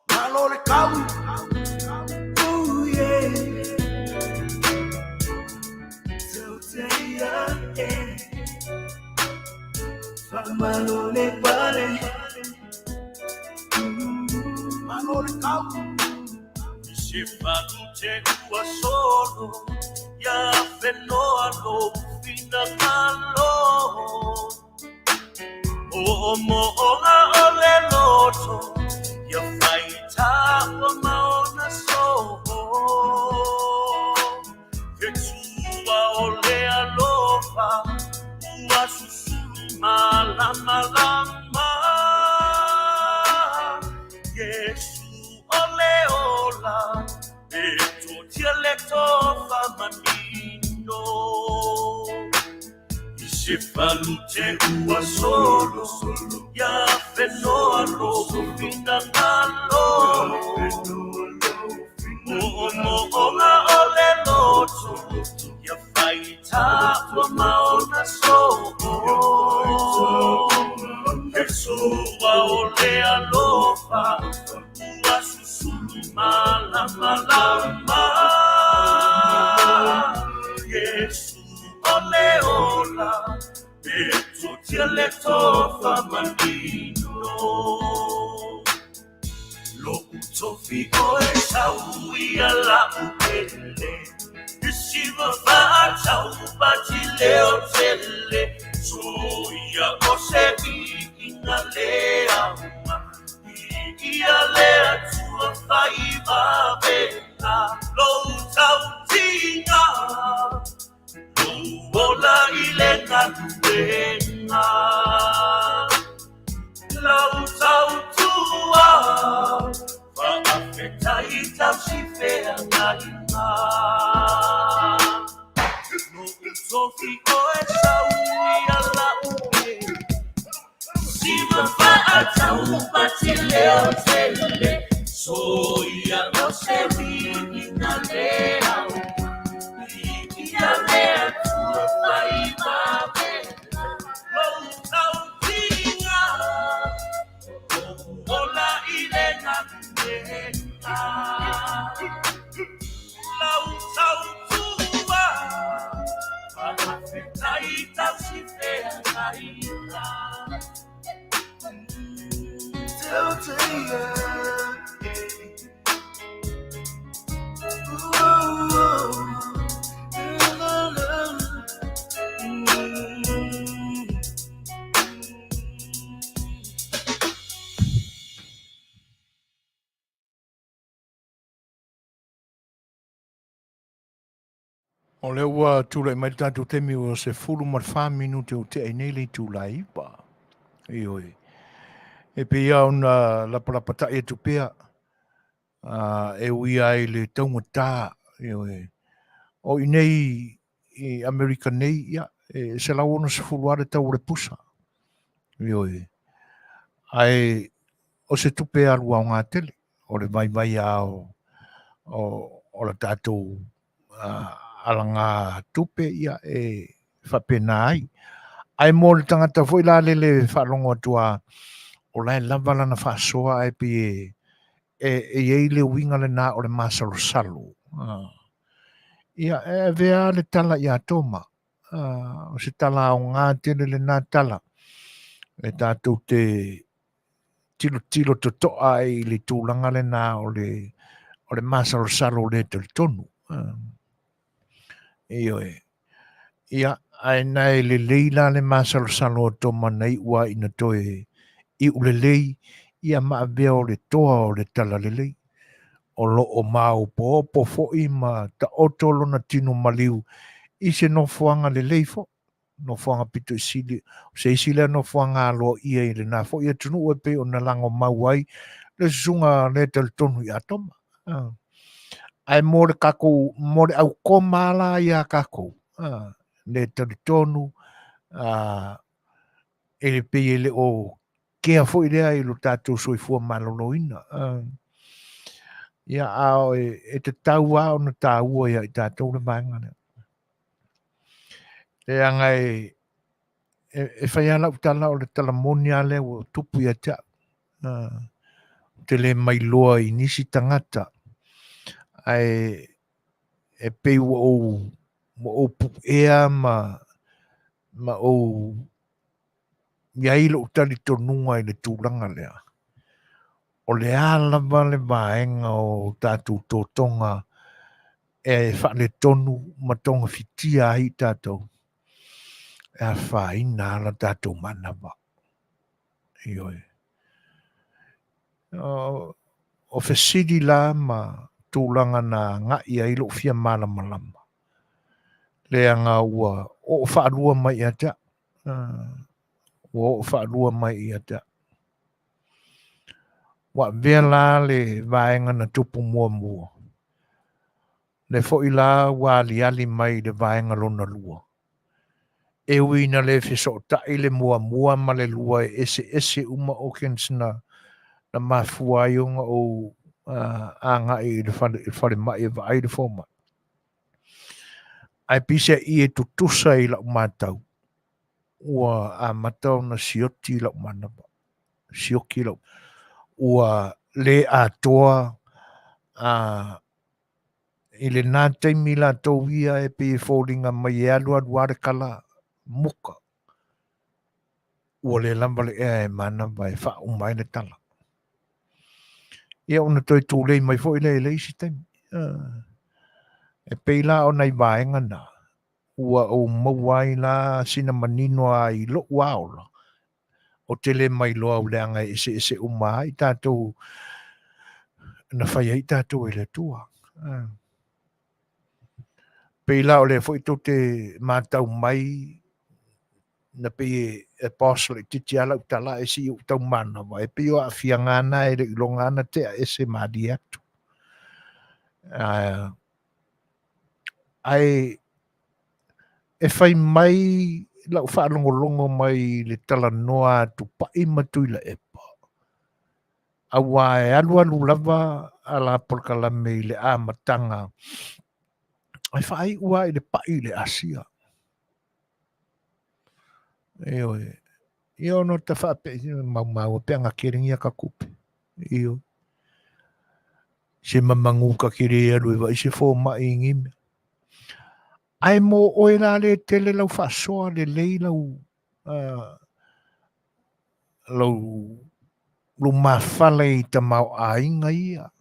Malole kau Ooh yeah Tauteia Famalole pale Malole kau Sifanute ua solo Ya fenoa no fina malo O moonga ole loto Ya faita o maona soho Ketua ole alofa Ua susumi malama lama Yesu ole ola Eto dialecto famanino Isefalute ua solo Ya fenoa lo finangalo Moonga ole loto Ya faita ua maona soho Kesua ole alofa Ua susulu malama lama Yesu ole ola Eto dialecto famanino Lo utofi o esa uia la upele Isiva fata upati leo tele Soia o sebi inga lea uma Ia lea tua faiva vena Lo tautinga Lo ola ilenga nuenga Lau tautua Faafetaita usifea ngainga No utofi o esa uia la upe Siva faata upati leo tele Soia no sevi ina lea Ia lea tua faiva vena Lau tautinga Ola ilenga nuenga Lau tautua Faafetaita usifea ngainga O le ua tūlai mai tātou temi o se fulu mar whāminu te o te ainei tūlai pa. Ioi. E pe ia una la parapata e tupea. E ui ai le taunga tā. Ioi. O i nei i Amerika nei ia. Se lau ona se fulu are tau re pusa. Ioi. Ai o se tupea lua o ngā tele. O le vai ao o la tātou alanga tupe ia e whapena ai. Ai mō le tangata foi la le whalongo atua o lai lava lana whaasoa ai pi e le winga le nā o le masalo salo. Ia e vea le tala ia toma. O se tala o ngā tene le nā tala. E tātou te tilo to toa i le tūlanga le nā o le masalo salo le te tonu. Io e. Ia ai nai le leila le masalo salo to manai ua ina toe i ule lei ia maa vea o le toa o le tala le lei. O lo o mau po fo i ma ta otolo na tino maliu i se no fuanga le leifo no fuanga pito isili se isile no fuanga lo ia i le na fo ia tunu e pe o na lango mauai le sunga le tel tonu i atoma ai more kako more au komala ia kako le tel tonu ele pe ele o ke fo ile i lo tato soi fu maloloina ia ao e te tau ao na tau ia i tato le manga e angai e fai ana utala o le talamoni ale o tupu ia ta te le mai loa i nisi tangata ai e pei o pu ea ma o iai lo utali tonunga i le tūlanga lea o le alava le vaenga o tātou tōtonga e wha le tonu ma tonga fitia ai tātou e a whaina ala tātou manawa ioi o fesidi la ma tūlanga na ngai ai lo fia mana malama le anga ua o whaarua mai ata o whaarua mai ata wa vela le vaenga na tupu mua mua le fo ila wa ali mai le vaenga lona lua e uina le fiso ta ile mua mua ma le lua ese uma o kensna na mafua yunga o anga i le fale mai va ai le foma ai pisa i e tutusa i la matau ua a matau na sioti la manaba sioki la ua le atoa i le nā teimi la tauia e pe fōringa mai e alua duare kala muka ua le lamba le ea e mana vai wha umai le tala ia ona toi tūlei mai fo i le isi teimi e peila o nei vaenga na ua o mauai la sina manino ai lo waola o tele mai loa o le anga ese umai tātou na whai ai tātou e le tua peila o le fo i te mātau mai na pe e apostle i titi ala utala e si utau mana wa e pe o afia ngana e le ilongana te a ese madi atu ai e fai mai lau whaalongolongo mai le tala noa tu pai matu i la epa awa e alu lava ala polkalame i le amatanga ai whai ua i le pai le asia Io no te fa mau pe nga kiringi ka kupe. Io. Se mamangu ka kiri alu vai se fo ma ingi. Ai mo oira le tele lau fa soa le leila u lau lu mafale i ta mau ainga ia.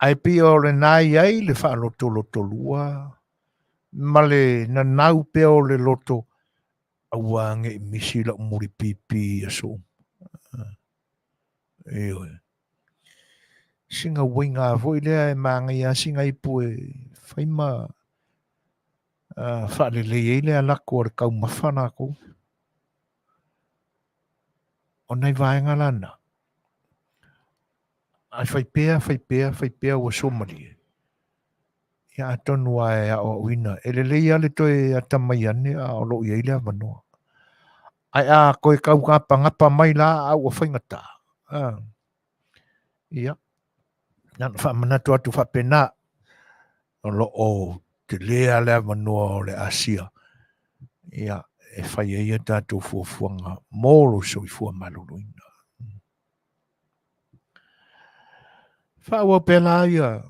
Ai pi o le nai ai le fa loto lua. Ma le na nau pe o le loto awange misi la muri pipi aso. Singa winga voi lea e manga ia singa i pue whaima whaare lei e lea lako ar kau mawhana ko. O nei vaenga lana. Ai whaipea ua somari. Ia atonu ai a o wina. E le lei ale toi a tamai ane a o lo ia i lea manoa. Ai a koe kau ngapa mai la au a whaingata. Ia. Nana whamanatu atu whapena. O lo o te lea lea manoa o le asia. Ia. E whai eia tātou fuafuanga. Moro so i fua maloloina. Whaua pela ia.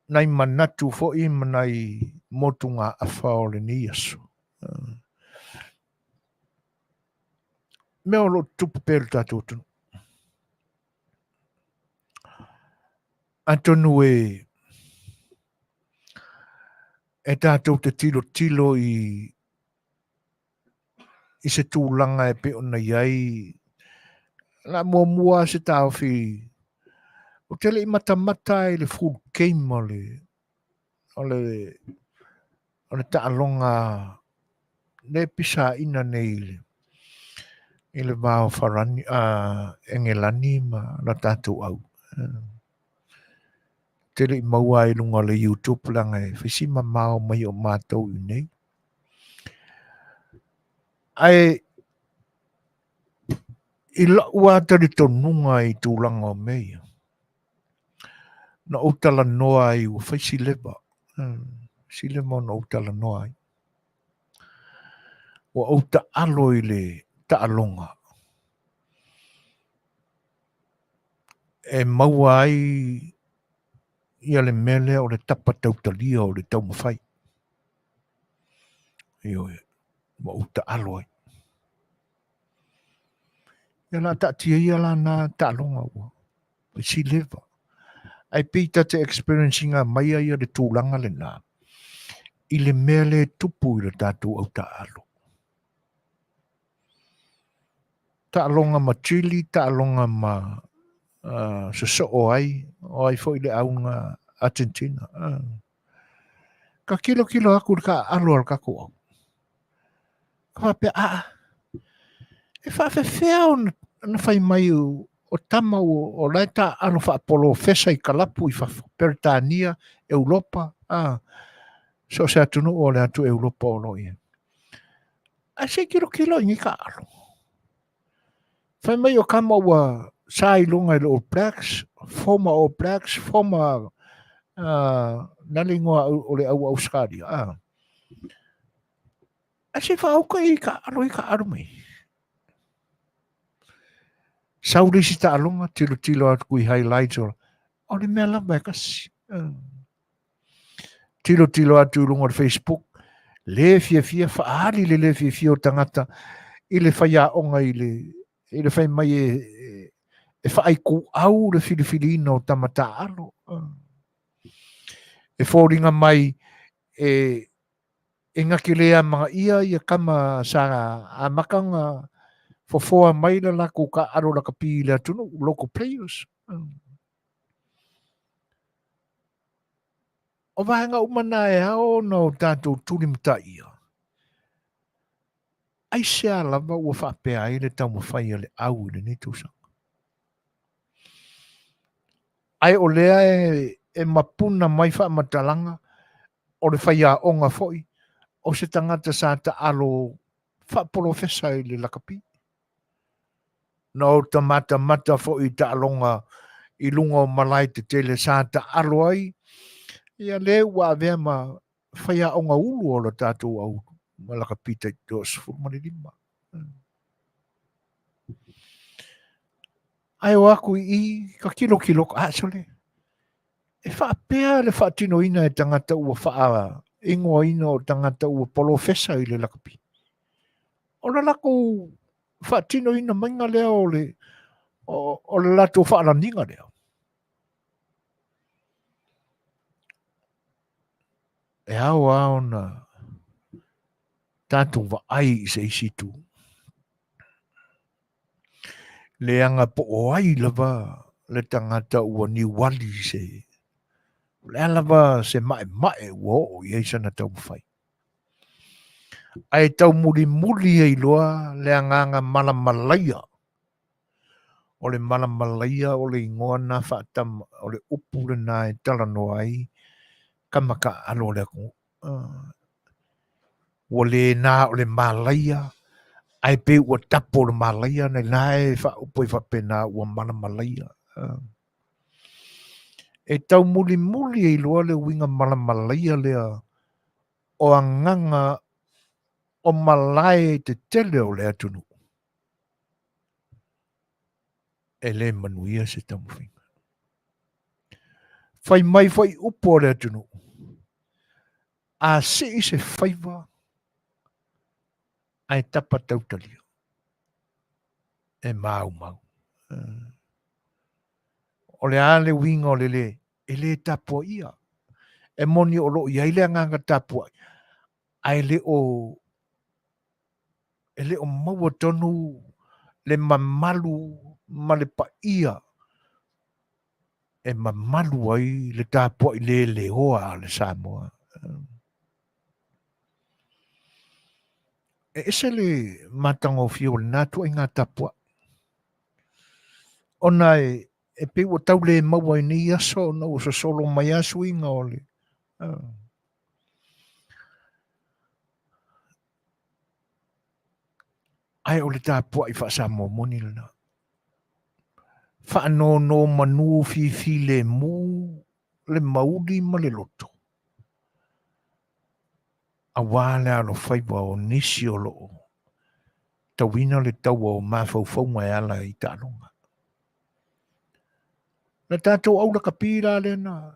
nai manatu fo I manai motunga a whaole ni aso. Mea lo tupu pēru tātou tunu. Antonu e tātou te tilo I se tūlanga e pe ona iai. La mua se tāo fi. O tele I mata I le full game o le taalonga le pisa ina nei I le vāo wharani engelani ma la tātou au. Tele I maua I lunga le YouTube langa e whisima mao mai o mātou I nei. Ai I ua tari tonunga I tūlanga o mei. Na utala noa I ua whaisi lewa. Silema na utala noa I. Ua uta alo I le taalonga. E maua ai ia le mele o le tapa tautalia o le taumawhai. Io ua uta alo ai. Ia la tatia ia la na taalonga ua. Whaisi lewa. Ai pita te experiencinga mai ia le tūlanga le nā. I le mele tupu I le tātou au ta alo. Taalonga ma Chile, taalonga ma Suasua o ai fo I le aunga Argentina. Ka kilo aku ka alo al kako au. Ka pe e whawhewhea na whai mai o tama o laita alo whaapolo fesa I kalapu I Petersen, Europa. So se atunu o le atu Europa o loia. A se kilo I ka alo. Whai mai o kama ua sai lunga I le All Blacks, former All Blacks, former nalingoa o le au Australia. A se whaauka I ka alo mai. Sauri si ta alonga tilo at kui highlights o le mea lama e kasi. Tilo atu lunga o Facebook. Le fia whaari le fia o tangata I le whaia onga I le whai mai e whaai ku au le Filipilino o tamata alo. E whoringa mai e ngaki lea mga ia kama sa a makanga fofoa mai la lako ka aro la kapi le atunu local players. O vahanga umana e hao no tātou tūri mta ia. Ai sea lava ua whapea ai le tau mawhai le au le ni tūsanga. Ai o lea e mapuna mai wha matalanga o le whaia onga foi o se tangata sa ta alo wha profesa I le lakapi. No tamata mata foi ta alonga I lunga o malai te tele sa ta alo ai. Ia le ua avea ma whaia onga ulu o le tātou au malakapi te dos furmani lima. Ai o aku I ka kilo asole. E whaapea le whaatino ina e tangata ua whaa ingoa ina o tangata ua polofesa I le lakapi. O la lako whaatino ina mainga lea o le lato whaalaninga lea. E au na tātou wa ai I se isitu. Le anga po o ai lava le tangata ua ni wali se. Le lava se mae ua o I eisana tau mwhai. Ai tau muri e loa le anganga malamalaya. O le malamalaya o le ingoa na whaatam o le upu le nā e talanoa ai. Kamaka alo le ako. O le nā o le malaya. Ai pe ua tapo le malaya nei nā e upo I whapena ua malamalaya. E tau muri e loa le winga malamalaya lea o anganga o malai te tele o le atunu. E le manuia se tamuwhinga. Fai mai fai upo le atunu. A se I se faiva ai tapa tautalia. E mau. O le ale winga o le e le tapua ia. E moni o lo ia ile nganga tapua. Ai le o maua tonu le mamalu ma le pa ia. E mamalu ai le tapua I le hoa le Samoa. E ese le matango fio le natu I ngā tapua. Ona e pe o tau le maua I ni aso na o sa solo mai asu inga o le. Ai o le tapua I wha Samoa moni le na. Wha no manu fi le mu le mauli ma le loto. A wale alo whaiwa o nisi o loo. Tawina le taua o mawhau mai ala I tālonga. Na tātou au la kapira le na.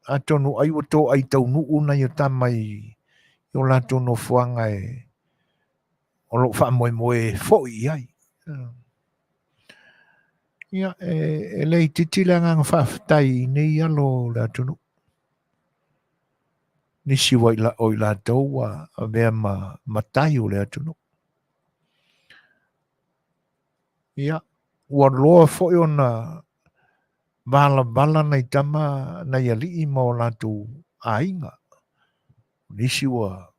A tonu ai o tō ai tau nuu na I o tamai I o lato no fuanga o lo wha moe fōi ai. Ia e lei titila ngang whaftai nei alo la tonu. Nisi wai la oi la taua a mea matai o le atunu. Ia, ua loa fōi o na bala nei tama nei ali I mo la tu ainga. Nisi ua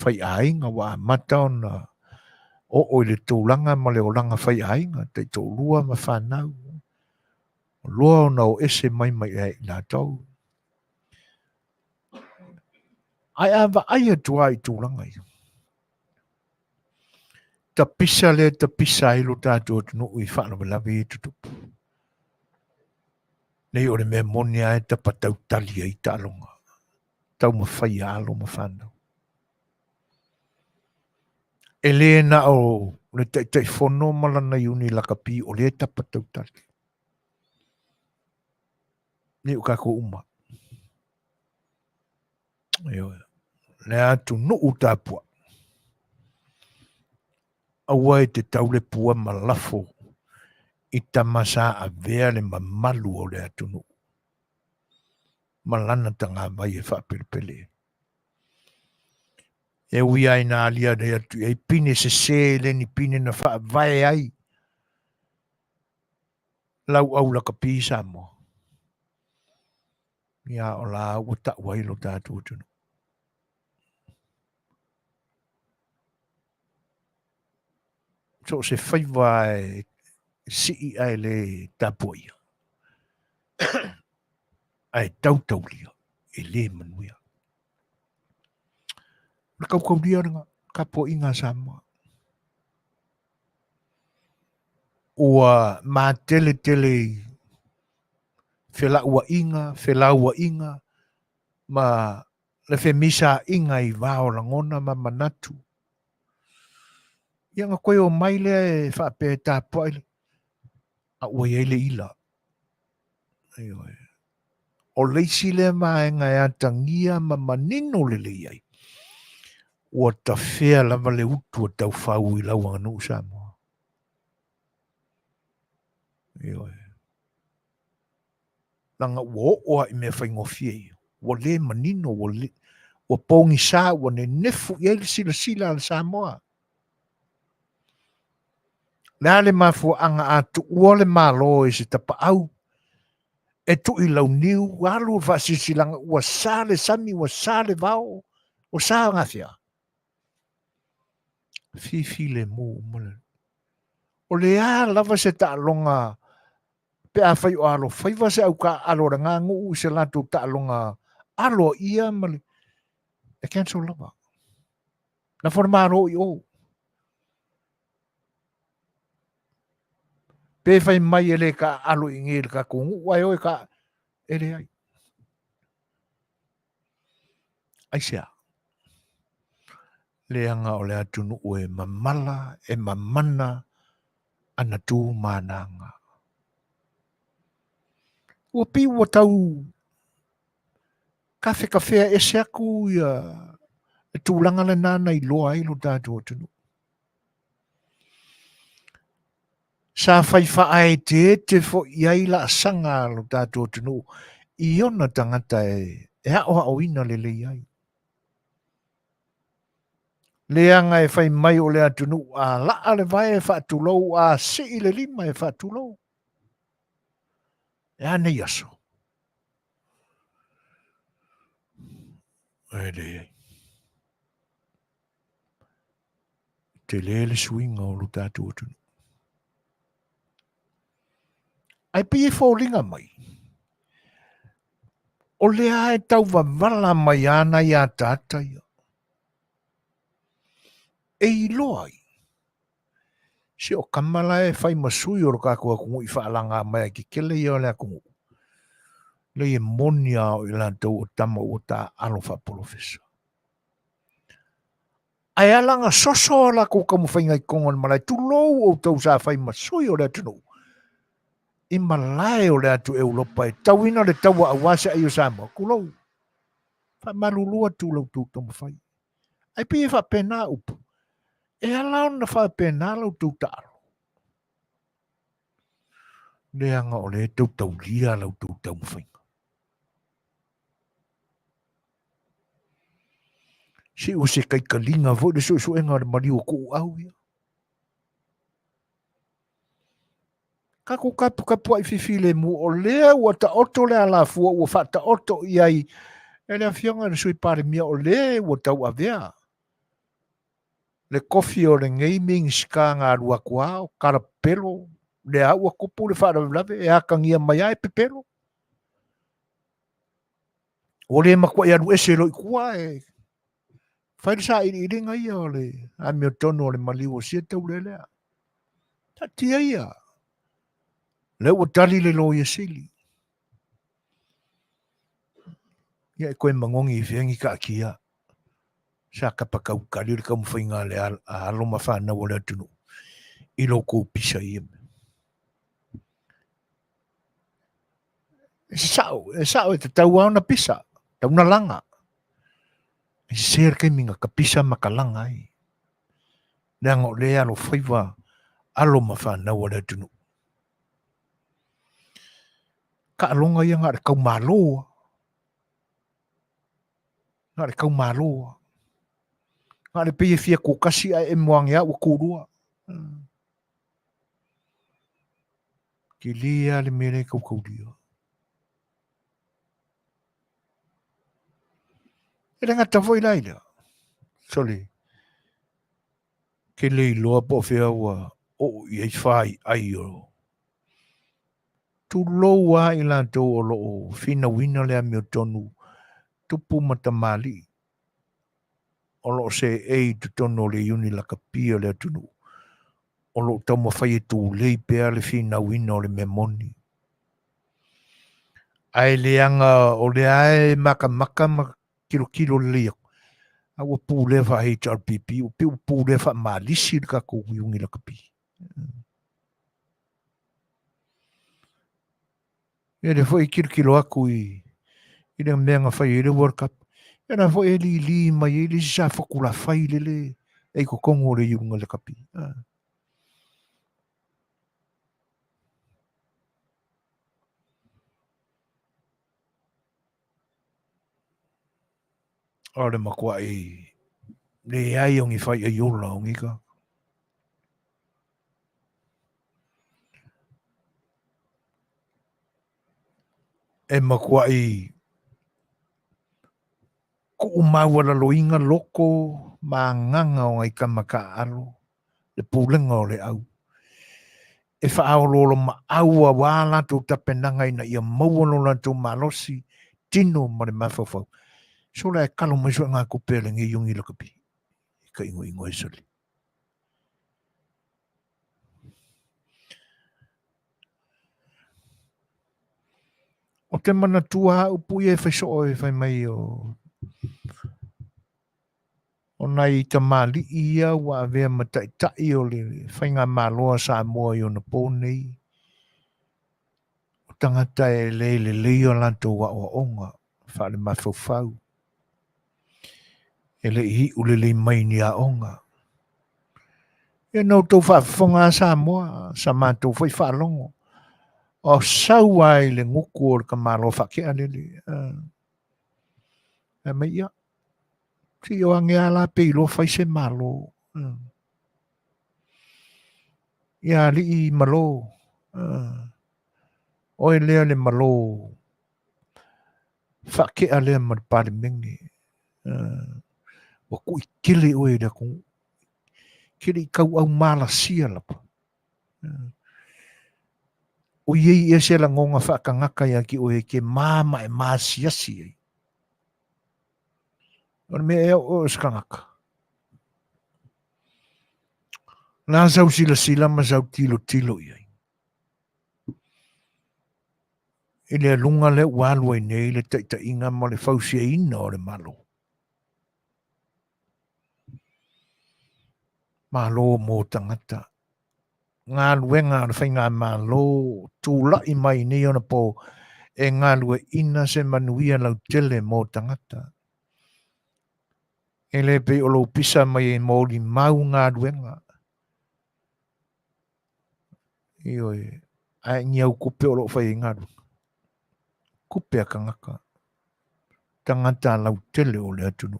whai ainga wa mata o na o le tūlanga ma le olanga whai ainga te tō lua ma whanau. Loa o na o ese mai e la tau. Ai awa ai atua I tūlanga I. Ta pisa ilo tātou tunu I whana malawi I tutupu. Nei o le mea moni ai ta patau tali ai tālonga. Tau ma whai alo ma whanau. E le na o le tai whono malana I uni lakapi o le ta patau tali. Nei o kako uma. Le atu nuu tāpua. Awa te taule pua malafo I tamasa a vea le mamalu o le atunu. Malana tanga mai e whapiripele. E ui ai nā alia de atu e pine se le ni pine na wha vai ai. Lau au laka pisa mo. Ia o la ua ta wailo tātu atunu. So se whaiwa e si ai le tapuia. Ai tautau lia. E le manuia. Na kau lia nga kapo inga sama. Ua mā tele whelaua inga, ma le whemisa inga I vāo langona ma manatu. Ia ngā koe o maile e whape tāpua ile. A ua ele ila. O leisi le maenga e atangia ma manino le iai. Ua ta whea lava le utu o tau whau I lau anu Samoa. Langa ua oa I mea whaingofie. Ua le manino, ua pongi sā, ua ne nefu I ele sila al Samoa. Lea le mafua anga atu ua le malo e se tapa au. E tu I lau niu, alu whasisilanga, ua sā le sami, ua sā le vao, ua sā ngafia. Fifi le mu mole. O le a lava se ta longa pe a fai o alo fai va se au ka alo ranga ngu se lato ta longa alo ia male. E cancel lava. Na forma ro I o. Pe fai mai ele ka alo ingel ka kungu wai o ka ele ai. Ai sea. Le anga o le atunu o e mamala e mamana ana tu mananga. Ua pi ua tau Kawhia e se aku ia e tūlanga le nāna I loa I lo tātua tunu. Sa whaiwha te fo iai la sanga lo tātua tunu. I ona tangata e hao hao ina le ai. Leanga e whai mai o le atunu a laa le vai e whaatulou a si le lima e whaatulou. E ane yaso. E le te lele swinga o lo tātua tunu. Ai pia fōlinga mai. O lea e tau wawala mai ana I a tātai. E I loai. Si o kamala e whai masui o kako a kungu I whaalanga mai ki kele I o lea kungu. Le e monia o I lantou o tama o tā alo whapolofesa. Ai alanga soso la ko kamu whainga I kongon malai tu lou o tau sa whai masui o lea tunu. I malai o lea tu e ulopa e tauina le taua awase ai o sama. Kulou. Wha malulua tu lau tu tomo whai. Ai pia wha pena upu. E alao na wha pena lau tu taro. Leanga o le tau tau lia lau tu tomo whai. Si o se kai kalinga vo le so enga le mari o ko au ia. Kako kapu ai fifile mu o lea ua ta oto le ala fua ua wha ta oto iai. E le awhionga le sui pare mia o lea ua tau avea. Le kofi o le gaming ska ngā rua kua o karapelo. Le au a kupu le whara lave e akangia mai ai pepelo. O le makua i aru ese loi kua e. Whaere sa iri ringa ia o le ami o tono o le maliu o sia tau le lea. Ta tia ia. Le ua tali le lo ia sili. Ia e koe mangongi I whiangi ka kia. Sa kapakau kari le kamu whainga le a aloma whana o le atunu. I loko pisa ia. E sao e te tau au na pisa. Tau na langa. E ser ke minga ka pisa makalanga ai. Leanga o le alo whaiwa aloma whana o le atunu. Ka alonga ia ngare kau maloa. Ngare kau maloa. Ngare peye fia kukasi ai e moangi au kurua. Ki lia le mere kau kaulia. E renga tawoi laila. Soli. Ke lei loa po fea ua o iei whai ai o. Tu loa I lantou o loo fina wina lea mio tonu. Tupu matamali. O loo se ei tu tono le uni la kapia lea tunu. O loo tau mawhai e tu lei pea le fina wina o le memoni. Ai leanga o le ae maka kilo lea. Awa pūlewa HRPP, o piu pūlewa malisi ka ko yungi la kapi. E le foi kilo aku I le mea whai e le World Cup. E na foi e li mai e le sa whakula whai le e ko kongo le yunga la kapi. O le makua e le ai ongi whai e yola ongi ka. E makua I ko umawala loinga loko ma nganga o ngai kamaka alo. Le pūlenga o le au. E whaaololo ma aua wala tō tapenanga ina ia mauano la tō malosi tino ma le mawhawhau. So la e kalo mai so ngā kupele ngi yungi la kapi. Ka ingo e soli. O te mana tua upu e whai so e whai mai o nai ta mali ia wa avea matai tai o le whai ngā maloa sa moa I o na pōnei. O tangata e le o lanto wa o onga. Whaale mawhauwhau. E le hi ule le mai ni a onga. E no tau whaafonga sa moa, sa mātou whai whaalongo. O sau ai le nguku o le kamalo whakea lele. E mei ia. Si o ange ala peilo whai se malo. Ia li i malo. O e lea le malo. Whakea lea marpare mengi. Wa kui kile o e da kong. Kile kau au mala sia lapa. O iei e se la ngonga whakangaka ia ki o e ke mama e maasiasi ei. O me e o skangaka. Nā zau sila ma zau tilo iei. I le lunga le walu ai nei le taita inga ma le fausia ina o le malo. Malo mo tangata. Ngā luenga le whainga malo tūla i mai nei ona po e ngā lue ina se manuia lau tele mo tangata. E le pe o lo pisa mai e mōli mau ngā luenga. Ioi, ai ngiau kupe o lo whai ngā luenga. Kupe a kangaka. Tangata lau tele o le atunu.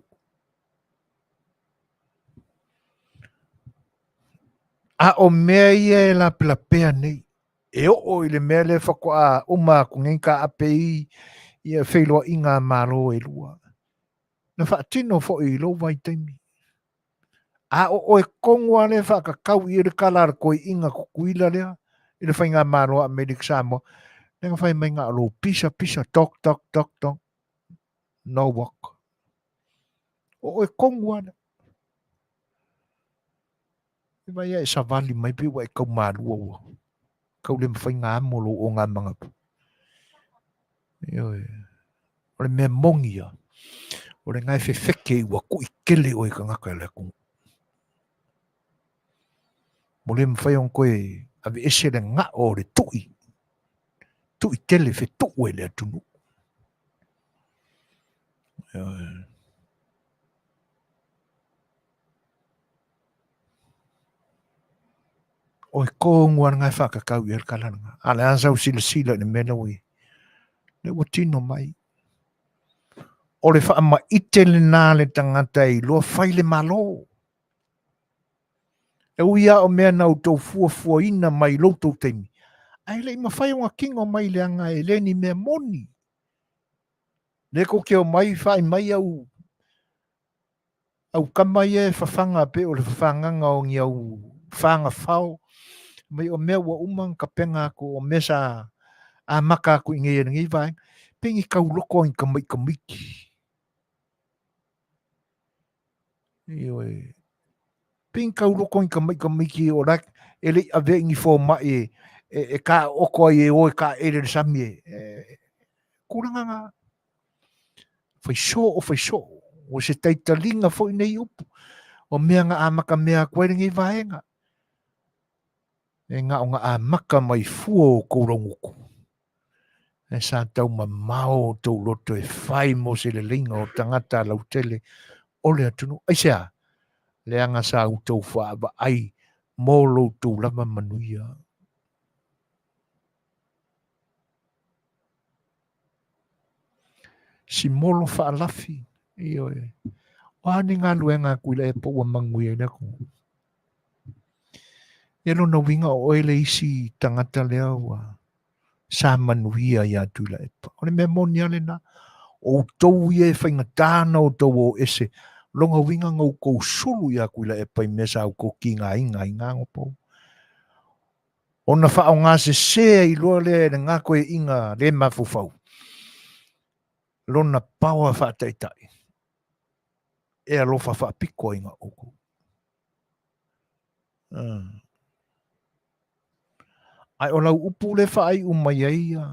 A o mea ia e la pea nei. E o i le mea le whakoa uma kungen ka apei i a whailoa i ngā maro e lua. Na whaatino fo i lo vai taimi. A o e kongua le whakakau i re kalara koe inga kukuila lea. I le whainga maro a Medic Samoa. Nenga whai mai ngā lo pisa, tok. No walk. O e kongua le. I mai e savali mai pe wa e kau marua ua. Kau le mwhai ngā molo o ngā mangapu. O le mea mongia. O le ngai whewheke i wa kui kele o i ka ngaka e le kungu. Mo le mwhai on koe ave ese le ngā o le tui. Tui tele whe tuu e le atunu. O e kōngua ngai whakakau i el kalanga. Ale ansau sila ne mena ui. Le watino mai. O le wha ma ite le nā le tangata i loa whai le malo. E uia o mea nau tau fua ina mai lo tau teimi. Ai le ima whai o kingo mai le anga e le ni mea moni. Le ko ke o mai whai mai au kamai e whawhanga pe o le whawhanganga o ngi au whanga whao. Mai o mea ua umang ka penga ko o mesa a maka ko inge e ngi vai. Pengi kau loko in kamiki. Ioi. Ping kau loko in kamiki o rak ele ave ngi fo mai e ka oko e o ka ele sami e kuranga nga. Fai so o se taitalinga fo nei upu. O mea nga amaka mea koe ngi vai nga. E nga o nga amaka mai fuo kouronguku. E sa tau mamao tau loto e whai mo se le linga o tangata lau tele o le atunu. Ai sea, le anga sa u tau whaaba ai mo lo tau lama manuia. Si molo whaalafi. Iyo e. O ane ngā luenga kuila e po wa manguia na ko. E lo na winga o ele isi tangata lea wa. Sa manuia ia tula e pa. O le mea monia le na. O tau ia e whaingatana o tau o ese. Longa winga ngau kou sulu ia kuila e pa i mesa au kou ki ngā inga i ngā ngopo. O na wha o ngā se sea i loa le ngā koe inga le mawhufau. Lona paua whaataitai. E alofa whaapiko inga oko. Ai o lau upu le whaai umai ia.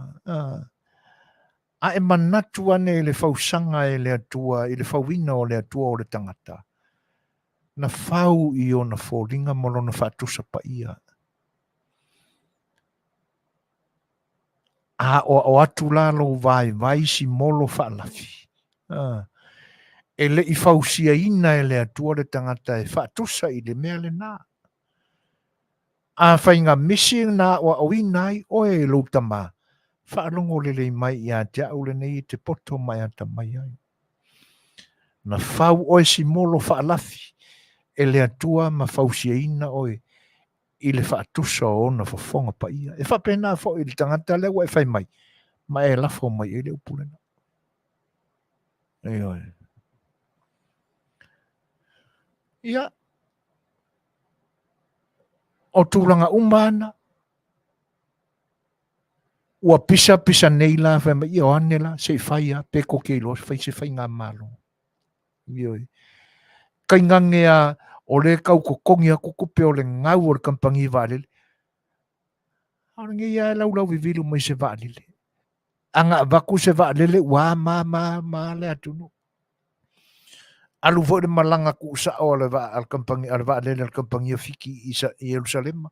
A e manatu ane le whausanga e le atua, i le whauina o le atua o le tangata. Na whau i o na whoringa molo na whaatusa pa ia. o atu la lo vai si molo whaalafi. E le I whausia ina e le atua le tangata e whaatusa I le mea le nā. A whainga misi nā o au inai o e lo tama. Whaalongo le mai I a te au le nei te poto mai ata mai ai. Na whau o e si molo whaalafi. E le atua ma whausia ina o e I le whaatusa o na fofonga pa ia. E whapena fo I le tangata le wa e whai mai. Ma e lafo mai e le upulena. Ia. O tūranga umana. Ua pisa nei la whai mai o ane la. Se whaia peko ke ilo. Se whai ngā malo. Ioi. Kai ngangea o le kau ko kongi a kukupe o le ngau o le kampangi vālele. Arange ia lau vivilu mai se vālele. Anga vaku se vālele wā mā le atunu. Alu vo de malanga ku sa o le va al kampangi al vālele al kampangi fiki I Jerusalem.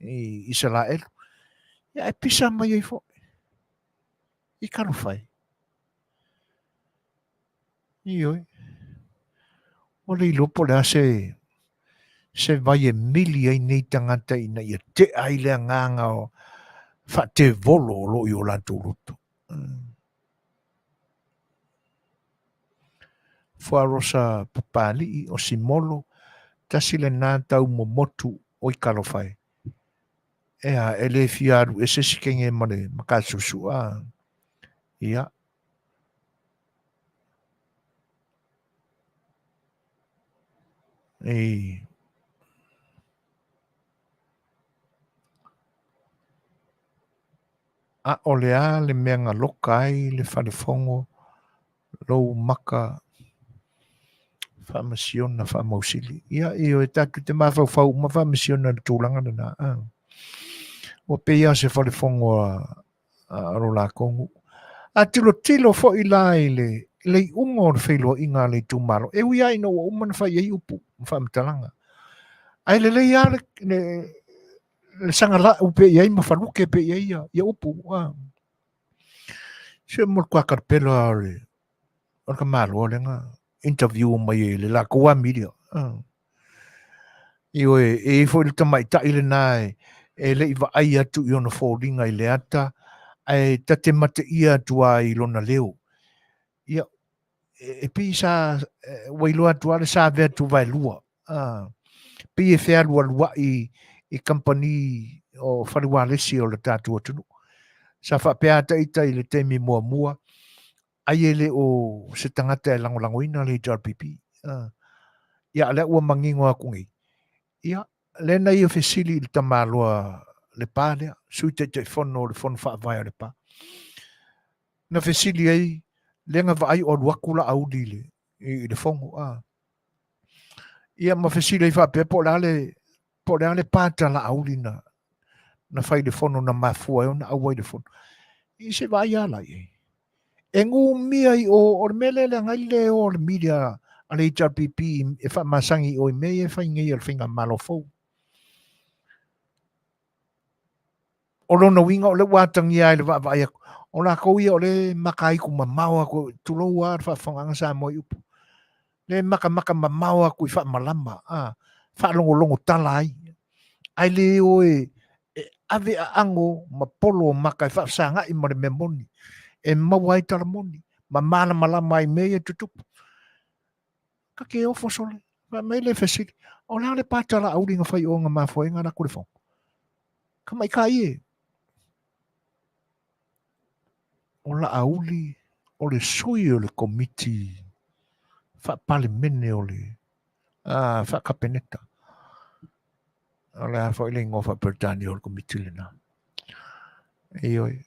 I Israel. Ia e pisa mai ai fo. I karu whai. Ioi. O le ilopo le se vai e mili ai nei tangata ina ia te ai le nganga o fa te volo lo I o la tūruto. Fuarosa papali o simolo tasi le nā tau momotu o I kalowhai. Ea e le fiaru e se sikenge mane maka Susua. Ia. A o le mea ngā loka ai le whalefongo lou maka whamasiona whamausili. Ia o e tatu te mawhau ma whamasiona le tūlanga na. O peia se whalefongo a rola kongu. A tilo fo I la le unga o le whailua inga le tūmaro. E ui ai no o umana whai ei upu whamatalanga. Ai le le sangala upe iai ma whaluke pe iai ia upu. Se mo kua karpelo o ka malo le nga interview mai le la kua media. Io e fo le tamai ta ile nai e le iwa ai atu I ona fōringa I le ata ai tate mate ia tua I lona leo. Ia e pi sa wailoa tua le sa vea tu vai lua. Pi e whea lua I company o whariwa lesi o le tātua tunu. Sa whapeata ita I le temi mua. Ai ele o se tangata e langolangoina le HRPP. Ia le ua mangingo a kungi. Ia le na I o fesili I tamaloa le pālea. Sui te fono le fono whaavai le pā. Na fesili ai le nga vai o luakula audi I le fongo. Ia ma fesili ai whapea po le pāta la audi na whai le fono na mafua na awai le fono. I se vai ala I. E ngu mia I o le mele le ngai le o le media a le HRPP e wha masangi o I mei e whai ngai al whinga malo fau. O lona winga o le watangi ai le vai ako. O la kou ia o le makai ku mamaua ko tuloua ar whawhanganga sa moi upu. Le maka mamaua ku I wha malama. Wha longo tala ai. Ai le o ave a ango ma polo maka I wha sanga I mare me moni. E mawai tala moni. Ma mana malama I mea tutupu. Ka ke ofo sole. Ma mei le fesili. O la le pātala auri nga whai o nga mawhoi nga na kurefong. Ka mai ka ie. O la auli o le sui o le komiti fa pale mene o le fa kapeneta o le fa ile ngofa pertani o le komiti le na ioi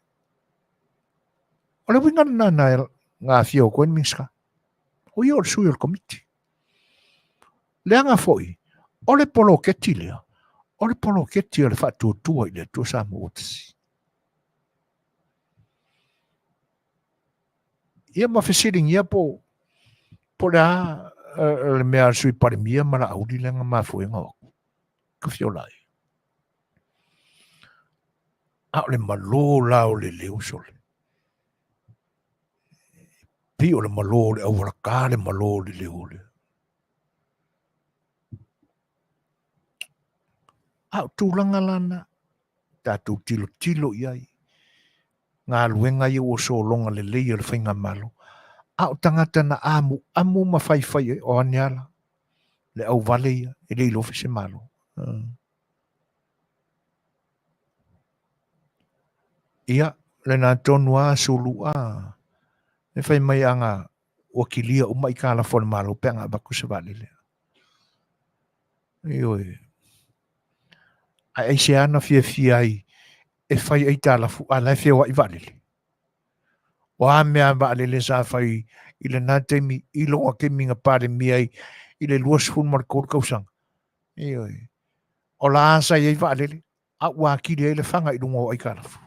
o le winga na nga fio ko en minska o io le sui o le komiti le anga foi o le polo ketile o le polo ketile fa tu ile tu sa mo tsi ia ma fesiring ia po la le mea sui pare mia ma la audi lenga ma foi nga ka fiolai A le malo lao le leo sole. Pi o le malo le au raka le malo le leo le. A tūlanga lana. Tātou tilo iai. Ngā luenga i o so longa le leia le whainga malo. A o tangata na amu mawhaiwhai o aniala. Le au vale ia, e le ilofi se malo. Ia, le nā tonu a sulu a. E whai mai anga o kilia o mai kāla whone malo penga baku se vale le. Ioi. Ai se ana fia ai. E whai ai tāla fu ala e whiawa i vale le. O a mea vale le sa whai i le nā teimi i longa ke minga pare mi ai i le luas fun markor kausang. Ioi. O la asa i vale le. A ua kiri le whanga i lungo ai kāla fu.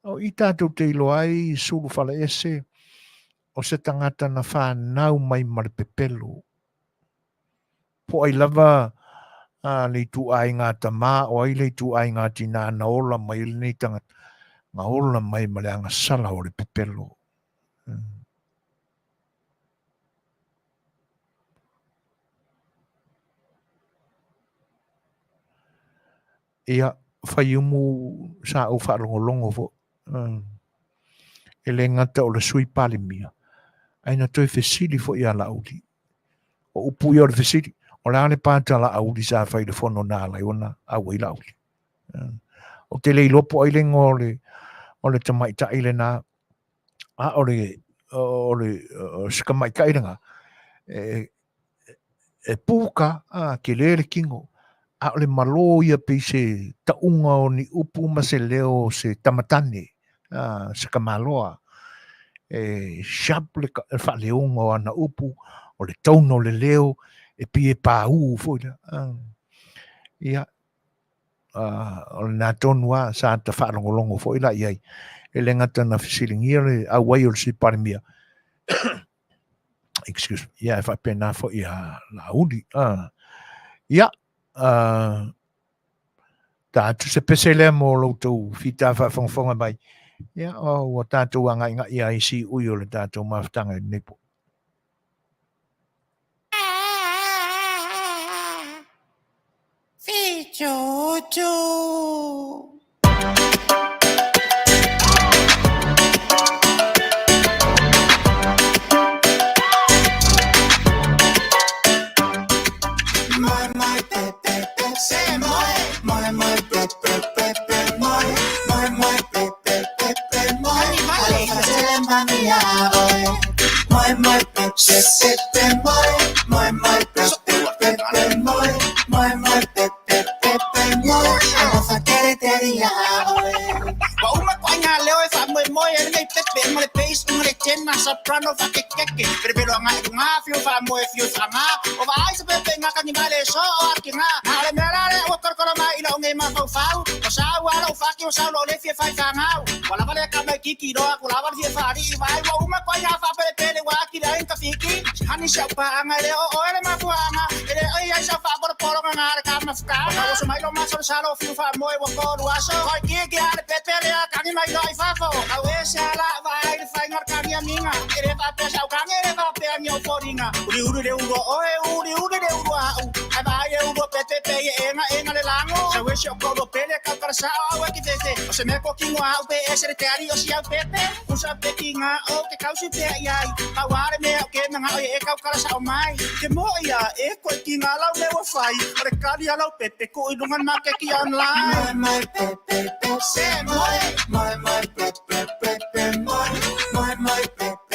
O i tātou te ilo ai sulu whala ese o se tangata na whanau mai maripepelo. Po ai lava le tu ai ngā tamā o ai le tu ai ngā tina na ola mai le nei tangata. Ngā ola mai ma le anga sala o le pepelo. Ia whai umu sa au whaalongolongo fo. E le ngata o le sui pale mia. Aina toi fesili fo ia la auli. O upu ia o le fesili. O le ane pāta la auli sa whai le fono nā lai ona au i la auli. O te lei lopo ai le ngole o le tamaita i le nā. A o le skamaika i le ngā. E pūka ke le kingo. A o le malo ia pe se taunga o ni upu ma se leo se tamatane. Se kamaloa. Shap le whaleonga o ana upu o le tauno le leo e pie pāu fōia. Ia o le nā tonua sa ta whaalongolongo fōila iai e le ngata na fisilingia le awai o le si parimia. Excuse me. Ia e whapena fōia la uli. Ia tātu se pesele mo loutou fita whawhongwhonga mai. Ia, o tātou anga inga ia isi ui o le tātou mawhtanga i nepo. Fichuchu. Soprano fa che per velo nga fio fa mo fio fa nga o vai se pepe nga kanimale so arki nga ale merare o korkoro mai ilo nge ma fa o sa wala o fa ki o sa lo le fie fa nga wala vale ka mai kiki do ko la va fie fa ri vai o uma ko nga fa pepe le wa ki da en ka fiki hani sa pa nga le o ele ma fu nga ele ai sa fa por nga ka ma fa o so mai lo ma so sa lo fio fa mo e wo ko lo aso ko ki ale pepe le kanimai do ai fa fo a we sa la vai fa nga ka mi minga ere va pe sa ka ere va pe mi o foringa uri de ugo oe uri de ugo au ai vai e ugo pete pe enga le lango sa we so ko do pele ka para sa au ki tete o se me ko kingo au pe ese te ari o si au pepe usa pe kinga o ke kausi pe ai pa ware me o ke nga e ka para sa mai ke mo ia e ko kinga la le wa fai re ka dia la pepe ko i dungan ma ke ki online my pepe se my pepe my pepe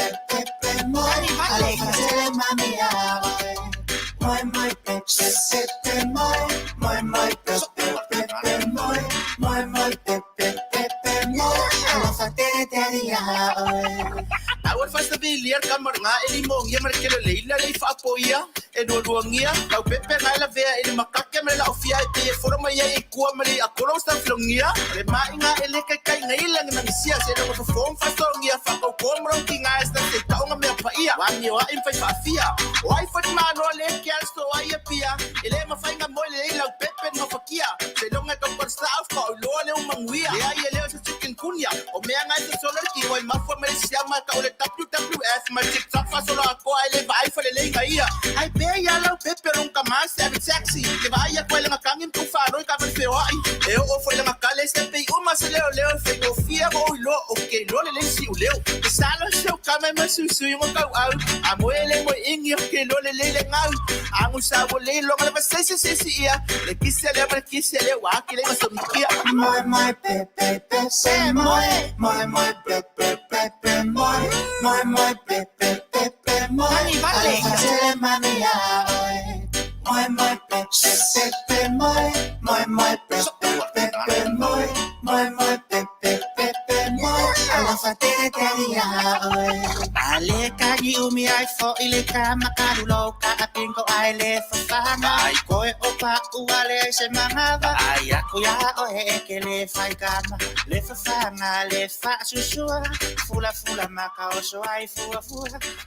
Awal fasta biliar kamar nga elimong ya markelo leila le fa poia e no luangia la pepe nga la vea ele makake me la ofia e forma ya e kua mali akoro sta flongia le mai nga ele kai nga ila nga misia se no fo fa songia fa ko komro kinga esta te taunga me pa ia wa ni wa in fa fia wa fa ma no le kial sto ai pia ele ma fa nga mo le la pepe no fakia se no nga ko por sta fa lo le manguia ya le se chicken kunya o me anga se solo ki wai mafua me sia ma ka ole WWF ma TikTok fa solo ko ai le vai fa le lenga ia ai be ya lo pepe un kamas se sexy que vaya ko le makangin tu fa no ka fa feo ai e o fo le makale se pe o ma se leo fe go fia go lo o ke lo le si o leo sa lo se ka me ma su yo ka au a mo ingi ke lo le ngau a mo sa bo le lo le se ia le kise le wa ke le so kia my pepe se my pepe my pepe my vale se mami ya my pepe my pepe my pepe ala fatere teria ale kaji umi ai fo ile kama karulo ka apinko ai le fafanga ai koe opa uale se mangava ai aku ya o ke le fai kama le fafanga le fa susua fula maka o so ai fua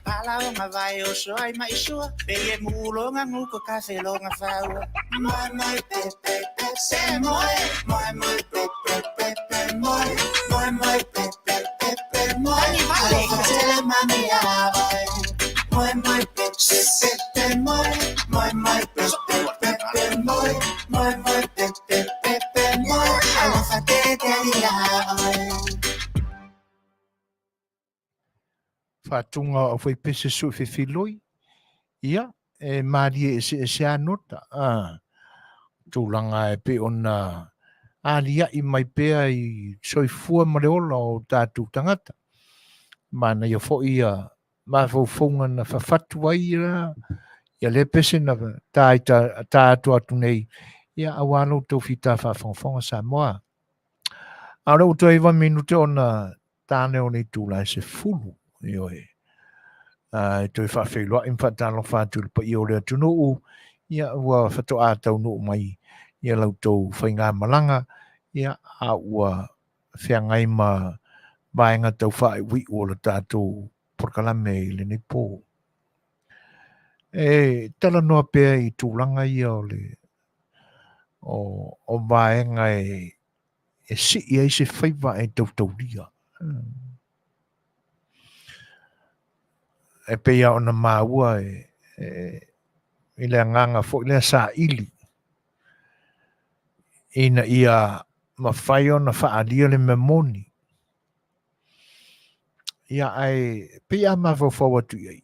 pala o vai o so ai mai sua be e mulo ngangu ko ka se lo nga fa my pepe se my pepe my pepe my mami ya my pepe my pepe ala fateria Whatunga o whai pese su whiwhiloi. Ia, e maari e se anota. Tūlanga e pe ona alia i mai pea i soifua mareola o tātou tangata. Mana ia fo ia mawhauwhaunga na whawhatu ai ra. Ia le pese na tātou atu nei. Ia awalo tau whita whawhawhonga sa moa. Ara o tau iwa minute ona tāne o nei tūla se fulu. Ioe. Toi whawhewha in whatalo whātul pa i o rea tunu. Ia ua whatoa tau no mai. Ia lau tau whainga malanga. Ia a ua whiangai ma vaenga tau whae wi o la tātou porkalame i le nei pō. E tala noa pēr i tūlanga ia o le o vaenga e si ia i se whaiva e tau tau lia. E peia ona maua i le nganga fo i le sa ili. Ina ia mawhai ona whaalia le memoni. Ia ai peia mawhau atu iai.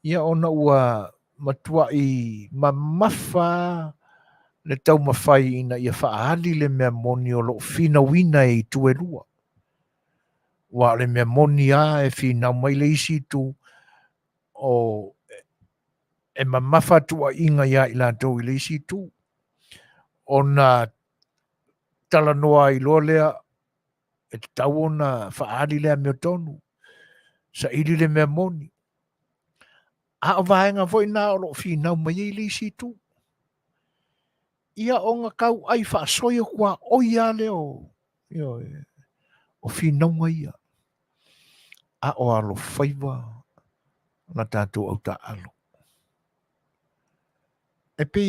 Ia ona ua matua i mamafa le tau mawhai ina ia whaali le memoni o lo fina wina i tuelua. Wa le memoni a e fina mai le isi tu o e mamafa tua inga ia i la tau i le isi tu. Ona talanoa i loa lea e te tau ona whaali lea mea tonu. Sa ili le mea moni. A o vaenga voi nā o lo whinau mai i le isi tu. Ia o ngā kau ai whaasoia kua oia leo. O whinau mai ia. A o alo whaiva na tātou au tā alo. E pe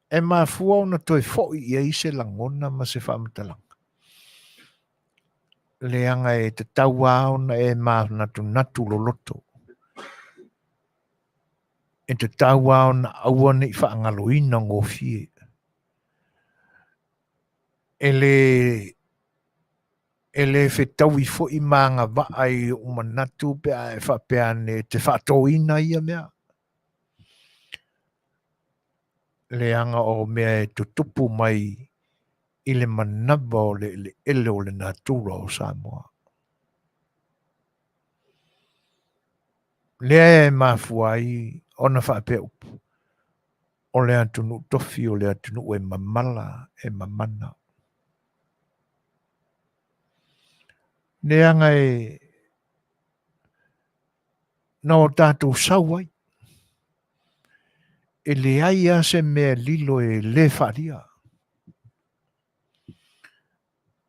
e mafua ona toi foi ia i se langona ma se whaamatalanga. Leanga e te taua ona e natu loloto. E te taua ona aua i whaangaloina ngō fie. E le whetau i fo i maanga vaai o manatu pe a e whapeane te whatoina ia mea. Leanga o mea e tutupu mai i le manaba o le ele o le natura o Samoa. Lea e mafuai ona whapea upu. O le atunu tofi o le atunu e mamala e mamana. Leanga e na o tātou sauai. E le aia se mea lilo e le wharia.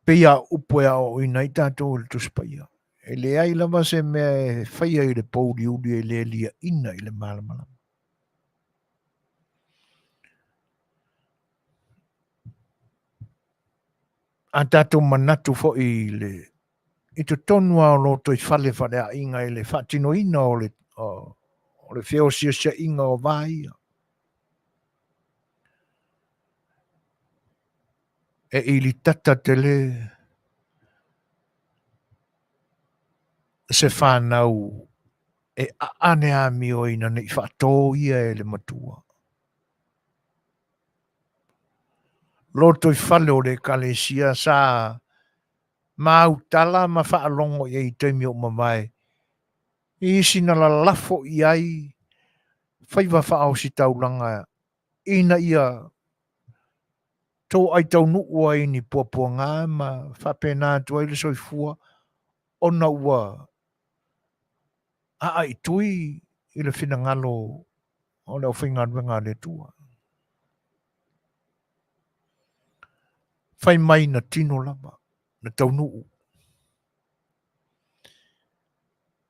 Pea upo ea o ina i tātou le tuspaia. E le ai lama se mea e whaia i le pauri uli e le lia ina i le malamala. a tātou manatu fo I te tonua o loto I whale whare a inga I le whatino ina o le whio sia inga o vai. E ili tata te le se whanau e ane a mi o ina nei whato ia e le matua. Loto I whale o le kalesia sa mautala ma whaalongo I teimi o mamai. I sina la lafo I ai whaiwa whaau si taulanga ina ia tau ai tau nuua I ni puapua ngā ma whapena tu ai le soifua ona ua ai tui I le whina ngalo o le o whingaruenga le tua. Whai mai na tino lama, na tau nuu.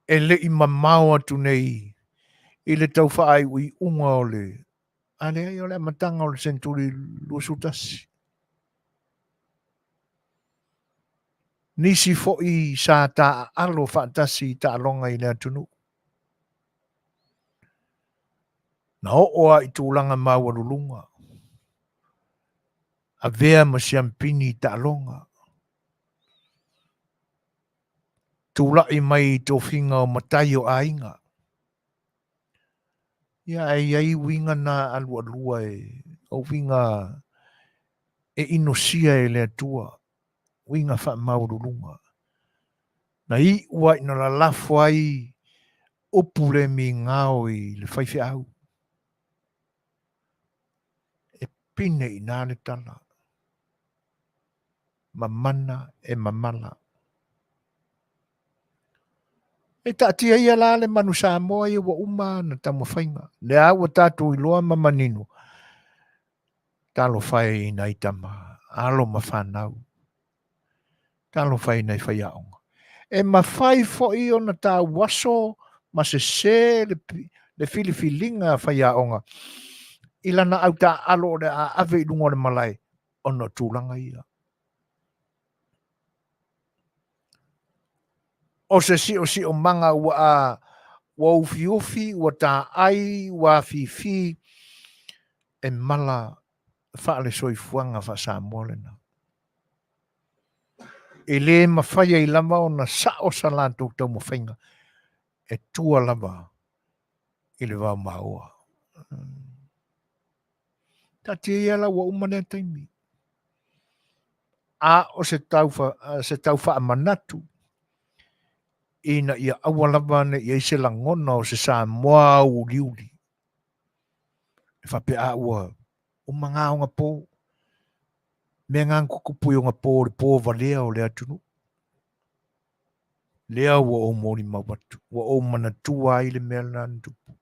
E le I mamau atu nei I le tau whaai ui unga o le ale ai o le matanga o le senturi luasutasi. Nisi fo'i sa ta alo whaatasi ta alonga I le atunu. Na oa I tūlanga mawarulunga. A vea ma siampini ta alonga. Tūlai mai tō whinga o matai o ainga. Ia ai winga na alua lua o winga e inosia e le atua. Winga wha mawarulunga. Na I ua ina la lafo ai opule mi ngao I le whaiwhi au. E pine I nāne tala. Mamana e mamala. E tātia ia la le manu sa moa I wa uma na tamu whainga. Le awa tātou I loa mamaninu. Talo whai nai tama. Alo ma whanau. Talo whai nei whai aonga. E ma whai fo I ona tā waso ma se le filifilinga whai aonga. Ilana au tā alo le a ave I lungo le malai. Ona tūlanga ia. O se si o manga wa ufi wa tā ai wa fifi e mala whaale soifuanga wha sa molena. E le mawhaia I lama o na sao sa lantou tau mawhainga e tua lama I le wau maua. Ta te iala wa umane taimi. A o se tau wha manatu ina ia awalava ne ia se langona o se sa moa uliuli. E whape a ua o mga o ngā pō. Mea ngā kukupui o ngā pō le pō valea o le atunu. Lea ua o mori mawatu. Ua o manatua I le mea nantupu.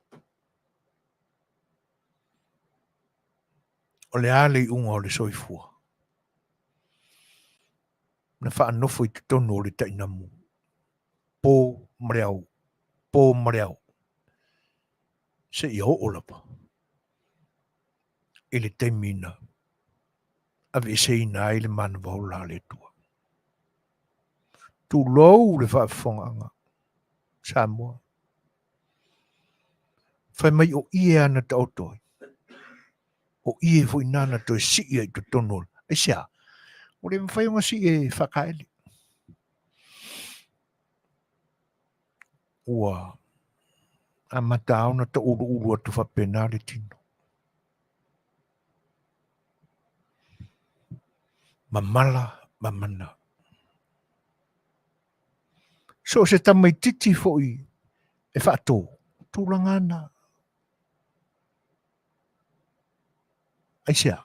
O le ale I unga o le soifua. Na wha anofo I tutono o le tainamu. Pō mreau. Pō mreau. Se I ho lapa. I le teimina. Ave se ina I le mana vaula le tua. Tu lou le whaafonganga. Samoa. Whai mai o ia ana ta otoi. O ie fo inana to si ia I tutono. E sia. O le mwhai o si e whakaeli. Ua. A matao na ta uru atu whapena le tino. Mamala, mamana. So se tamai titi foi e whaato. Tūrangana. Aisia.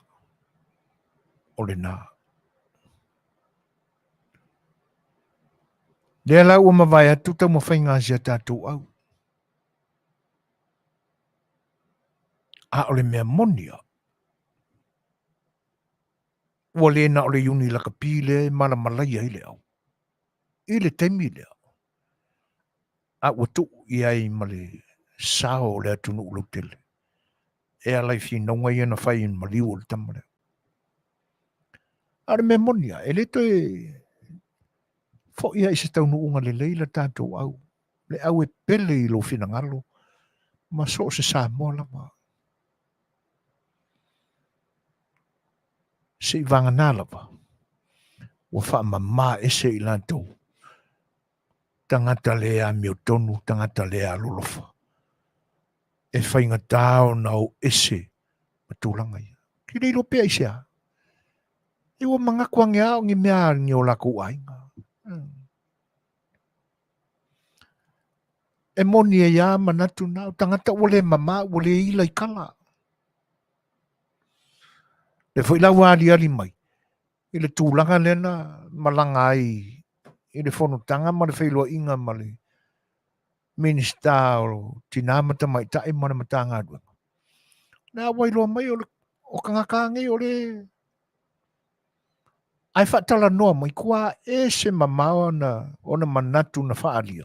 O le nā. Lea lau o mawai atu tau mawhainga sia tātou au. A o le mea monia. Ua le na o le yuni laka pile mana malaya I le au. I le temi lea. A ua tu I ai ma le sao le atunu ulau tele. E alai fi naunga I ana whai in maliu o le tamare. Are me monia, ele to fo ia i se taunu unga le leila tātou au. Le au e pele i lo fina ngalo. Ma so se sa mola ma. Se i vanga nala pa. Wa wha mamā ese i lantou. Tangata lea mio tonu, tangata lea lolofa. E whainga tāo nau ese matulanga ia. Ki reiro pia i sea. Iwa mga kuangi ao ngi mea ngi o lako ainga. E moni e ia manatu nao, tangata wale mama, wale ila i kala. Le fo ila wali ali mai. Ile tūlanga lena malanga ai. Ile fono tanga ma le whailua inga ma le minista o tinamata mai tae mana matanga adua. Nā wailua mai o kangakangi o le ai Faatalanoaga mai kua e se mamao ona manatu na whaalia.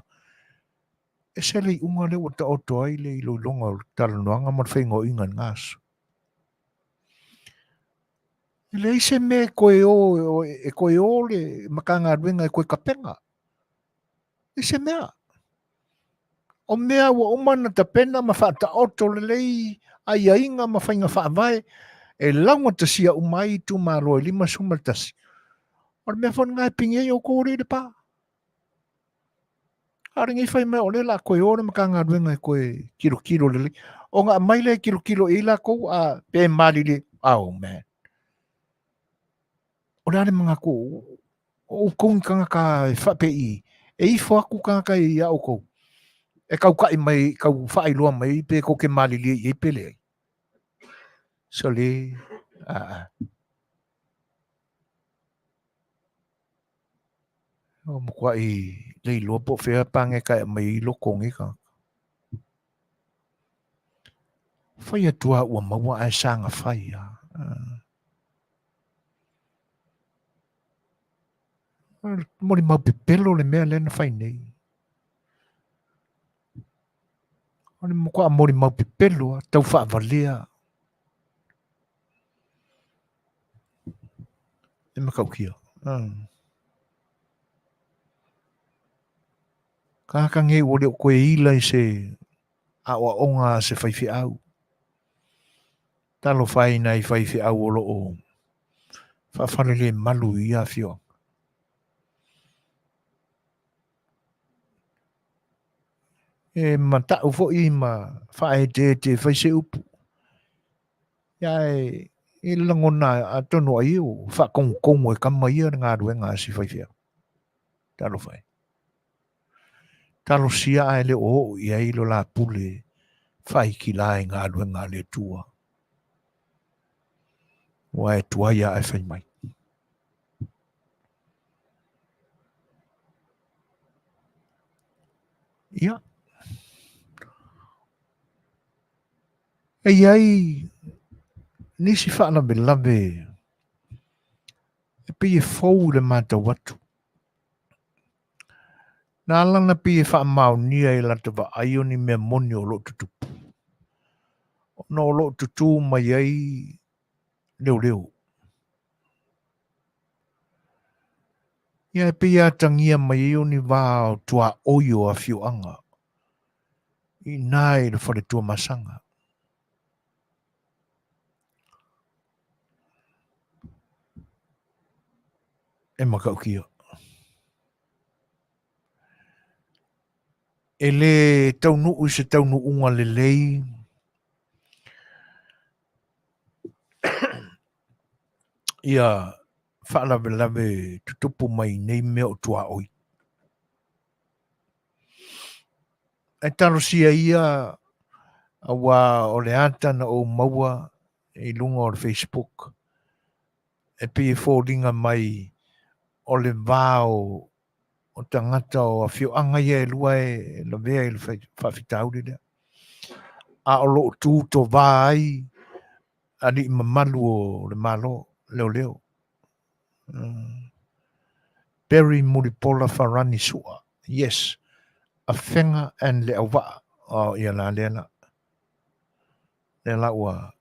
E se le unga le o ta oto ai le ilo longa o talanoanga ma whaingo inga ngaso. Le ise me koe o le makanga aduenga e koe kapenga. Ise mea. O mea wa umana ta pena ma whaata oto le lei ai ainga ma whainga whaavae e launga ta sia umai tu maro e lima sumaltasi. Ora mea whana ngai pinge o kore de pa. Ara ngai whai mea o le la koe ora makanga aduenga e koe kilo le lei. O ngā maile kilo e la kou a pe mali le au man. O le mga ko o kong kanga ka whape i. E i whaku kanga ka i au kou. E kau kai mai, kau whai loa mai, pe ko ke mali li i pele ai. So le, o mokua i le loa po whea pange kai mai i lo kongi ka. Whai atua ua maua ai sanga whai a. Mori mau pepelo le mea lena whai nei. Oni mokua a mori mau pepelo a tau whaavalea. E makau kia. Kaka nge ore o koe ila i se a oa onga se whaifi au. Talo whai nei whaifi au olo o. Whawharele malu i a fio. E mata ufo i ma whae te whaise upu. Iae i langona a tono ai o whakongkongo e kama ia ngā ruenga si whaifi au. Talo whai. Talo sia ai le o i ai lo la pule whai ki lai ngā ruenga le tua. Wa e tua ia e whai mai. Ia. E iai nisi whaana me lawe e pia fau le mata watu. Nā lana pia wha mau nia i lata wa aioni me moni o lo tutupu. No lo tutu mai ai leo. Ia pia tangia mai ioni wā tua oio a fioanga. I nai le whare tua masanga. E makau kia. E le taunu i se taunu unga le lei. Ia whaalawe tutupu mai nei mea o tua oi. E taro sia ia awa o le atana o maua i lunga o le Facebook. E pia fōringa mai o le vāo o tangata o a whioanga ia e lua e la vea i le whawhitauri lea. A o lo tū to vāi ani i mamalu o le malo leo. Berry Muripola Farani Sua. Yes. A whenga and le awa o ia la lena. Le la ua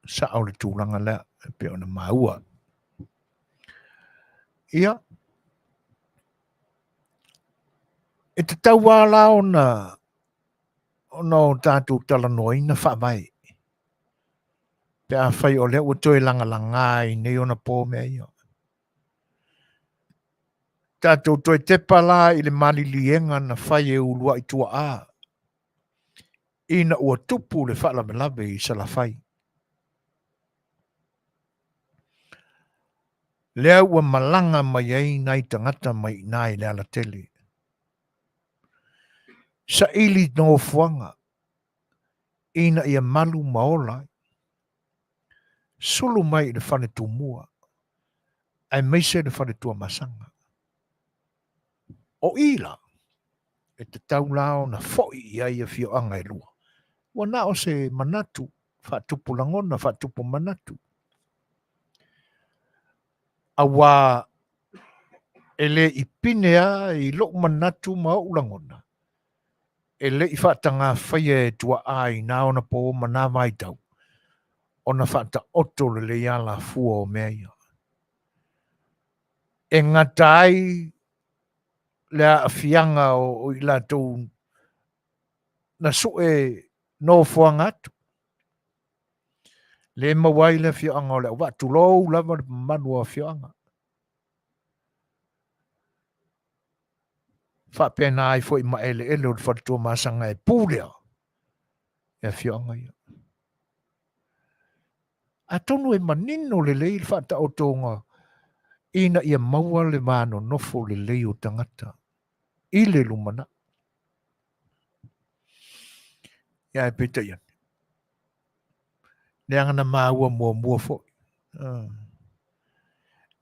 sa au le tūranga lea pe o na maua. Ia. E te tau wala ona o tātou talanoina whaamai. Pe a whai o lea ua toi langa i nei ona pō mea ia. Tātou toi te pala i le malilienga na whai e ulua i tua a. Ina ua tupu le whaalamelawe i sa la whai. Lea ua malanga mai ei nai tangata mai nai lea la tele. Sa ili no fuanga. Ina ia malu maola. Sulu mai le whane tumua. Ai meise le whane tua masanga. O ila. E te tau lao na foi ia ia fio anga e lua. Wana o se manatu. Whatupu langona, whatupu manatu. Awa ele i pinea i lo manatu ma ulangona. Ele i whatanga whaia tua ai na ona po mana mai tau. Ona whata oto le leala fua o mea ia. E ngatai lea afianga o i la tau na sue no fuanga atu. Le mawai le fianga o le watu lou lava manua fianga. Whapena ai fo i ma ele o le whatua masanga e pūlea. E fianga ia. A tonu e manino le lei whata o tonga. Ina ia maua le mano nofo le lei o tangata. I le lumana. Ia e pita ian. Le angana maua mua fo.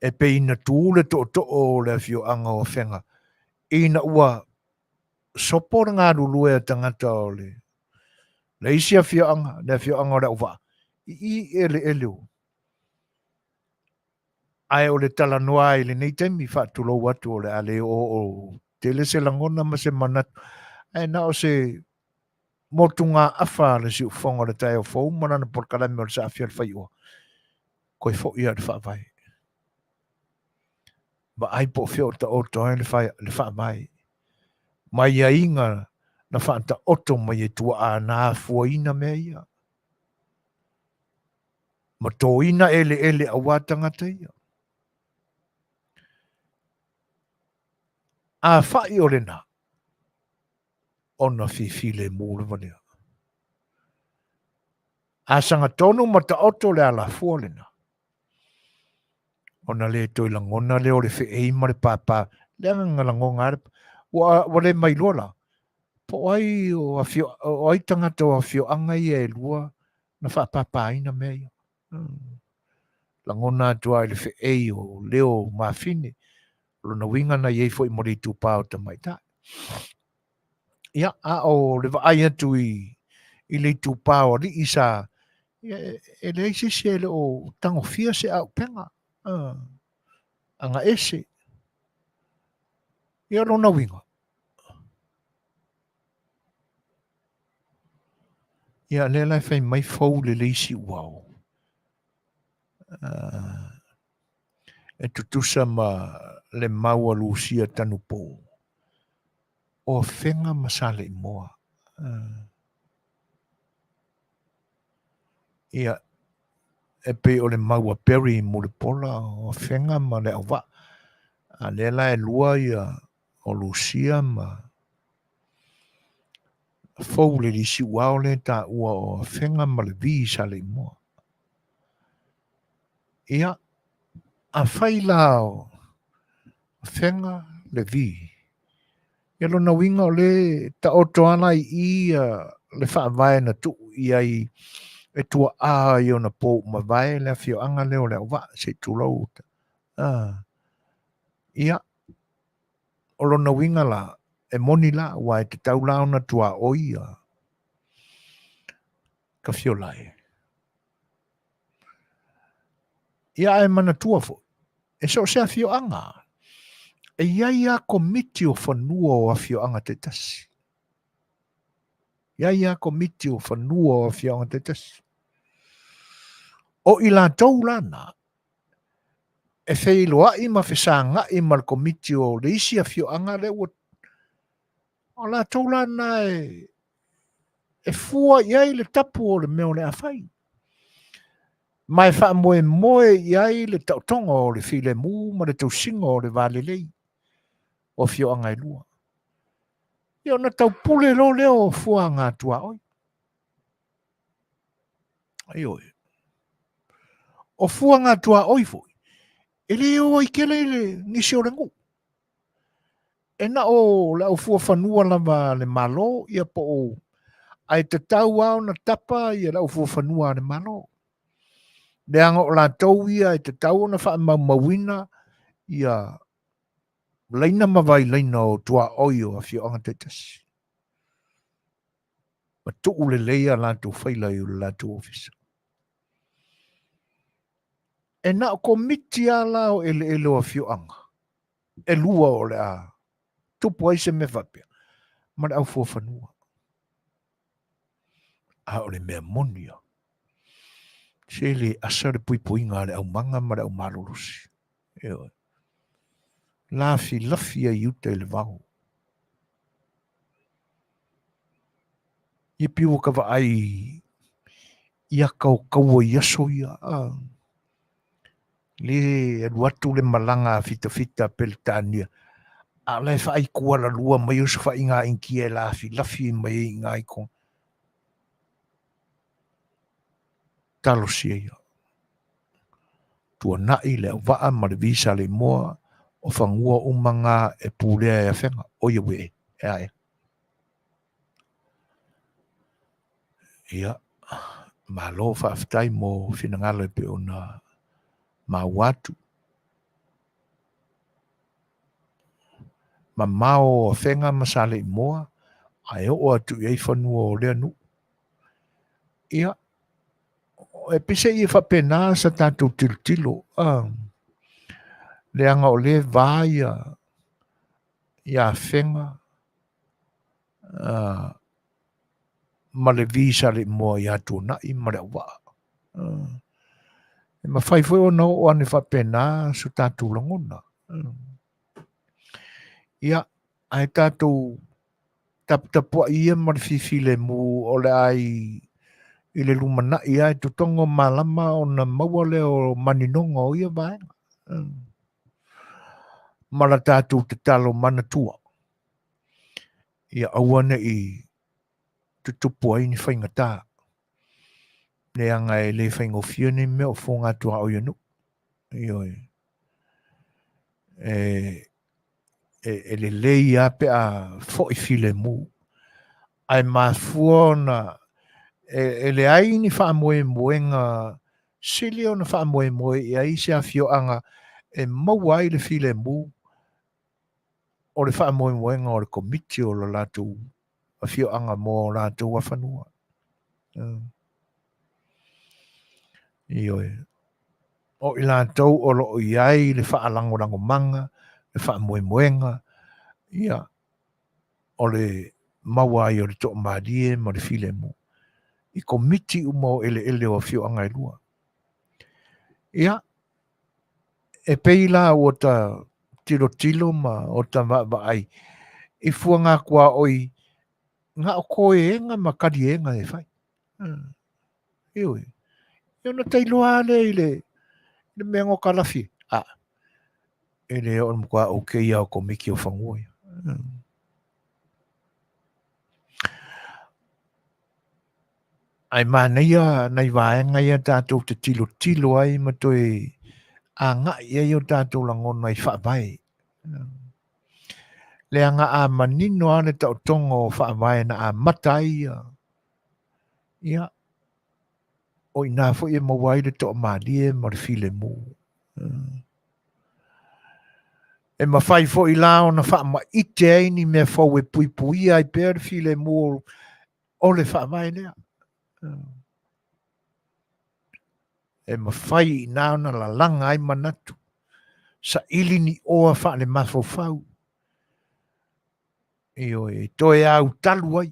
E pe ina tūle to o le fio anga o whenga. Ina ua sopora ngā rulue a tangata o le. Le isi a fio anga, le fio anga o le uwa. I ele o. Ai o le talanoa i le nei temi whaatulo watu o le ale o tele se langona ma se manat. Ai na o se motunga afa le si ufonga le tae o fau manana por kalame o le sa Afiafi Fai'oa. Koe fo ia le whaavai. Ma ai po fio ta o toa le whaavai. Mai ia inga na whaanta oto mai e tua a nā fuaina mea ia. Ma tō ina ele a wātangata ia. A whai o rena. Ona fifile mūle vanea. A sanga tonu ma ta oto le ala fua rena. Ona le toi langona le o le whee ma le pāpā. Le anga langonga arepa. Wa le mai lola. Po ai o ai tangata o fio anga ia e lua na whapapa ina mea ia. Langona tua i le whee o leo mawhine. Lona winga na iei fo i mori tūpā o ta mai tā. Ia, a o le wa ai atu i le tūpā o li isa. E le isi se le o tango fia se au penga. Anga ese. Ia lona winga. Ia le lai whai mai fau le isi wau. E tutusa ma le maua lusia tanu pō. O whenga masale i moa. Ia, e pe o le maua peri mo le pola o whenga ma le awa. A le lai lua ia o lusia ma. Fau le lisi wau le ta ua o whenga ma le vi sale i moa. Ia, a whai lao whenga le vi. Ia lona winga o le ta oto ana i le whaavai na tu i ai e tua a i ona pō ma vai le fio anga leo le wa se tu lau. Ia, o lona winga la e moni la wa e te tau lao na tua o ia. Ka fio lai. Ia e mana tua fo. E so se a fio anga. E ia komiti o whanua o a fio anga te tasi. Ia komiti o whanua o a fio anga te tasi. O i la tau lana. e feiloa i ma fesanga i ma komiti o le isi a fioanga le o la taulana e fua iai le tapu o le meo le awhai. Mai wha moe iai le tautonga o le file mu ma le tausinga o le vale lei o fioanga i lua. Ia na tau pule lo leo fua ngā tua oi. Ai oi. O fua ngā tua oi foi. E le o i kele le nisi o le ngu. E na o le au fua whanua lava le malo ia po o ai te tau au na tapa ia le au fua whanua le malo. Le anga o la tau ia ai te tau na wha mauina ia leina mawai leina o tua oi o a fio anga te tasi. Ma tuu le leia la tu whaila i la tu ofisa. E na o komiti ala o ele o a fio anga. E lua o le a tupu ai se me whapea. Ma le au fua whanua. A o le mea monia. Se le asare pui ngā le au manga ma le au marorosi. Eo. Lafi lafia i uta le vau. I piwa ka ai ia kau i aso ia. Le watu le malanga fita peltania. A le whai kua la lua mai usa whai ngā inki e lafi mai ngā ikon. Talo sia ia. Tua nai le waa ma le visa le moa o whangua umanga e pūlea e whenga. O ia we e ae. Ia. Ma lo whaafitai mo whinangalo pe o na ma watu. Ma mao o whenga masale i moa. Ai o atu i whanua o lea nu. Ia. E pise i whapena sa tātou tilo. Leanga o le vāia. Ia whenga. Ma le visa le moa i atu na i ma le wā. E ma whaifoi o nao o ane whapena sa tātou langona. Ia. Ai tātou tapua ia ma le fifile mu o le ai i le lumana i ai tutongo malama o na maua le o maninonga o ia vai. Mala tātou te talo manatua. Ia awane i tutupu ai ni whaingata. Le anga e le whaingofia ni mea o whonga tua o ianu. Ioi. E le lei ape a fo i file mu. Ai mafua na e le ai ni wha moenga sili o na wha moe i ai se a fio anga e maua ai le file mu o le wha moenga o le komiti o le latu a fio anga mo latu a whanua. Ioi. O i lātou o lo i ai le wha alango manga, le wha moenga, ia o le maua ai o le toa maadie ma le file mu. I komiti umo ele o fio anga i lua. Ia, e peila o ta tilo ma o ta va ai. I fua ngā kua oi, ngā o koe enga ma kari enga e whai. Ioi. Io na tailoa le i le mea ngō kalafi. E le o mkua o keia o komiki o whangoi. Ai māneia nei vāenga ia tātou te tilo ai ma toi a ngā ia o tātou langona i whaavai. Le anga a manino ane tau tongo o whaavai na a matai ia. Ia. O i nā fo i mawai le toa mālie ma le file mu. E ma whai fo i lao na wha ma ite ai ni mea fau e pui ai pēr file mu o le whaavai lea. E ma whai i nao na la langa ai manatu. Sa ili ni oa wha le mafau. Io e toe au talu ai.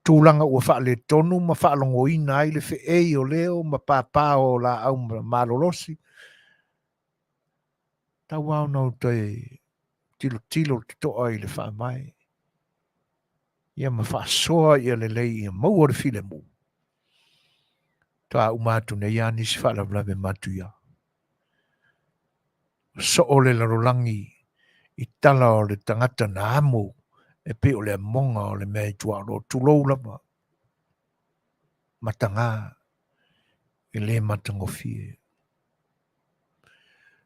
Tūlanga ua wha le tonu ma wha longo ina ai le fe o leo ma pāpā o la au malolosi. Tawau no te tilo te toa i le wha mai. Ia ma wha soa i le lei i maua le file mu. Ta umatu nei ani si wha lawe matu ia. So o le larolangi i tala o le tangata na amu e pe o le monga o le mea tua ro tulou lama. Matanga e le matangofie.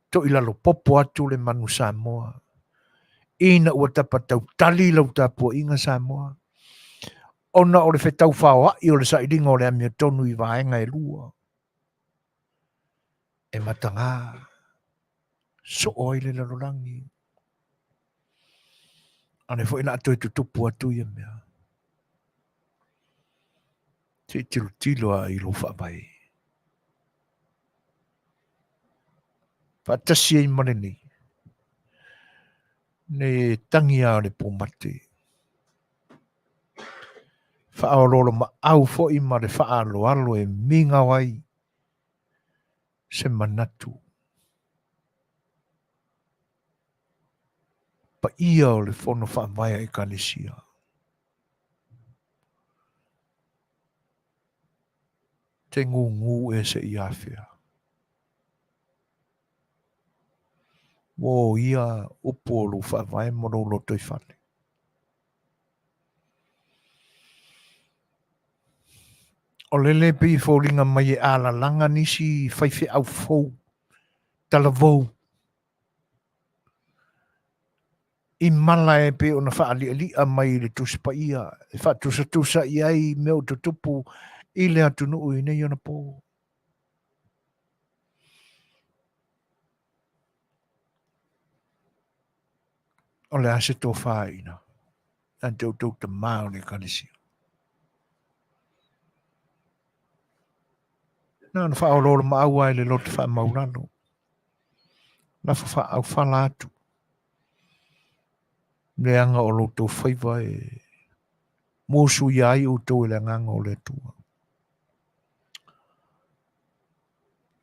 To i lalo popo atu le manu Samoa. Ina ua tapatau tali lau tapua inga Samoa. Ona o le fetau whaoa i o le sairinga o le amia tonu i vaenga e lua. E matanga. So oi le larolangi. Ane fo ina atu e tutupu atu ia mea. Te tilo a i lo whapai. Patasia i maneni. Ne tangia le pomate. Whaarolo ma au fo i ma le whaalo alo e minga wai. Se manatu. Pa ia o le fono whaamaya e kanesia. Te ngu e se i Afia. Wo ia upolo whaamaya mono loto i whane. O lele pe i fōringa mai e ala langa nisi whaife au fōu. Tala vou. I mala e pe ona whaali ali a mai le tuspa ia. E wha i ai meo tutupu i le atunu ui nei ona pō. O le ase tō whaina. An tau te mao le kanisia. Nā na whaololo maaua e le lote wha maurano. Na wha au whalatu. Le anga o loto whaiva e mōsu iai o tō e le nganga o le tua.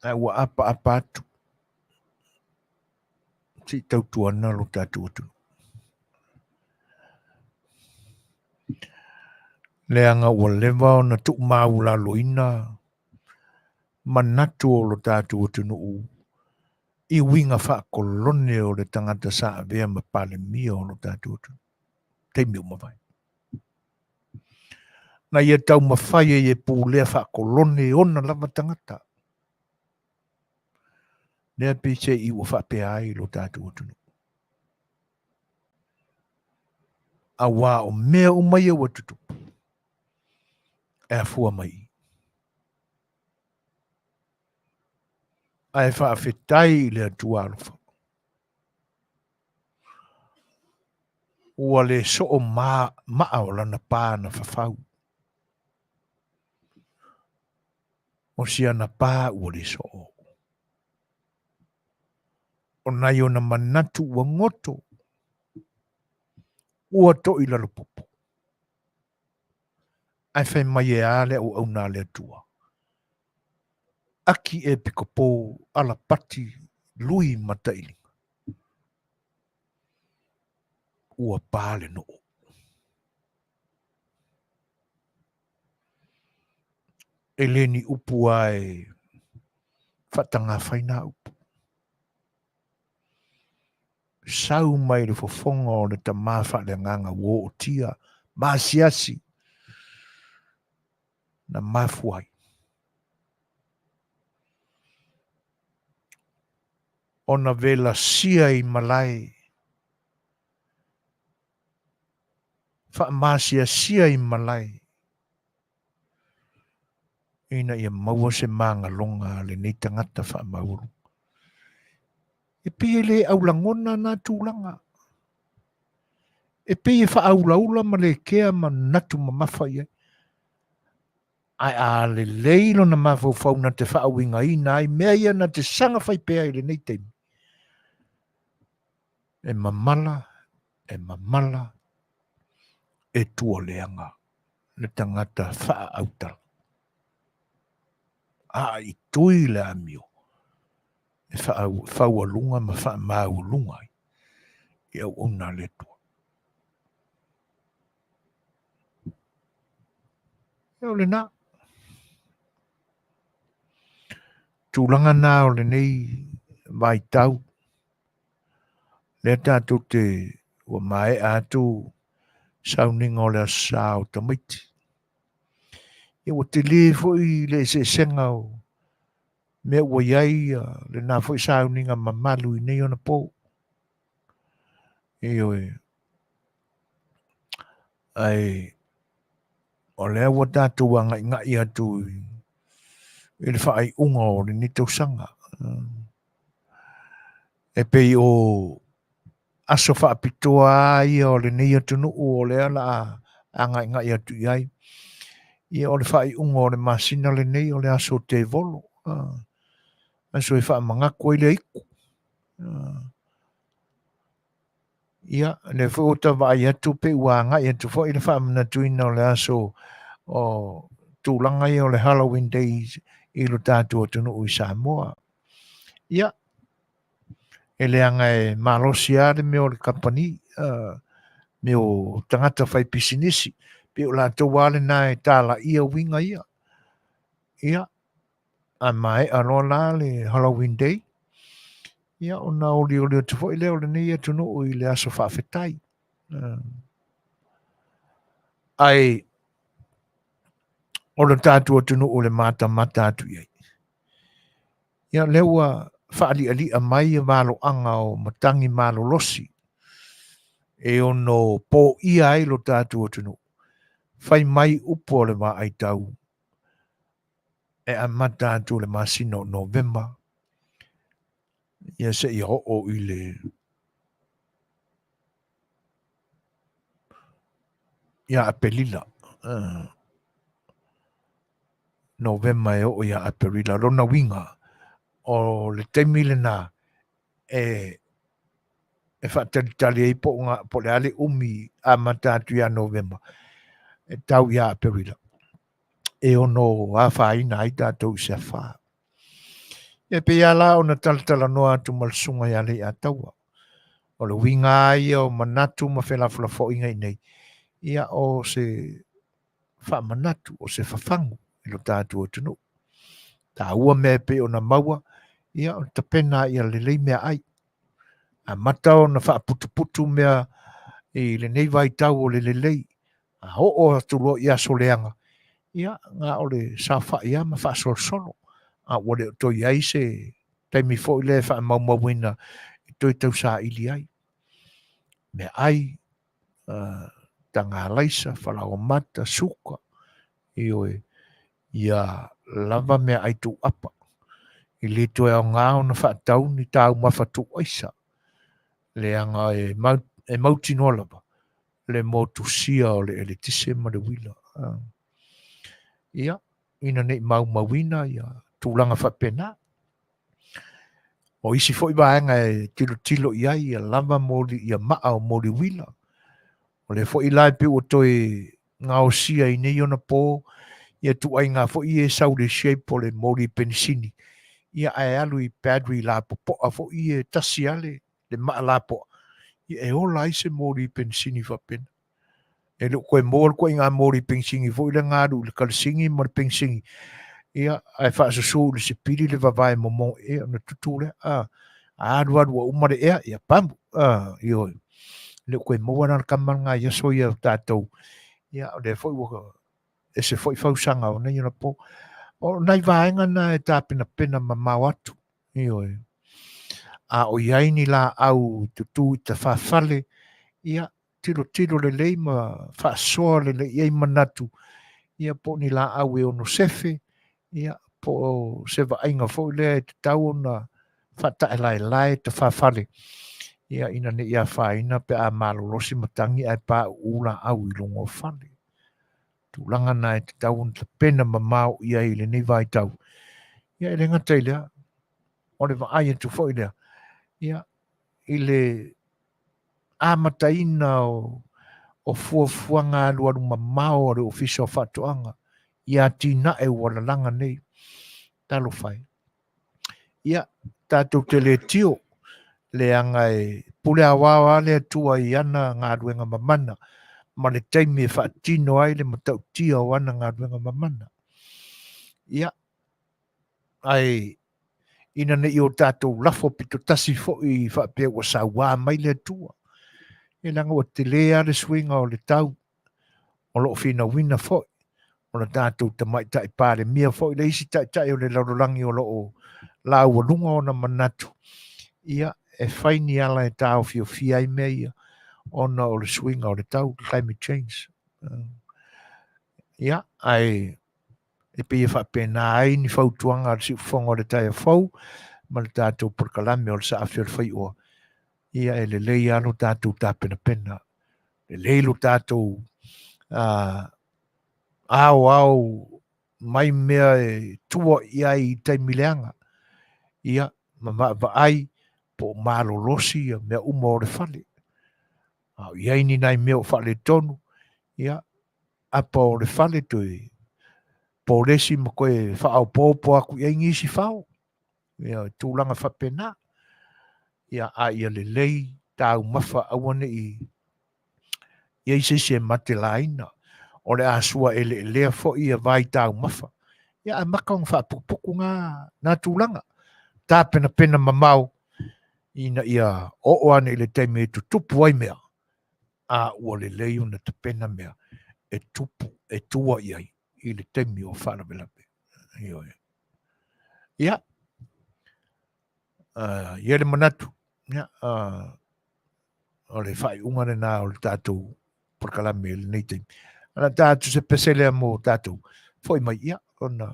Na ua apa atu. Si tau tuana lo tātu atu. Le anga ua lewa o na tuk maula loina. Manatu o lo tātu atu nuu. I winga wha kolone o le tangata sa avea ma pale mia o lo tātu atu. Te miu mawai. Na ia tau mawhai e pūlea wha kolone ona lava tangata. Nea pise i ua wha pea ai lo tātu atu nuu. A wā o mea o mai e watutu. E a fua mai. A e wha awhetai le atua alofa. Ua le so o maa o lana pā na whawhau. O si ana pā ua le so o. O nai o na manatu ua ngoto. Ua to i lalo popo. Ai whai mai e ale o au nā le atua. Aki e pikopo ala pati lui matailinga. Ua pāle no. Eleni upu ai whatanga whaina upu. Sau mai le fofonga o le tamawha le nganga wo o tia. Masiasi. Na mafuai. Ona vela sia i malai. Wha masia sia i malai. Ina ia maua se manga longa le nei tangata wha mauru. E pia le aulangona na tūlanga. E pia wha aulaula ma le kea ma natu ma mawhai. Ai a le leilo na mawhau na te wha awinga ina ai mea ia na te sanga whai pia i le nei teimi. E mamala, e tua leanga, le tangata wha autala. A i tui le amio, faualunga ma faamaulunga ia una le tua. Ia o le nā. Tūlanga nā o le nei vai tau. Le tātou te ua mai atu sauninga o le asau tamaiti. Ia ua te le foi le se senga o mea ua iai le nā foi sauninga mamalu i nei ona pou. E oe. Ai o lea ua tātou anga ngai atu i le whaai unga o le ni tausanga. E pei o aso whaapitoa ia o le nei atu nu o lea la anga ngai atu iai. Ia o le whaai unga o le masina le nei o le aso te volo. Aso e wha mangaku i le iku. Ia, le whaota vai atu pe ua ngai atu fo i le wha manatuina o le aso o tūlanga i o le Halloween Days i lo tātua tunu i Samoa. Ia, e le anga e malosi are me o le kapani, me o tangata whai pisinisi, pe o la tau wale nā e tāla ia winga ia. Ia, a mai alo la le Halloween Day. Ia, o na oli o tu fo i leo le nei tunu i le aso whaafetai. Ai, o le tātua tunu o le mata atu iai. Ia, leua whaali ali a mai e malo anga o matangi malo losi. E ono po ia ai lo tātua tunu. Whai mai upo le ma ai tau. E a mata atu le masino November. Ia se i ho i le ia a pelila. November e o ia a pelila. Rona winga. O le temile na e whaatalitali e po le ale umi a mata atu ia November. E tau ia a pelila. E ono a whaina ai tātou se wha. E pe ia la o na Fetalanoaga atu malsunga ia Leiataualetaua. O le winga ia o manatu ma whelafula fo inga i nei. Ia o se wha manatu o se whafangu i lo tātua tunu. Tā ua me pe o na maua. Ia o tapena ia le lei mea ai. A mata o na wha putu mea i le nei vai tau o le lei. A ho o atulo ia soleanga. Ia ngā o le sa wha ia ma wha solo. A wale o toi ai se taimi fo i le wha maumawina i toi tau sa ili ai. Me ai tanga laisa whala o mata suka i oe ia lava mea ai tu apa. I le toi au ngā o na wha tau ni tau mawhatu aisa. Le anga e mautino lava. Le motu sia o le tise ma le wila. Ia, ina nei maumawina ia tūlanga whapena. O isi fo i vaenga e tilo iai ia lava mori ia maa o mori wila. O le fo i lai pe o toi ngā o sia i nei ona pō ia tu ai ngā fo i e sau le shape o le mori pensini. Ia ai alu i padri la po a fo i e tasi ale le maa la po. Ia e ola i se mori pensini whapena. E lo koe mōr koe ngā mori pensini fo i le ngāru le kalsingi mori pensini. Ia ai whaasasu le se piri le vavai momo e na tutule aru a umare ea ia pambu ioi le koe moa na kamanga ia so ia tātou ia le foi e se foi fausanga o nei na po o nai vaenga na e tāpina pena ma mau atu ioi a o iai ni la au tutu te whawhale ia tiro le lei ma whaasoa le iai manatu ia po ni la au e ono sefe ia po se vainga fo le te tau na whataelai te whawhale. Ia ina ne ia whaina pe a malolosi matangi ai pā ula au i longo whale. Tūlanga nai te tau te pena mamau ia i le nei vai tau. Ia i le ngatai lea. O le vaai tu fo i lea. Ia i le amataina o fuafuanga alu mamau o le ofisa o whatuanga. Ia tina e walalanga nei. Talo whai. Ia, tātou te le tio, le angai pule awawa le tua i ana ngā ruenga mamana, ma le taimi e whaatino ai le matau tia o ana ngā ruenga mamana. Ia, ai, ina ne i o tātou lafo pito tasi fo i whaapea wa sa wā mai le tua. E langa o te lea le swinga o le tau, o loo whina wina fo, o le tātou te mai tai pāre mia fo, le isi tai o le laurolangi o loo lau o lunga o na manatu. Ia, e whaini ala e tāo fio fiai mea ona o le swinga o le tau, climate change. Ia, ai, e pia whapena ai ni whautuanga ar si ufonga o le tai a whau, ma le tātou porkalame o le sa A Le Fai'oa. Ia e le lei alo tātou tāpena pena. Le leilo tātou au mai mea e tua ia i taimileanga. Ia, ma ai, po malo losi mea uma o le whale. Ia ini nai mea o whale tonu. Ia, apa o le whale tui. Po lesi ma koe whaau pōpo aku ia ngisi whao. Ia, tūlanga whapena. Ia, a ia le lei tāu mawha awane i ia se mate laina. O le asua ele lea fo ia vai tāu mawha. Ia, a makang whapupuku ngā tūlanga. Tā pena mamau. Ina ia oane i le teime e tupu ai mea. A ua le lei una te pena mea. E tupu, e tua iai. I le teime o whanawelape. Ia. Ia le manatu. Ia. O le whai ungare nā o le tātou porkalame le nei teime. Ana tātou se peselea mo tātou. Foi mai ia. Ona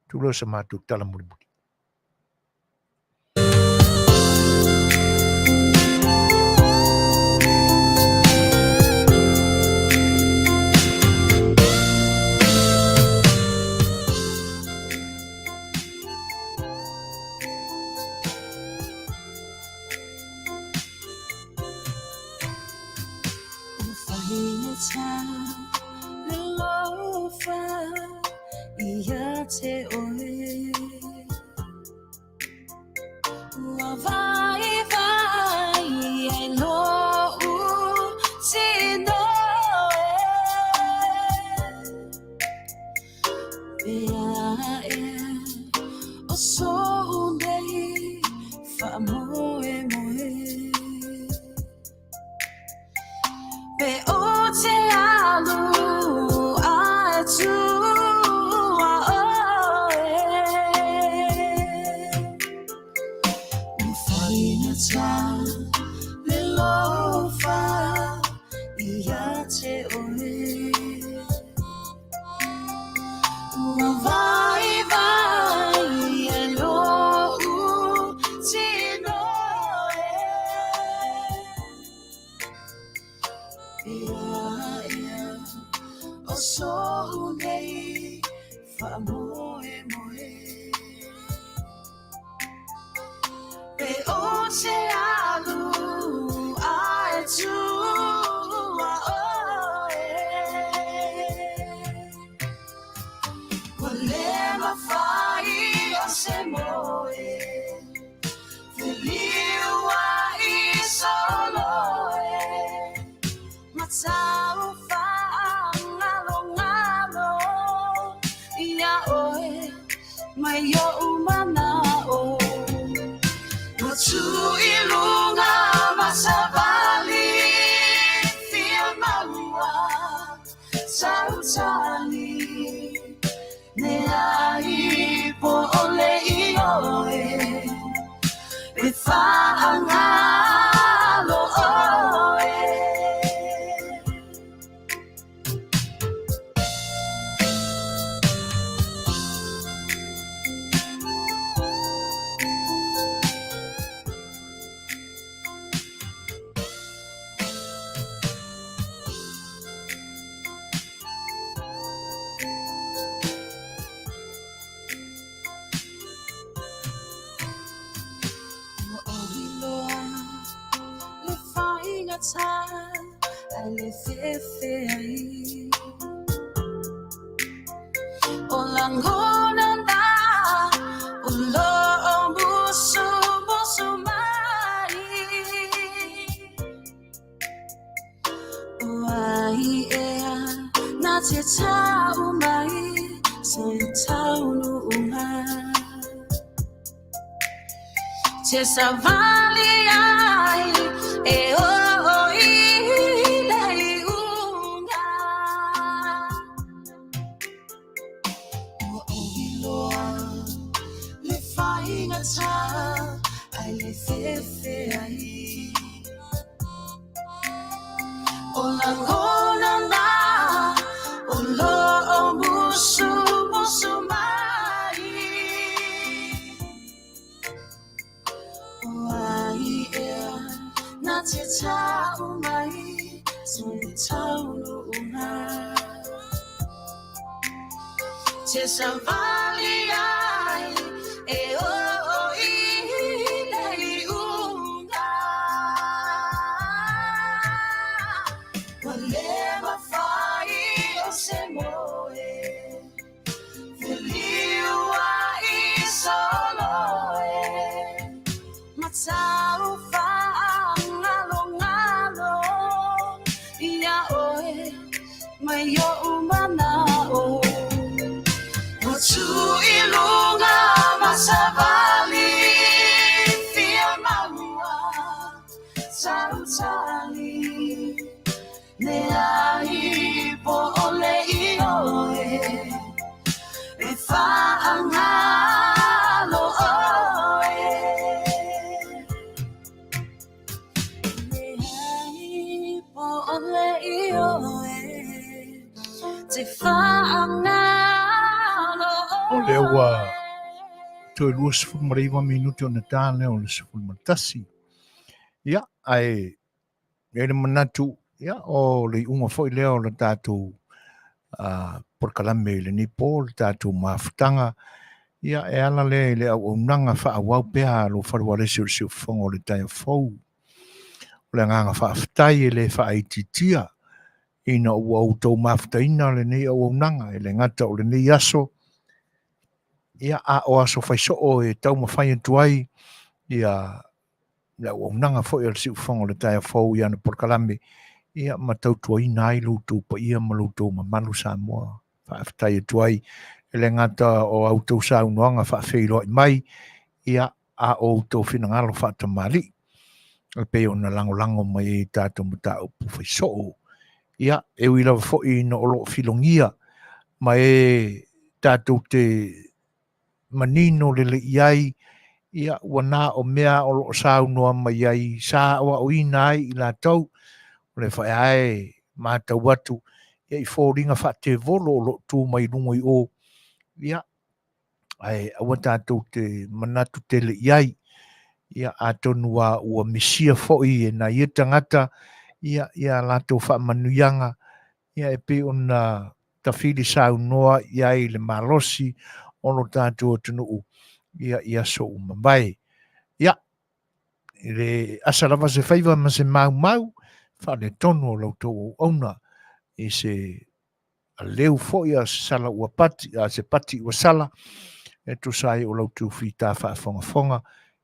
tūlo sa mātou tala muri. Olangona na ulo musu Wai ea na te tau mai so tau no unga te savali ai e o i lei unga o iloa le whainga tā ai le fefe ai o la ngona na o lo o musu musu mai o ai ea na te tau mai so tau no una te savali ai e o i lei unga whatever fai o se moe Feliua i solo matau ngalo ngalo ia oe mai yo umana o tu ilunga masavali fia maua sautali ne ai po ole ioe e whaangalo oe ne ai po ole ioe te whaangalo O leo to lua sifuru maraiwa minuti o na tāne o le sifuru matasi. Ia, ai, le manatu, ia, o le unga foi leo le tātou porkalame le nipo, le tātou mafutanga. Ia, e ala le au nanga whaawau pēha lo wharuaresi o le siufonga o le tai fau. O le nganga whaafutai e le whaaititia. Ina o au tau mafutaina le nei au nanga, e le ngata o le nei aso. Ia a o aso fai so e tau mawhai tuai ia la o nanga fo el si fongo le tai fo ia na porkalame ia matau tuai nai lutu pa ia malutu ma malu Samoa fa tai tuai ele ngata o auto sa unanga fa feilo mai ia a o to finangalo fa tamali e pe ona lango mai tato muta o fai so ia e wila fo i no lo filongia mai tato te manino le iai ia wana o mea o lo sa no mai ai sa o ina i la tau le fa ai ma ta watu ia i foringa fa te volo lo tu mai lungo i o ia ai awata to te manatu te le iai ia atonua ua misia foi na ia tangata ia la to fa manuyanga ia e pe ona tafili sa noa ia i le malosi ono tātou tunu ia so umambai. Ia, le asarawa se whaiva ma se mau, whare tono lau tō ona, e se leu foi a sala ua pati, a se pati ua sala, e tu sai o lau tū whita whaafonga,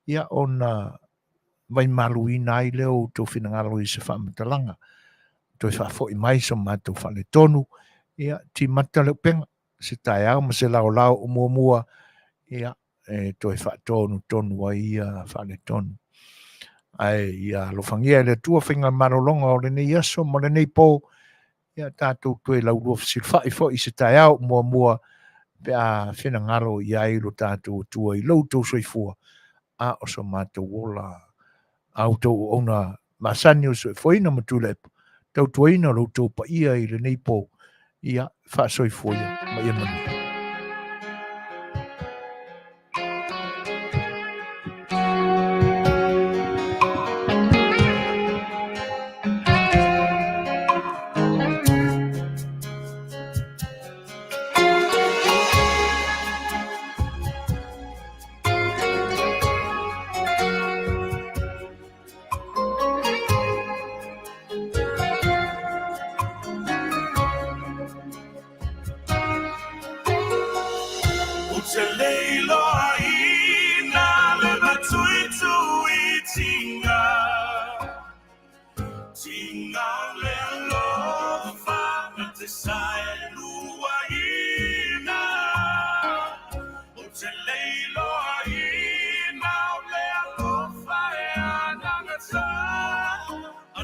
ia ona vai malu i nai leo tō whinangalo i se whaamatalanga. Toi whaafoi mai so mātou whare tonu, ia ti mata leo penga, se tai au ma se lau o mua, ia toi whaatonu tonu a ia whare tonu. Ai ia lofangia le tua whinga marolonga o le nei aso, mo le nei pō, ia tātou toi lau rua whai fo i se tai au mua, pe a whina ngaro i airo tātou tua i lau tau soifua, a oso mātou ola, au tau ona masani o soifoina matulepo, tau tuaina lau tau pa ia i le nei pō, ia wha soifoia, ma ia manu.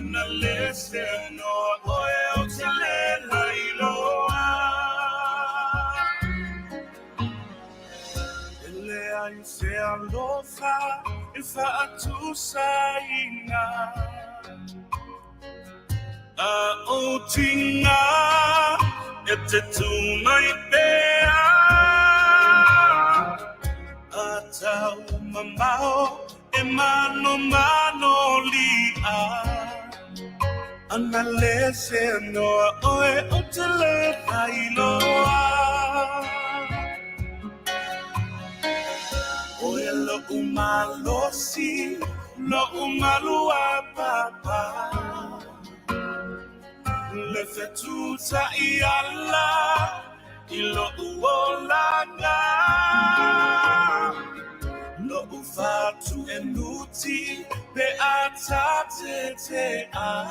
Analyst no oil to Leiataualetaua. Ele se alofa e Faatalanoaga. A otinga e te tunai pea. A tau mamao e mano lia. Analyst no oe o te Leiataualetaua. Oe lo umalosi, lo umalua papa. Le Setu i ala, I lo uolaga. Lo ufatu enuti, pe atate te a.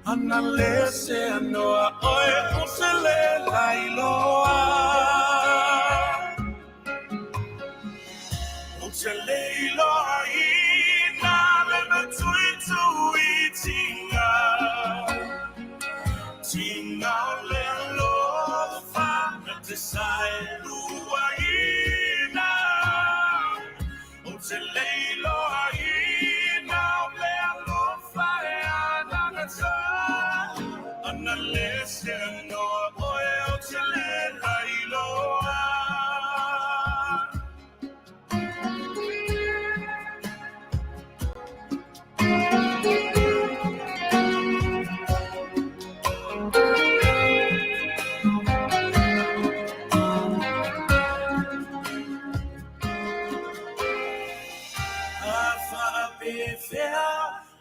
Analyst no oe o te Leiataualetaua. Te Leiataualetaua, le Manufui tinga. Tinga le alofa, na te Saeluaina. Te Leiataualetaua, le alofa e anagata. Analyst no oe o te Leiataualetaua.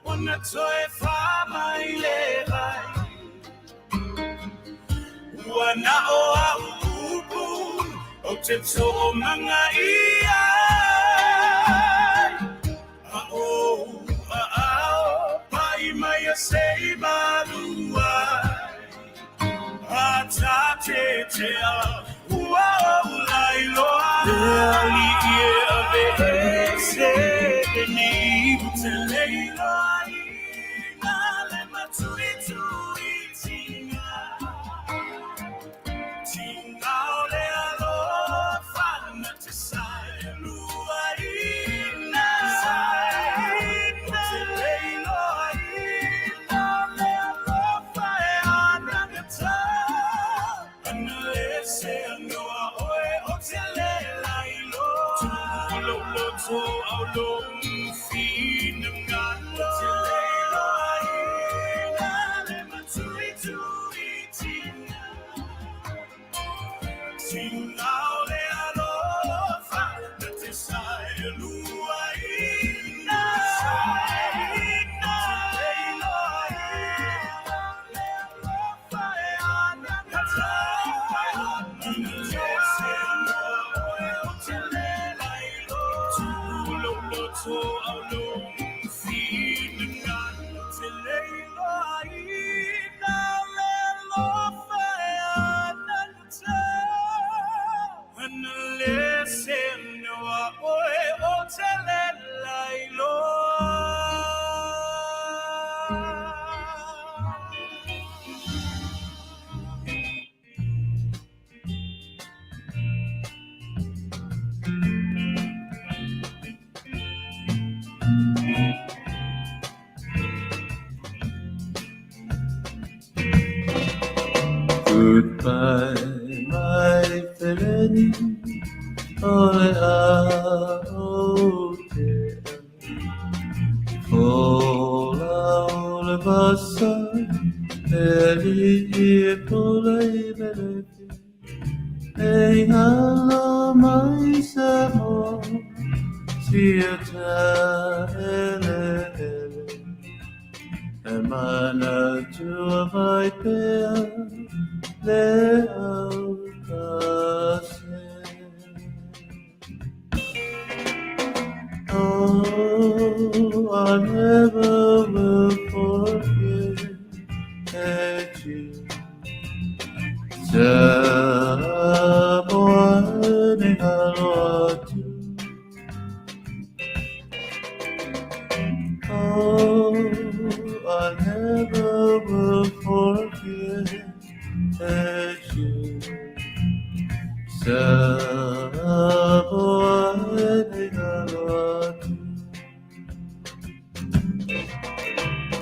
Ona toe whamailerai Wana o au upu O te tō manga ia A o a ao Pai mai a sei marua A tate te a Ua o lailoa Te ali ie a vehe se ni Te Leiataualetaua, le Manufui tinga. Tinga le alofa, na te Saeluaina. Te Leiataualeta, le alofa e anagata. Analyst no oe o te Leiataualeta. Lo loto au lo Goodbye, my felony. Ole a ote. Fola ole basa. Eli e polei belete. Ei hala mai samo. Siata ele ele. E mana tua vai pea. Oh, I never will forget you. Samoani haloatu. Oh,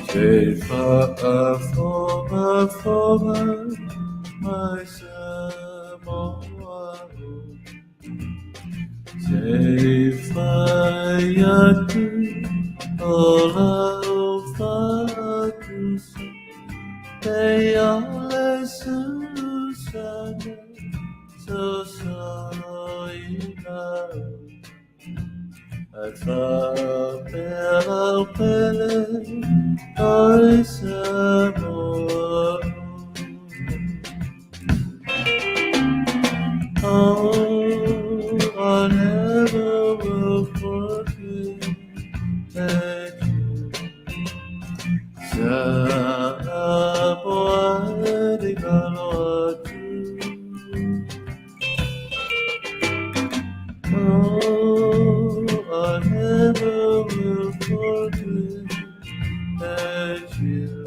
Say Faatalanoaga, my Samoa. Say Faiatu, Olau Faatus, Say A Le Susuga, Susuga. At Faatalanoaga, my Samoa. Oh, I never will forget you. Oh, I never will forget you.